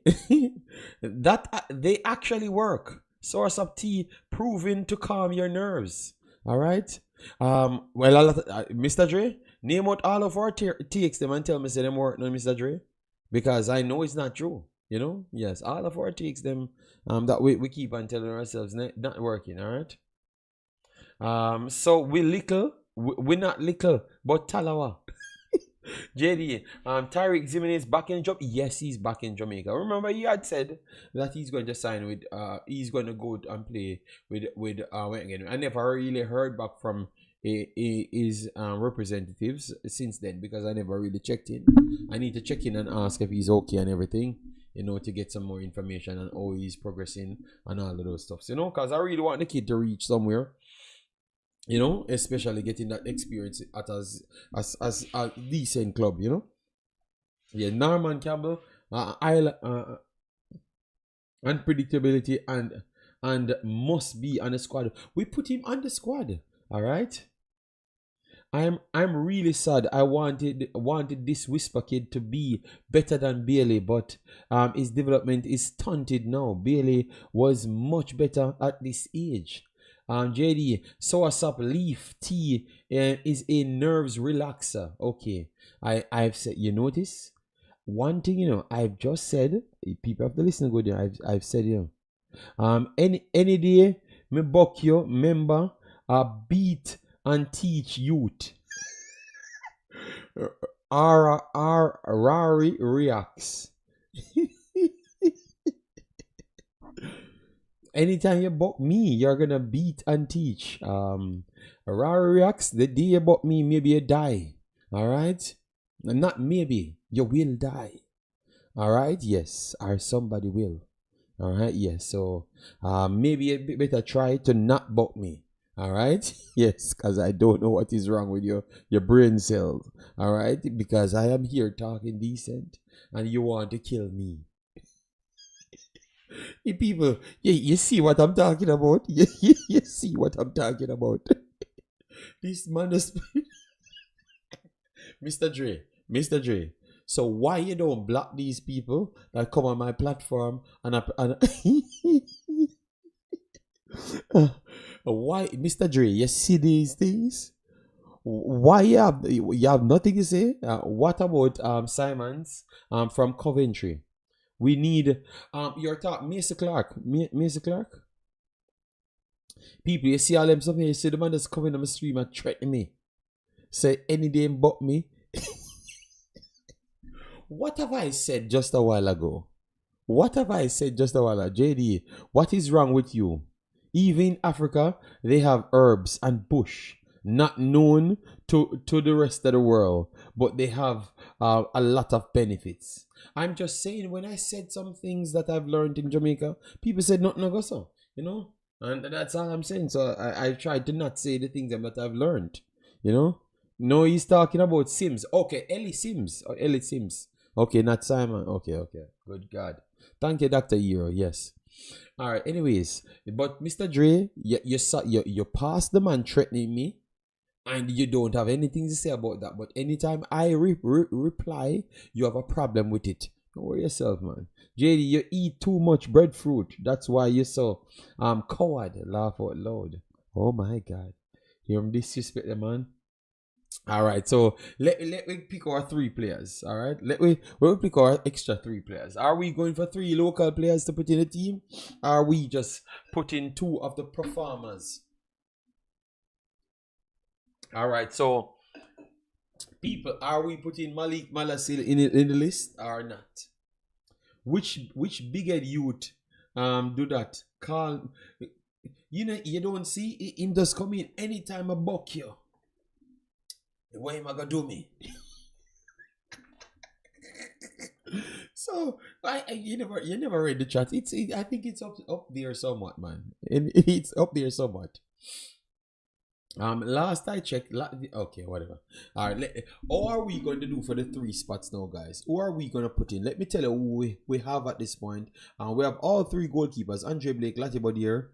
that they actually work. Soursop tea proven to calm your nerves. All right. Well, Mr. Dre, name out all of our takes them and tell me say them work, no, Mr. Dre, because I know it's not true. Yes, all of our takes them that we keep on telling ourselves not working. All right. So we not little, but Talawa. JD, Tyreek Jimenez back in Jamaica. Yes, he's back in Jamaica. Remember, he had said that he's going to sign with. He's going to go and play with. Again, I never really heard back from his representatives since then because I never really checked in. I need to check in and ask if he's okay and everything. To get some more information on how he's progressing and all of those stuff. Because I really want the kid to reach somewhere. Especially getting that experience at as a decent club, Yeah, Norman Campbell, unpredictability and must be on the squad. We put him on the squad, all right. I'm really sad. I wanted this Whisper kid to be better than Bailey, but his development is stunted now. Bailey was much better at this age. JD, soursop leaf tea is a nerves relaxer. Okay, I've said, you notice one thing, I've just said, people have to listen good. I've said, any day me buck you member beat and teach youth. Rari reacts. Anytime you buck me, you're gonna beat and teach. Rari reacts. The day you buck me, maybe you die. All right, not maybe, you will die. All right, yes, or somebody will. All right, yes. So maybe you better try to not buck me. All right, yes, because I don't know what is wrong with your brain cells. All right, because I am here talking decent and you want to kill me. You people, you see what I'm talking about? You see what I'm talking about? This man is Mr. Dre. So why you don't block these people that come on my platform and why, Mr. Dre? You see these things? Why you have nothing to say? What about Simons from Coventry? We need your talk, Macy Clark. Macy Clark. People, you see all them stuff here. You see the man that's coming on the stream and threatening me. Say any day but me. What have I said just a while ago? JD, what is wrong with you? Even in Africa, they have herbs and bush, not known to the rest of the world, but they have a lot of benefits. I'm just saying, when I said some things that I've learned in Jamaica, people said nothing no go so, and that's all I'm saying. So I tried to not say the things that I've learned, No, he's talking about Sims. Okay, Ellie Sims. Okay, not Simon. Okay. Good God. Thank you, Dr. Hero. Yes. All right. Anyways, but Mr. Dre, you passed the man threatening me, and you don't have anything to say about that. But anytime I reply, you have a problem with it. Don't worry yourself, man. JD, you eat too much breadfruit. That's why you're so coward. Laugh out loud. Oh my God. You disrespect the man. All right, so let me pick our 3 players. All right, we'll pick our extra 3 players. Are we going for 3 local players to put in the team? Are we just putting 2 of the performers? All right, so people, are we putting Malik Mothersille in the list or not? Which big-head youth do that? Call, you don't see him just come in anytime I buck you. What am I gonna do me? So you never read the chat. I think it's up there somewhat, man. It's up there somewhat. Last I checked, okay, whatever. All right, how are we going to do for the 3 spots now, guys? Who are we going to put in? Let me tell you who we have at this point. We have all 3 goalkeepers: Andre Blake, Lati Bodier,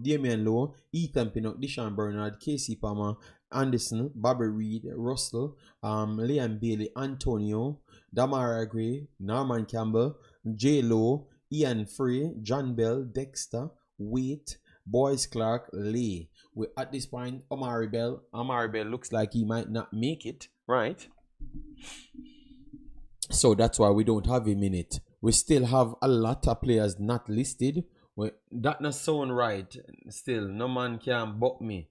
Damian Lowe, Ethan Pinnock, Deshaun Bernard, Casey Palmer, Anderson, Bobby Reid, Russell, Liam Bailey, Antonio, Damara Gray, Norman Campbell, J. Lowe, Ian Frey, John Bell, Dexter, Waite, Boyce Clark, Lee. We at this point, Omari Bell looks like he might not make it, right? So that's why we don't have him in it. We still have a lot of players not listed. That not sound right. Still, no man can buck me.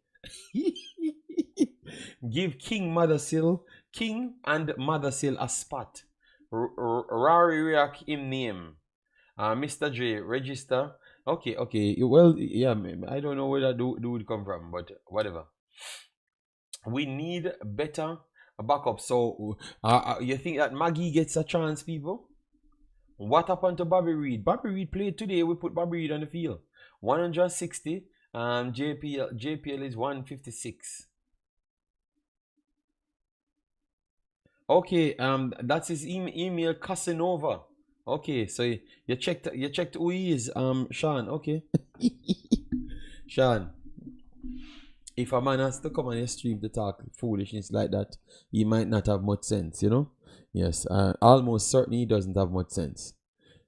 Give King and Mothersille a spot. Rari React in name. Mr. J, register. Okay. Well, yeah, I don't know where that dude would come from, but whatever. We need better backup. So, you think that Maggie gets a chance, people? What happened to Bobby Reid? Bobby Reid played today. We put Bobby Reid on the field. 160. JPL is 156. Okay. That's his email Casanova. Okay, so you checked who he is, Sean. Okay. Sean, if a man has to come on your stream to talk foolishness like that, he might not have much sense, you know? Yes, almost certainly he doesn't have much sense.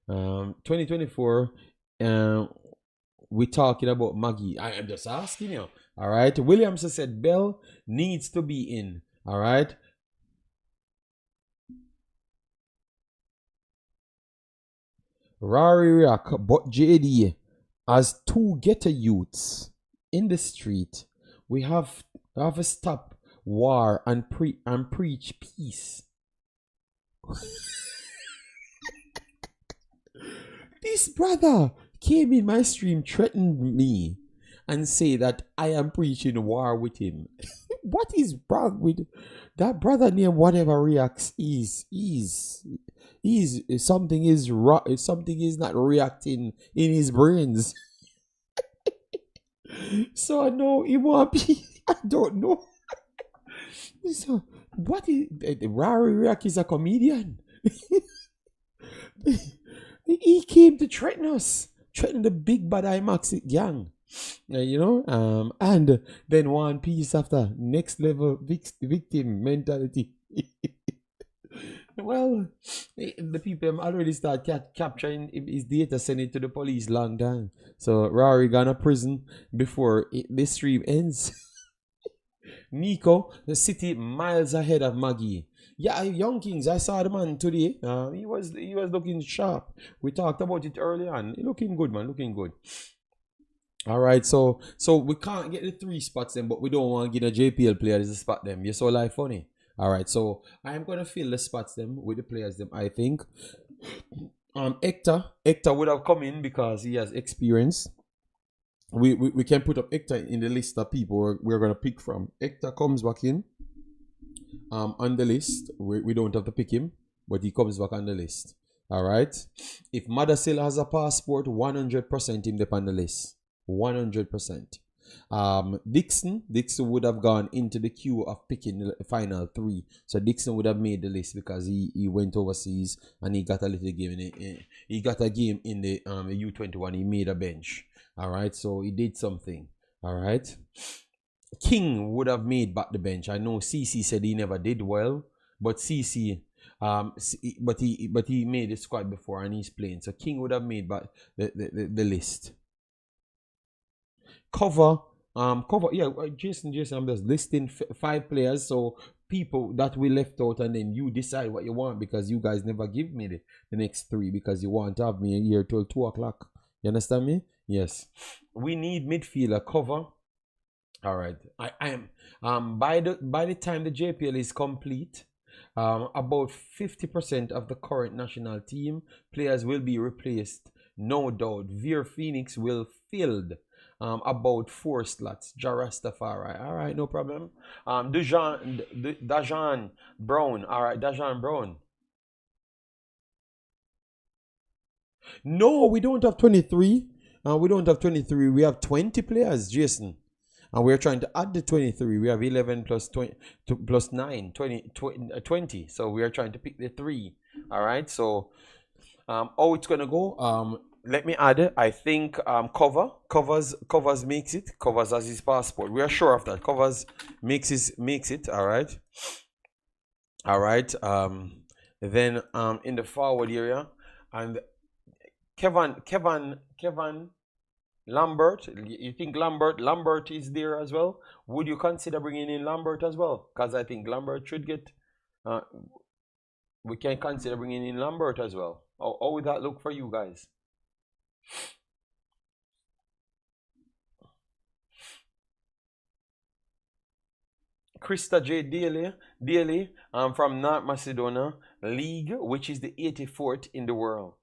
2024, we're talking about Maggie. I am just asking you. All right. Williamson said Bell needs to be in. All right. Rari React, but JD, as 2 ghetto youths in the street, we have to stop war and preach peace. This brother came in my stream, threatened me, and say that I am preaching war with him. What is wrong with that brother named whatever Reacts something is not reacting in his brains. So no, it won't be. I don't know. So what is Rari React is a comedian? He came to threaten us, threaten the big bad Imaxit gang. You know, and then one piece after next level victim mentality. Well, the people already start capturing his data, send it to the police long time. So Rory gonna prison before this stream ends. Nico, the city miles ahead of Maggie. Yeah, Young Kings, I saw the man today. He was looking sharp. We talked about it earlier on. Looking good, man, looking good. All right, so we can't get the 3 spots then, but we don't want to get a JPL player to spot them. You're so like funny. All right, so I'm gonna fill the spots them with the players them. I think Hector would have come in because he has experience. We can put up Hector in the list of people we're gonna pick from. Hector comes back in on the list. We don't have to pick him, but he comes back on the list. All right. If Mothersille has a passport, 100% him up on the list. 100%. Dixon would have gone into the queue of picking the final 3. So Dixon would have made the list because he went overseas and he got a little game he got a game in the U21. He made a bench. All right, so he did something. All right. King would have made back the bench. I know CC said he never did well, but CC but he made the squad before and he's playing. So King would have made back the list. Cover Cover, yeah, Jason, I'm just listing 5 players, so people that we left out, and then you decide what you want, because you guys never give me the next 3 because you want to have me here till 2 o'clock. You understand me? Yes. We need midfielder cover. All right. I am by the time the JPL is complete, about 50% of the current national team players will be replaced. No doubt. Veer Phoenix will filled about 4 slots. Jarastafari. All right, no problem. Dajan Brown. All right, Dajan Brown. No, we don't have 23. We don't have 23. We have 20 players, Jason. And we're trying to add the 23. We have 11 plus 20 plus 9, 20. So we are trying to pick the 3. All right. So how it's gonna go? Let me add it. I think covers makes it. Covers as his passport. We are sure of that. Covers makes it. All right. All right. Then in the forward area, and Kevin Lambert, you think Lambert is there as well? Would you consider bringing in Lambert as well? Because I think Lambert should get. We can consider bringing in Lambert as well. How would that look for you guys? Krista J. Daly, from North Macedonia League, which is the 84th in the world.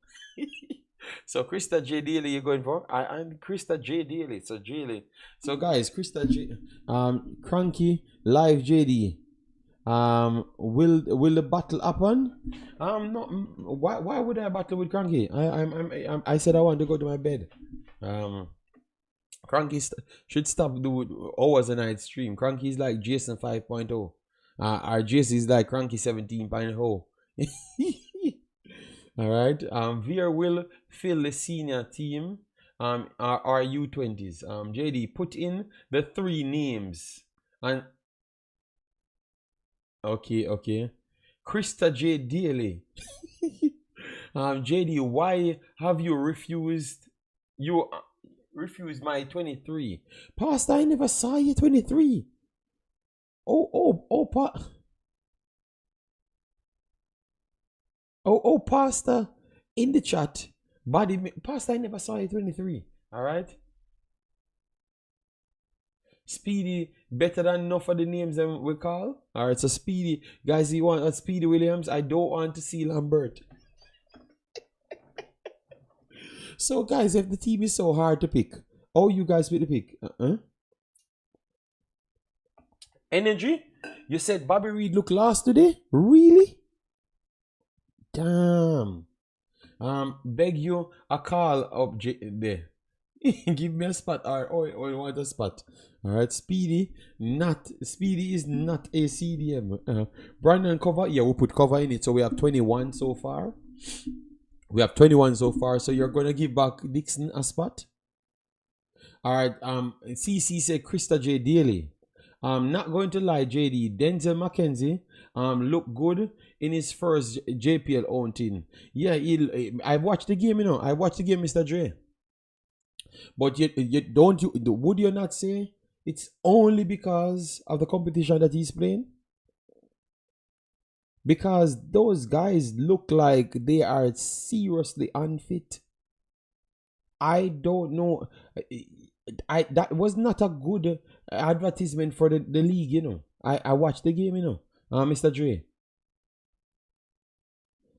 So Krista J. Daly, you're going for? I'm Krista J. Daly. So Daly. So guys, Krista J. Cranky Live JD. Will the battle happen? No. Why would I battle with Cranky? I said I want to go to my bed. Cranky should stop doing hours a night stream. Cranky is like Jason 5.0. Our Jason is like Cranky 17.0. All right. Veer will fill the senior team. Our U20s. JD, put in the 3 names. And okay. Krista J. Daly. JD, why have you refused? You refused my 23. Pastor, I never saw you 23. Pastor, in the chat, Pastor, I never saw you 23. All right. Speedy, better than enough of the names that we call. All right, so Speedy, guys, you want a Speedy Williams? I don't want to see Lambert. So, guys, if the team is so hard to pick, how you guys pick the pick? Energy? You said Bobby Reid looked last today? Really? Damn. Beg you a call up there. Give me a spot, or you want a spot. All right, Speedy is not a CDM. Brandon cover, yeah, we'll put cover in it. So we have 21 so far. So you're gonna give back Dixon a spot. All right. CC said Krista J. Daly. I'm not going to lie, JD. Denzel McKenzie looked good in his first JPL outing. Yeah, I watched the game, I watched the game, Mr. Dre. But would you not say it's only because of the competition that he's playing? Because those guys look like they are seriously unfit. I don't know. That was not a good advertisement for the league, I watched the game, Mr. Dre.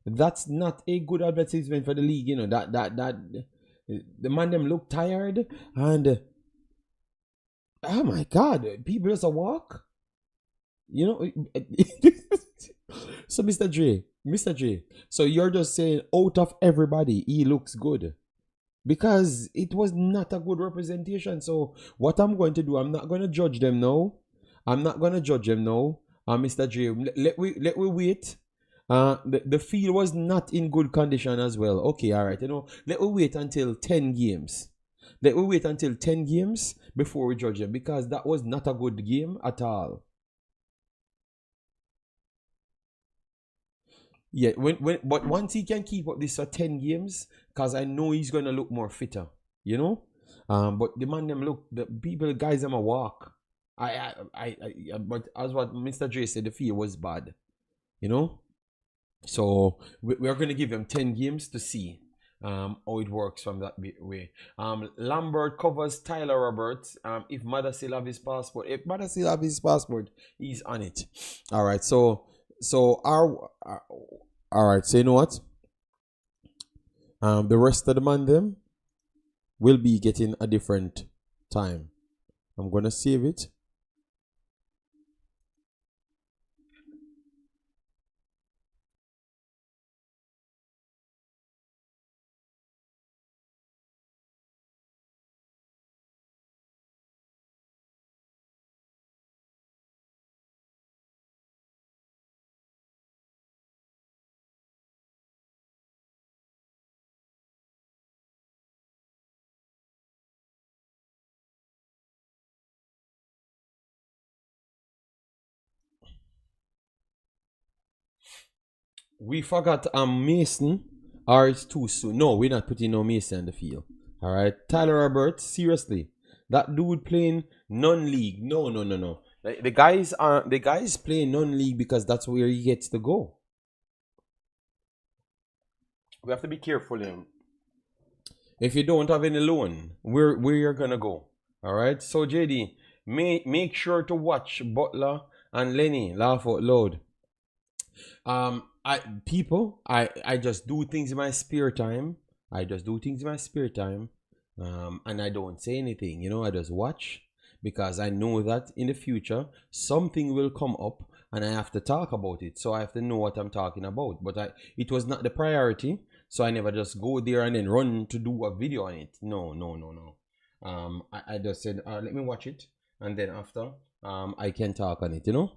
That's not a good advertisement for the league, that the man them look tired, and oh my God, people just a walk, So Mr. Dre, so you're just saying out of everybody he looks good, because it was not a good representation. So what I'm going to do, I'm not going to judge them now. Mr. Dre, let we wait. The field was not in good condition as well. Okay, all right. Let we wait until 10 games. Before we judge them, because that was not a good game at all. Yeah, but once he can keep up this for 10 games, because I know he's gonna look more fitter, But the man them look, the people, guys them a walk. But as what Mr. J said, the fee was bad, you know. So we are going to give them 10 games to see how it works from that way. Lambert covers Tyler Roberts. If Mothersille have his passport, he's on it. All right. So all right. So you know what? The rest of the man them will be getting a different time. I'm gonna save it. We forgot Mason, or it's too soon. No, we're not putting no Mason on the field. All right, Tyler Roberts, seriously, that dude playing non-league. No. The guys playing non-league because that's where he gets to go. We have to be careful, if you don't have any loan, where you're gonna go. All right. So JD, make sure to watch Butler and Lenny laugh out loud. I just do things in my spare time. And I don't say anything. You know, I just watch because I know that in the future something will come up and I have to talk about it. So I have to know what I'm talking about. But it was not the priority. So I never just go there and then run to do a video on it. No. I just said, let me watch it. And then after, I can talk on it, you know?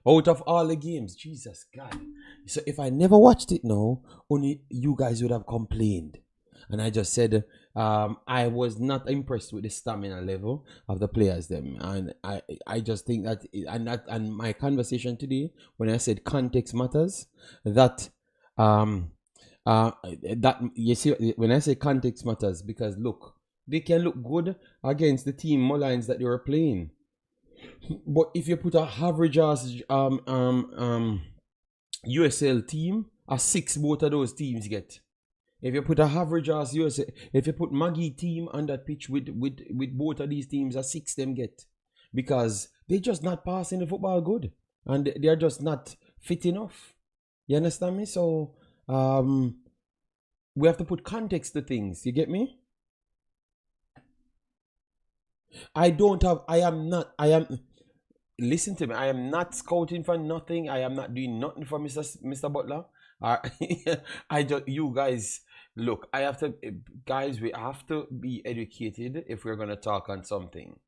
Out of all the games, Jesus God. So if I never watched it now, only you guys would have complained. And I just said, I was not impressed with the stamina level of the players them. And I just think that, and my conversation today, when I said context matters, that you see, when I say context matters, because look, they can look good against the team Mullines that they were playing, but if you put a average as USL team, a 6 both of those teams get. If you put a average as USL, if you put Maggie team on that pitch with both of these teams, a 6 them get, because they're just not passing the football good, and they're just not fit enough. You understand me? So we have to put context to things. You get me? Listen to me. I am not scouting for nothing. I am not doing nothing for Mr. Butler. You guys, look, guys, we have to be educated if we're going to talk on something.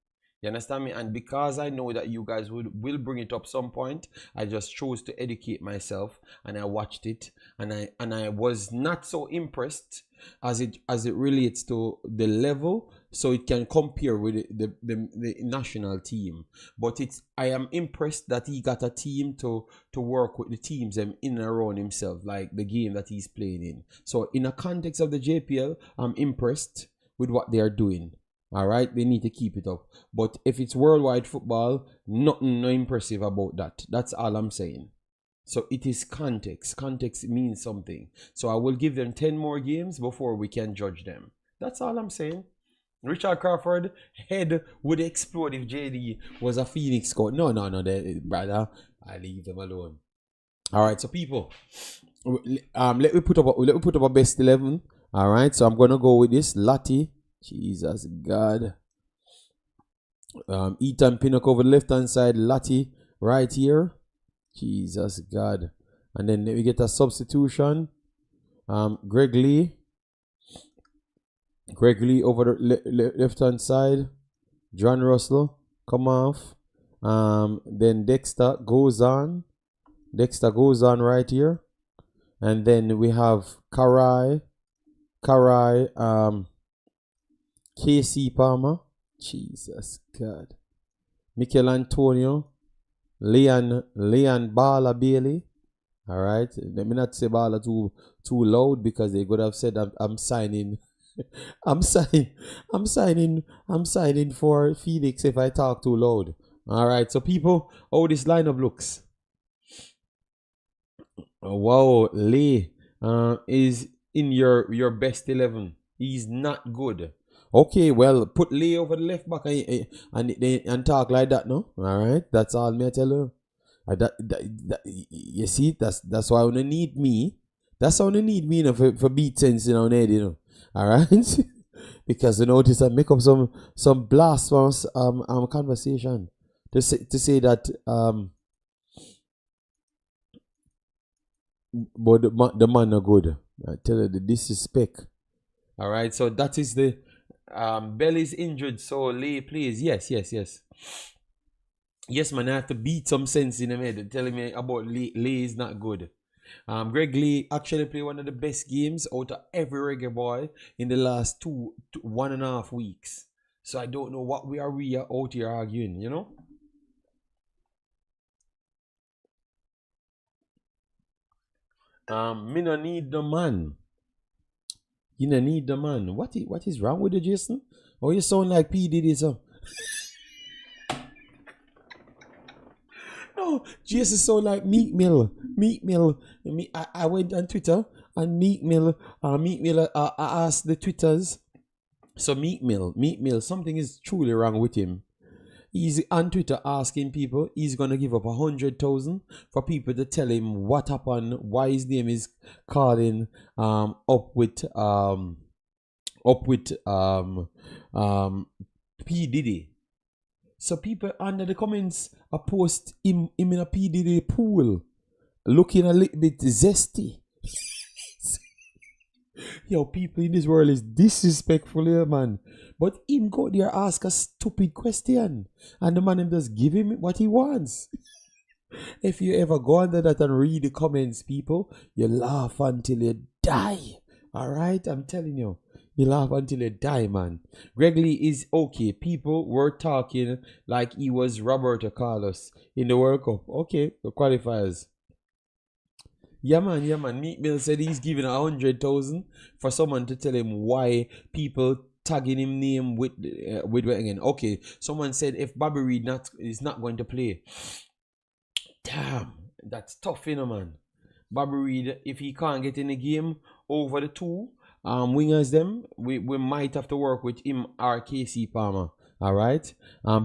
You understand me? And because I know that you guys will bring it up some point, I just chose to educate myself, and I watched it, and I was not so impressed as it relates to the level, so it can compare with the national team. But I am impressed that he got a team to work with the teams in and around himself, like the game that he's playing in. So in a context of the JPL, I'm impressed with what they are doing. All right, they need to keep it up. But if it's worldwide football, nothing impressive about that. That's all I'm saying. So it is context. Context means something. So I will give them 10 more games before we can judge them. That's all I'm saying. Richard Crawford head would explode if JD was a Phoenix scout. No, brother. I leave them alone. All right, so people, let me put up a best 11. All right, so I'm gonna go with this Lottie. Jesus God. Ethan Pinnock over the left hand side, Lottie right here. Jesus God. And then we get a substitution. Greg Lee over the left hand side. John Russell come off. Then Dexter goes on right here. And then we have Karai, KC Palmer, Jesus God, Michael Antonio, Leon Bala Bailey. All right, let me not say Bala too loud, because they could have said I'm signing I'm signing. I'm signing. I'm signing for Felix if I talk too loud. All right. So people, how this lineup looks. Oh, wow, Lee is in your best 11. He's not good. Okay, well, put Lee over the left back and talk like that, no? All right, that's all me I tell you. You see, that's why when you need me. That's how you need me, you know, for beat sense, you know, you know. All right, because you notice I make up some blasphemous conversation to say that but the man are good. I tell you the disrespect. All right, so that is the Belly's injured, so Lee, please, yes. Yes, man, I have to beat some sense in the head telling me about Lee is not good. Greg Lee actually played one of the best games out of every reggae boy in the last 1.5 weeks. So I don't know what we are out here arguing, you know? Me no need the man. You no need the man. What is wrong with you, Jason? Oh, you sound like P. Diddy, so. No, Jason sound like Meek Mill. I went on Twitter and Meek Mill I asked the Twitters. So Meek Mill, something is truly wrong with him. He's on Twitter asking people, he's gonna give up 100,000 for people to tell him what happened, why his name is calling up with P Diddy. So people under the comments are post him in a P Diddy pool, looking a little bit zesty. Yo, people in this world is disrespectful here, man. But him go there ask a stupid question, and the man him just give him what he wants. If you ever go under that and read the comments, people, you laugh until you die. Alright? I'm telling you. You laugh until you die, man. Greg Lee is okay. People were talking like he was Roberto Carlos in the World Cup. Okay, the qualifiers. Yeah, man. Meek Mill said he's giving 100,000 for someone to tell him why people tagging him name with again. Okay, someone said if Bobby Reid is not going to play. Damn, that's tough, you know, man. Bobby Reid, if he can't get in the game over the two wingers, them we might have to work with him or KC Palmer. All right.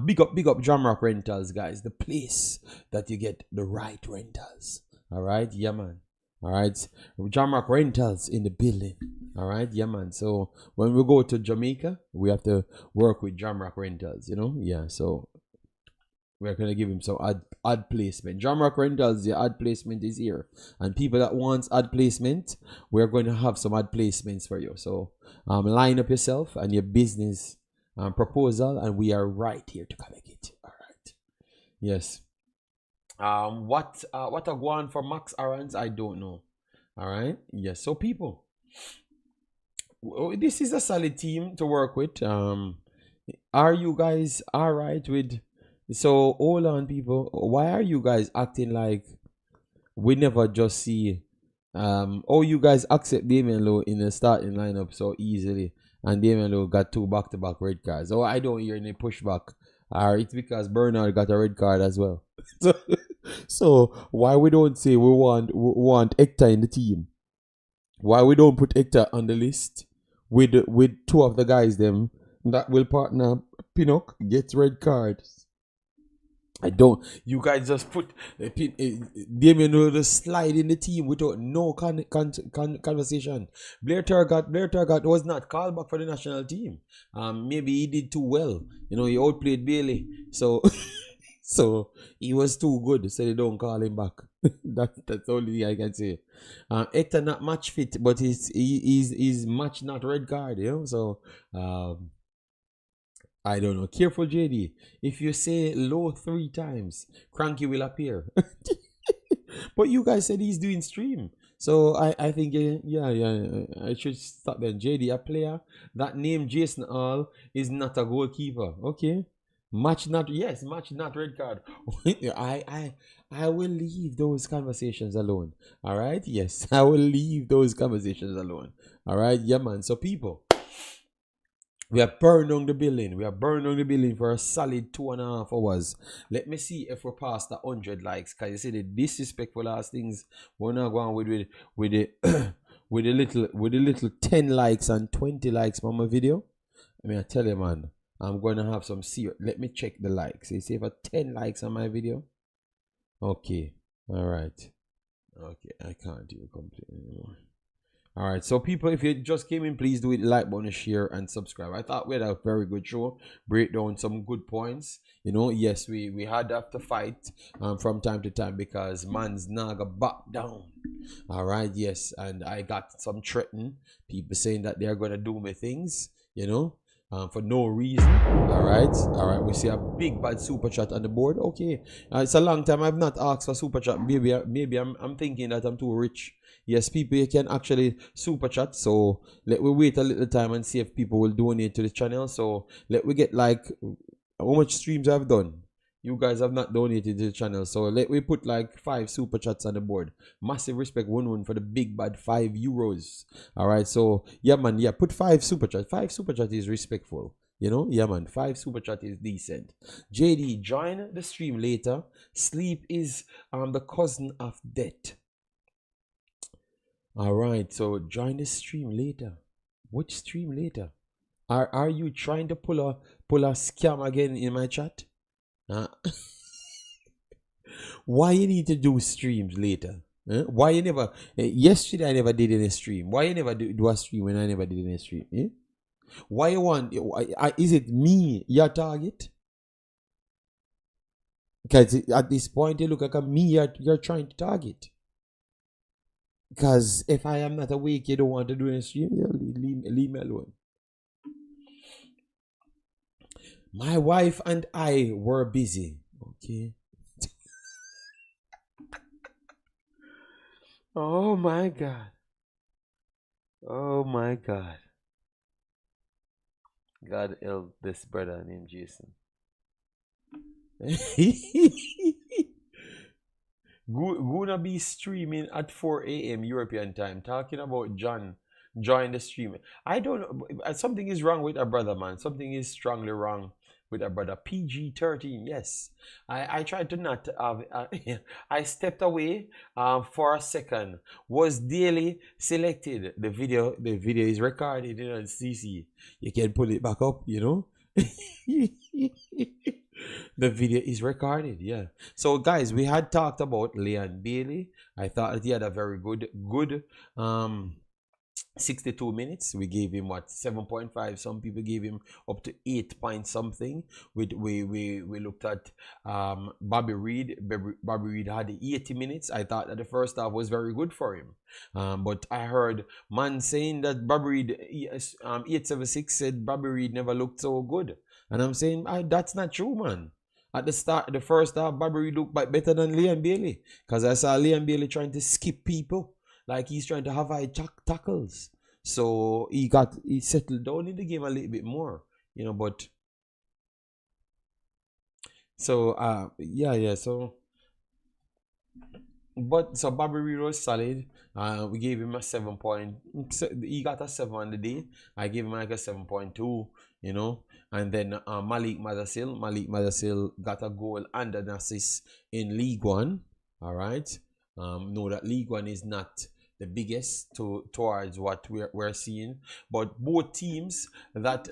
Big up Jamrock Rentals, guys. The place that you get the right rentals. All right, yeah, man. All right, Jamrock Rentals in the building. All right, yeah, man. So when we go to Jamaica, we have to work with Jamrock Rentals, you know. Yeah, so we're gonna give him some ad placement. Jamrock Rentals, the ad placement is here, and people that wants ad placement, we're going to have some ad placements for you. So line up yourself and your business proposal, and we are right here to collect it. All right, yes. What are going for Max Arons? I don't know. All right. Yes. So people, this is a solid team to work with. Are you guys all right with? So hold on, people. Why are you guys acting like we never just see? Oh, you guys accept Damian Lowe in the starting lineup so easily, and Damian Lowe got 2 back-to-back red cards. Oh, I don't hear any pushback. It's because Bernard got a red card as well. So why we don't say we want Hector in the team? Why we don't put Hector on the list with 2 of the guys them that will partner Pinnock gets red cards? I don't. You guys just put Damien will just slide in the team without no conversation. Blair Turgott was not called back for the national team. Maybe he did too well. You know, he outplayed Bailey. So so he was too good, so they don't call him back. That's the only thing I can say. Hector not match fit, but he's match not red card, you know. So I don't know. Careful, JD. If you say low 3 times, Cranky will appear. But you guys said he's doing stream. So I think, I should stop then. JD, a player that named Jason Hall is not a goalkeeper. Okay. Match not red card. I will leave those conversations alone. All right. Yes, I will leave those conversations alone. All right. Yeah, man. So people, We have burned down the building. We have burned down the building for a solid 2.5 hours. Let me see if we're past the 100 likes. Cause you see the disrespectful ass things. We're not going with the with the little 10 likes and 20 likes on my video. I mean, I tell you, man, I'm gonna have some serious. Let me check the likes. You see if I 10 likes on my video. Okay, all right. Okay, I can't do it completely anymore. All right, so people, if you just came in, please do it, like button, share, and subscribe. I thought we had a very good show, break down some good points. You know, yes, we had to have to fight from time to time because man's naga back down. All right, yes, and I got some threatening people saying that they're gonna do me things. You know, for no reason. All right. We see a big bad super chat on the board. Okay, it's a long time I've not asked for super chat. Maybe I'm thinking that I'm too rich. Yes, people, you can actually super chat. So let we wait a little time and see if people will donate to the channel. So let we get like how much streams I've done. You guys have not donated to the channel, so let we put like 5 super chats on the board. Massive respect, one for the big bad €5. All right, so yeah, man, yeah, put 5 super chat. 5 super chat is respectful, you know. Yeah, man, 5 super chat is decent. JD, join the stream later. Sleep is the cousin of death. All right, so join the stream later. Which stream later? Are you trying to pull a scam again in my chat? Why you need to do streams later? Why you never? Yesterday I never did any stream. Why you never do a stream when I never did any stream? Why you want? Is it me your target? Because at this point you look like a me you're trying to target. Because if I am not awake, you don't want to do any stream. Leave me alone. My wife and I were busy. Okay. Oh my God. Oh my God. God help this brother named Jason. Gonna be streaming at 4 a.m. European time. Talking about John. Join the stream. I don't know. Something is wrong with our brother, man. Something is strongly wrong with our brother. PG-13. Yes. I tried to not have. I stepped away for a second. Was daily selected. The video is recorded. You know, CC. You can pull it back up. You know. The video is recorded, yeah. So guys, we had talked about Leon Bailey. I thought that he had a very good 62 minutes. We gave him what, 7.5. Some people gave him up to 8 point something. We looked at Bobby Reid. Bobby Reid had 80 minutes. I thought that the first half was very good for him. But I heard man saying that Bobby Reid 876 said Bobby Reid never looked so good. And I'm saying that's not true, man. At the start, the first half, Bobby Reid looked better than Leon Bailey. Because I saw Leon Bailey trying to skip people. Like he's trying to have high tackles. So he settled down in the game a little bit more. You know, but... So, yeah, so... But, so Bobby Reid was solid. We gave him a 7 point. He got a 7 on the day. I gave him like a 7.2, you know. And then Malik Mothersille got a goal and an assist in League One. All right. Know that League One is not the biggest towards what we're seeing. But both teams that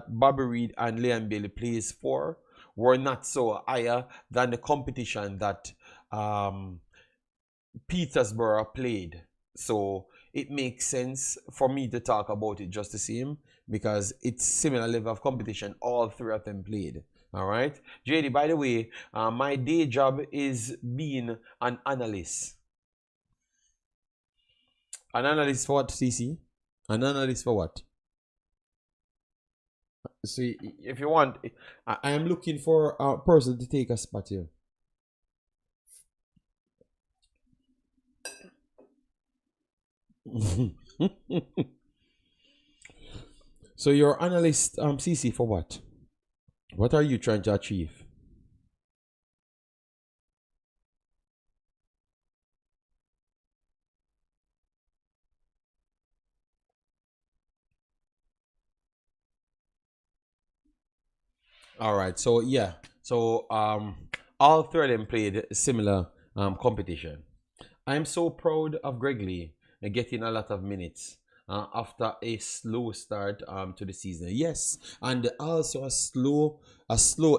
Bobby Reid and Leon Bailey plays for were not so higher than the competition that Petersburg played. So it makes sense for me to talk about it just the same because it's similar level of competition. All 3 of them played. All right. JD, by the way, my day job is being an analyst. An analyst for what, CC? An analyst for what? See, if you want, I am looking for a person to take a spot here. So you're analyst CC for what? What are you trying to achieve? All right. So yeah. So all three of them played similar competition. I'm so proud of Greg Lee getting a lot of minutes after a slow start to the season. Yes, and also a slow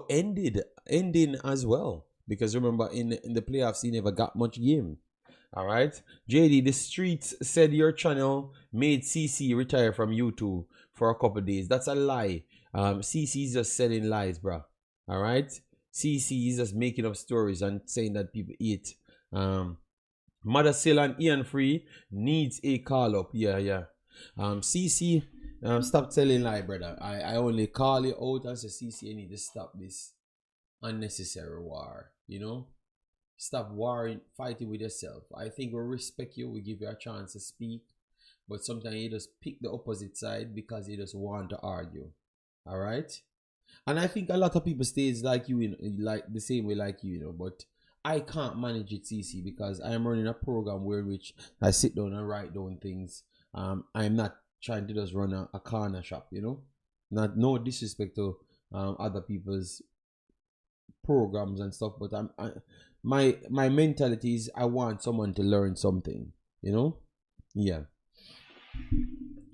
ending as well. Because remember, in the playoffs, he never got much game. All right, JD, the streets said your channel made CC retire from YouTube for a couple days. That's a lie. CC is just selling lies, bro. All right, CC is just making up stories and saying that people eat. Mothersille and Ian Free needs a call up. Yeah. CC, stop telling lie, brother. I only call you out and say, CC, you need to stop this unnecessary war. You know, stop warring, fighting with yourself. I think we respect you. We give you a chance to speak, but sometimes you just pick the opposite side because you just want to argue. All right. And I think a lot of people stays like you, like the same way like you, but I can't manage it, CC, because I am running a program where which I sit down and write down things. I'm not trying to just run a corner shop, Not no disrespect to other people's programs and stuff, but my mentality is I want someone to learn something, Yeah.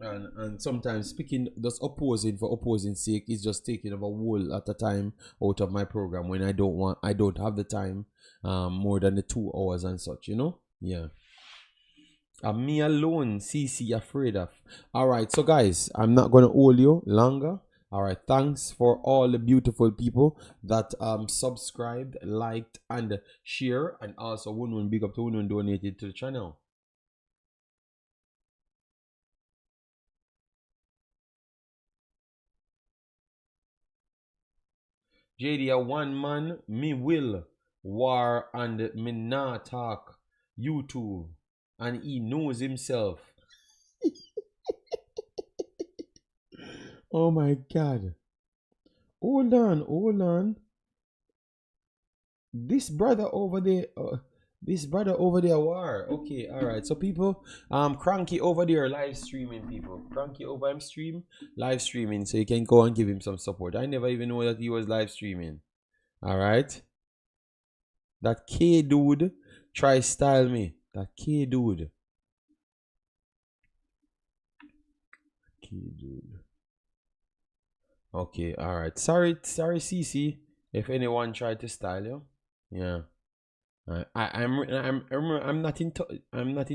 And sometimes speaking just opposing for opposing sake is just taking of a wool at a time out of my program when I don't have the time more than the 2 hours and such, Yeah. And me alone, CC afraid of. Alright, so guys, I'm not gonna hold you longer. Alright, thanks for all the beautiful people that subscribed, liked, and share, and also one big up to one donated to the channel. JD, a one man, me will war and me not talk YouTube, and he knows himself. Oh my God. Hold on. This brother over there, war. Okay, all right. So people, Cranky over there live streaming, people. Cranky over him live streaming, so you can go and give him some support. I never even know that he was live streaming. All right. That K dude try style me. That K dude. Okay, all right. Sorry, CC. If anyone tried to style you, yeah. I'm not in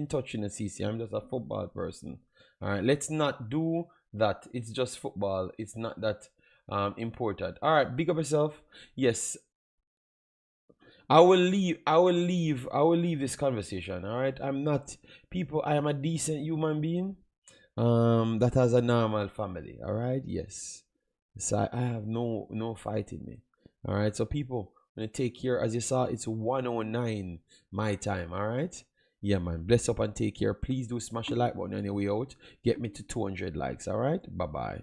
touch in the CC. I'm just a football person. All right, let's not do that. It's just football. It's not that important. All right, big up yourself. Yes, I will leave this conversation. All right, I'm not people. I am a decent human being. That has a normal family. All right, yes. So I have no fight in me. All right, so people. Take care. As you saw, it's 1:09 my time. All right. Yeah, man. Bless up and take care. Please do smash the like button on your way out. Get me to 200 likes. All right. Bye bye.